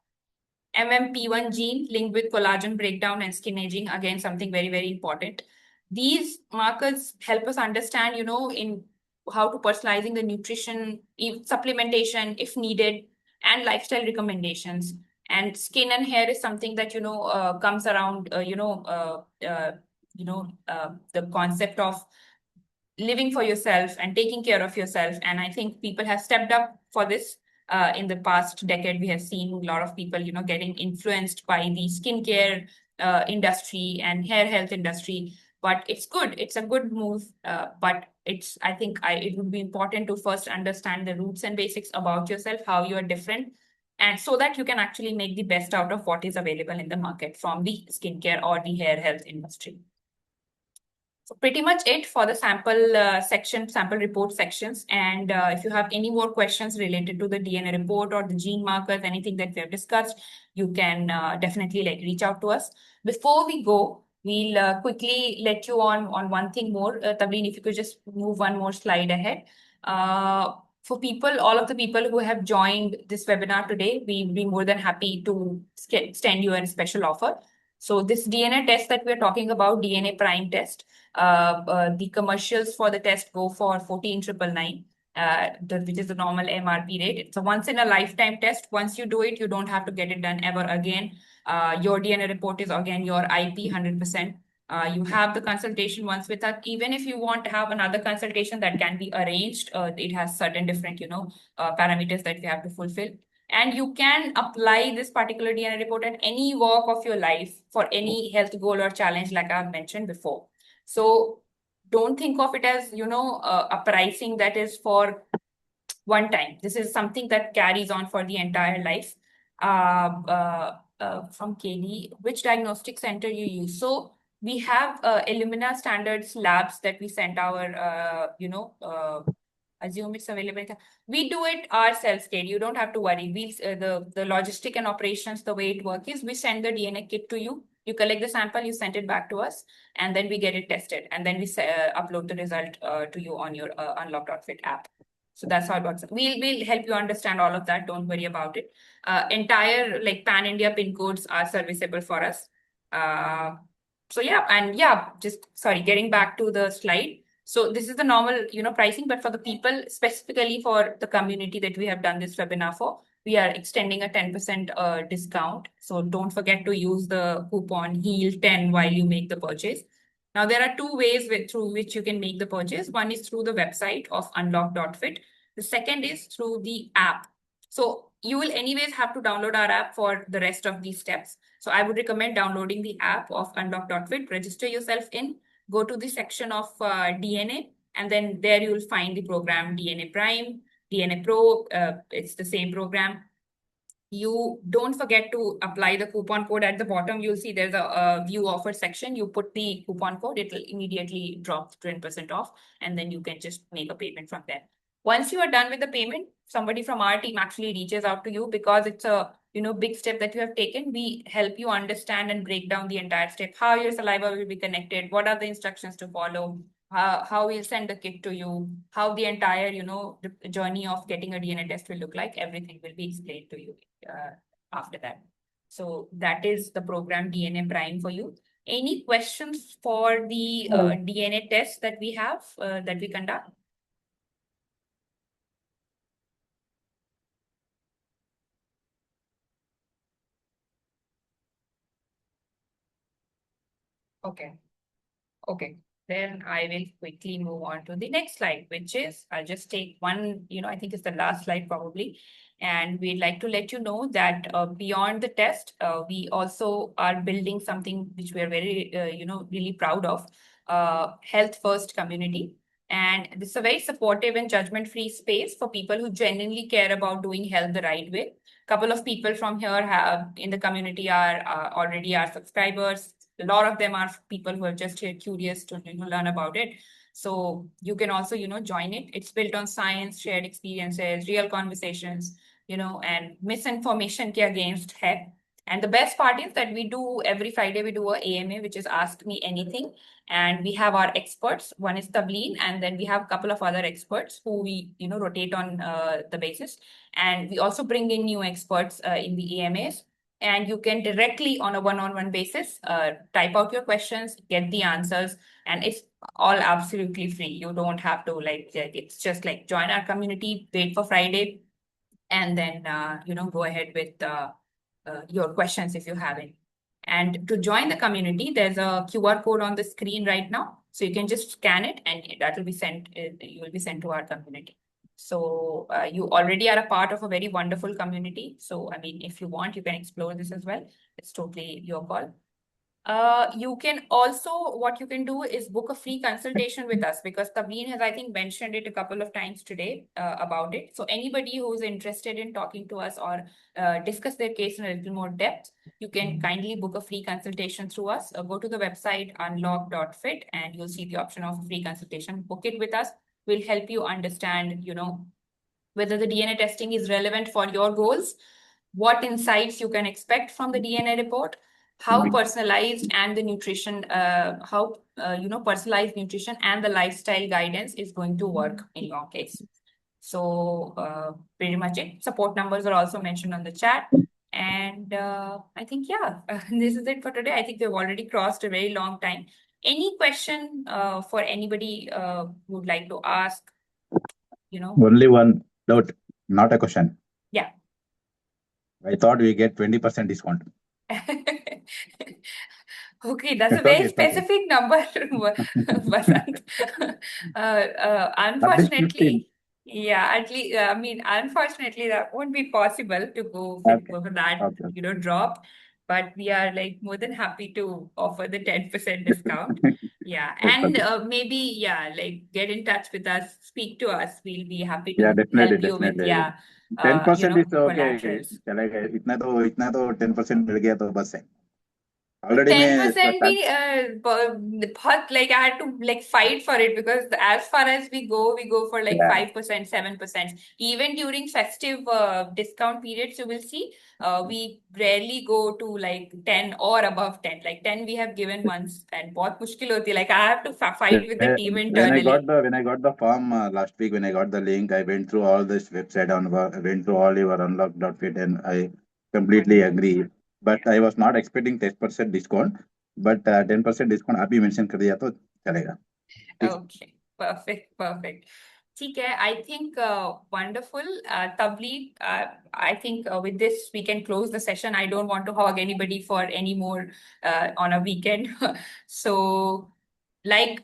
[SPEAKER 1] MMP1 gene linked with collagen breakdown and skin aging, again, something very, very important. These markers help us understand, in how to personalizing the nutrition, supplementation if needed, and lifestyle recommendations. And skin and hair is something that, comes around, the concept of living for yourself and taking care of yourself. And I think people have stepped up for this. In the past decade, we have seen a lot of people, getting influenced by the skincare industry and hair health industry. But it's good. It's a good move. But I think it would be important to first understand the roots and basics about yourself, how you are different, and so that you can actually make the best out of what is available in the market from the skincare or the hair health industry. So pretty much it for the sample report sections. And if you have any more questions related to the DNA report or the gene markers, anything that we have discussed, you can definitely reach out to us. Before we go, we'll quickly let you on one thing more. Tavleen, if you could just move one more slide ahead. For all of the people who have joined this webinar today, we'll be more than happy to extend you a special offer. So this DNA test that we're talking about, DNA Prime test, the commercials for the test go for 14,999, which is the normal MRP rate. It's a once in a lifetime test. Once you do it, you don't have to get it done ever again. Your DNA report is again your IP 100%. You have the consultation once with us. Even if you want to have another consultation, that can be arranged. It has certain different, parameters that we have to fulfill. And you can apply this particular DNA report at any walk of your life for any health goal or challenge, like I've mentioned before. So don't think of it as, a pricing that is for one time. This is something that carries on for the entire life. From Kelly, which diagnostic center you use? So we have Illumina Standards labs that we sent our, assume it's available. We do it ourselves, Kate. You don't have to worry. The logistic and operations, the way it works is we send the DNA kit to you. You collect the sample, you send it back to us, and then we get it tested. And then we upload the result to you on your Unlock.fit app. So that's how it works. We'll help you understand all of that. Don't worry about it. Entire pan-India pin codes are serviceable for us. So yeah, getting back to the slide. So this is the normal, pricing, but for the people, specifically for the community that we have done this webinar for, we are extending a 10% discount. So don't forget to use the coupon HEAL10 while you make the purchase. Now, there are two ways through which you can make the purchase. One is through the website of unlock.fit. The second is through the app. So you will anyways have to download our app for the rest of these steps. So I would recommend downloading the app of unlock.fit, register yourself in, go to the section of DNA, and then there you will find the program DNA Prime, DNA Pro. It's the same program. You don't forget to apply the coupon code at the bottom. You'll see there's a view offer section. You put the coupon code, it will immediately drop 20% off, and then you can just make a payment from there. Once you are done with the payment, somebody from our team actually reaches out to you because it's a big step that you have taken. We help you understand and break down the entire step, how your saliva will be connected, what are the instructions to follow, how we'll send the kit to you, how the entire, the journey of getting a DNA test will look like. Everything will be explained to you after that. So that is the program DNA Prime for you. Any questions for the DNA test that we have, that we conduct? Okay. Then I will quickly move on to the next slide, which is, I'll just take one, I think it's the last slide probably. And we'd like to let you know that beyond the test, we also are building something which we are very, really proud of, health first community. And this is a very supportive and judgment-free space for people who genuinely care about doing health the right way. Couple of people from here have in the community are already our subscribers. A lot of them are people who are just here curious to learn about it. So you can also join it. It's built on science, shared experiences, real conversations, and misinformation ke against hai. And the best part is that we do every Friday we do a AMA, which is Ask Me Anything, and we have our experts. One is Tableen, and then we have a couple of other experts who we rotate on the basis. And we also bring in new experts in the AMAs. And you can directly, on a one-on-one basis, type out your questions, get the answers, and it's all absolutely free. You don't have to it's just like join our community, wait for Friday, and then go ahead with your questions if you have any. And to join the community, there's a QR code on the screen right now, so you can just scan it, and that will be sent. You will be sent to our community. So you already are a part of a very wonderful community. So I mean, if you want, you can explore this as well. It's totally your call. You can also, what you can do is book a free consultation with us, because Tableen has, I think, mentioned it a couple of times today about it. So anybody who's interested in talking to us or discuss their case in a little more depth, you can kindly book a free consultation through us. Go to the website unlock.fit and you'll see the option of free consultation. Book it with us. We'll help you understand, whether the DNA testing is relevant for your goals, what insights you can expect from the DNA report, how personalized and the nutrition, personalized nutrition and the lifestyle guidance is going to work in your case. So pretty much it. Support numbers are also mentioned on the chat. And I think, this is it for today. I think we've already crossed a very long time. Any question for anybody who would like to ask?
[SPEAKER 2] Only one doubt, not a question.
[SPEAKER 1] Yeah.
[SPEAKER 2] I thought we get 20% discount.
[SPEAKER 1] Okay, that's a
[SPEAKER 2] It's
[SPEAKER 1] very
[SPEAKER 2] okay, it's okay.
[SPEAKER 1] specific number, Vasant.
[SPEAKER 2] At least
[SPEAKER 1] Unfortunately,
[SPEAKER 2] 15.
[SPEAKER 1] at least, I mean, unfortunately, that won't be possible to go
[SPEAKER 2] Okay.
[SPEAKER 1] for that,
[SPEAKER 2] Okay.
[SPEAKER 1] Drop. But we are more than happy to offer the 10% discount. Yeah, and maybe, get in touch with us, speak to us. We'll be happy
[SPEAKER 2] Yeah,
[SPEAKER 1] to
[SPEAKER 2] definitely,
[SPEAKER 1] help you with,
[SPEAKER 2] definitely. 10% is okay.
[SPEAKER 1] collaterals.
[SPEAKER 2] चलेगा इतना तो 10% मिल गया तो बस है. Already
[SPEAKER 1] 10% भी बहुत I had to fight for it, because as far as we go for 5%, 7%. Even during festive discount periods, you will see we rarely go to 10 or above 10. 10 we have given once, and बहुत मुश्किल होती है. I have to fight with the team internally.
[SPEAKER 2] when I got the form last week, when I got the link, I went through all this website went through all your unlock.fit, and I completely agree. But I was not expecting 10% discount. But 10% discount आप ही mention कर दिया तो चलेगा.
[SPEAKER 1] Okay, perfect. ठीक है, I think wonderful. Tableen, I think with this we can close the session. I don't want to hog anybody for any more on a weekend. So, I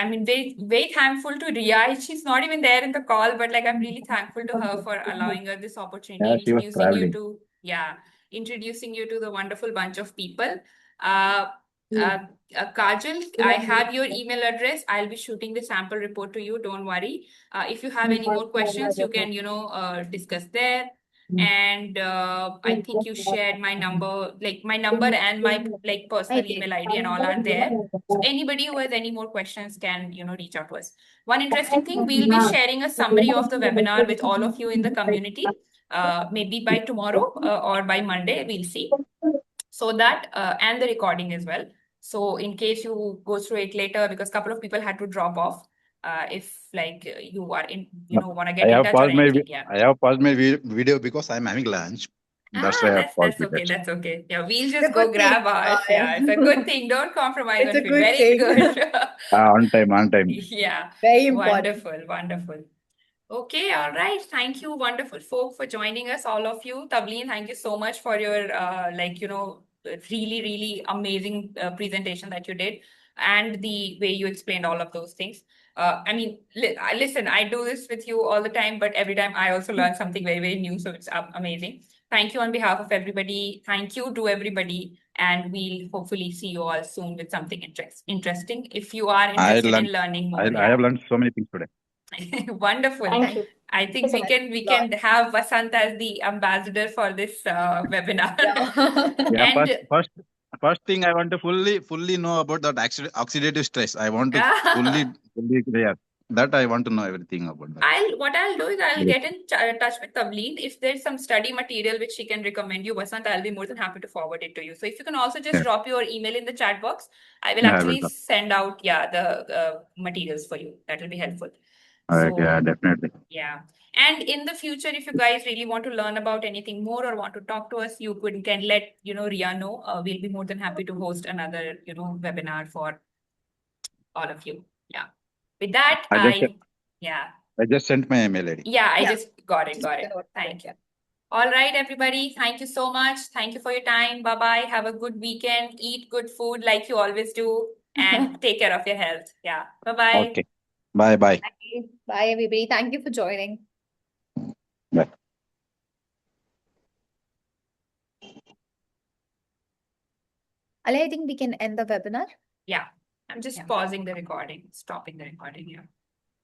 [SPEAKER 1] mean, very thankful to Ria. She's not even there in the call, but I'm really thankful to her for allowing her this opportunity,
[SPEAKER 2] Yeah, she was traveling.
[SPEAKER 1] introducing you to the wonderful bunch of people. Kajal, I have your email address. I'll be shooting the sample report to you. Don't worry. If you have any more questions, you can, discuss there. And I think you shared my number, my number and my personal email ID and all are there. So anybody who has any more questions can, reach out to us. One interesting thing, we'll be sharing a summary of the webinar with all of you in the community. Maybe by tomorrow or by Monday, we'll see. So that, and the recording as well. So in case you go through it later, because a couple of people had to drop off, if you are in, want to get in touch or anything,
[SPEAKER 2] I have paused my video because I'm having lunch. That's why I have paused it.
[SPEAKER 1] That's okay. Yeah, we'll just
[SPEAKER 4] a
[SPEAKER 1] go
[SPEAKER 4] good
[SPEAKER 1] grab
[SPEAKER 4] thing.
[SPEAKER 1] ours. Yeah, it's a good thing. Don't compromise
[SPEAKER 4] It's
[SPEAKER 1] on
[SPEAKER 4] a
[SPEAKER 1] food.
[SPEAKER 4] good
[SPEAKER 1] Very
[SPEAKER 4] thing.
[SPEAKER 1] good.
[SPEAKER 2] On time.
[SPEAKER 1] Yeah.
[SPEAKER 4] Very important.
[SPEAKER 1] Wonderful. Okay, all right. Thank you, wonderful folk, for joining us, all of you. Tableen, thank you so much for your, really, really amazing presentation that you did. and the way you explained all of those things. I mean, listen, I do this with you all the time, but every time I also learn something very, very new. So it's amazing. Thank you on behalf of everybody. Thank you to everybody. And we'll hopefully see you all soon with something interesting. If you are interested in learning more,
[SPEAKER 2] I have learned so many things today.
[SPEAKER 1] Wonderful.
[SPEAKER 9] Thank you.
[SPEAKER 1] I think
[SPEAKER 9] Thank you so
[SPEAKER 1] we can have Vasant as the ambassador for this webinar.
[SPEAKER 2] Yeah,
[SPEAKER 1] And
[SPEAKER 2] first thing I want to fully know about that oxidative stress. I want to fully clear that. I want to know everything about that.
[SPEAKER 1] What I'll do is I'll
[SPEAKER 2] Yes.
[SPEAKER 1] get in touch with Tavleen. If there's some study material which she can recommend you, Vasant, I'll be more than happy to forward it to you. So if you can also just
[SPEAKER 2] Yeah.
[SPEAKER 1] drop your email in the chat box, I will
[SPEAKER 2] Yeah, I will
[SPEAKER 1] actually
[SPEAKER 2] drop.
[SPEAKER 1] send out the materials for you. That will be helpful.
[SPEAKER 2] Okay, yeah, definitely.
[SPEAKER 1] Yeah. And in the future, if you guys really want to learn about anything more or want to talk to us, you can let Ria know. We'll be more than happy to host another webinar for all of you. Yeah. With that,
[SPEAKER 2] I just sent my email ID.
[SPEAKER 1] Yeah, I just got it. Thank you. All right, everybody. Thank you so much. Thank you for your time. Bye-bye. Have a good weekend. Eat good food like you always do. And take care of your health. Yeah. Bye-bye.
[SPEAKER 2] Okay. Bye.
[SPEAKER 4] Bye, everybody. Thank you for joining.
[SPEAKER 2] Bye.
[SPEAKER 4] Ali, I think we can end the webinar.
[SPEAKER 1] Yeah. I'm just pausing the recording, stopping the recording here.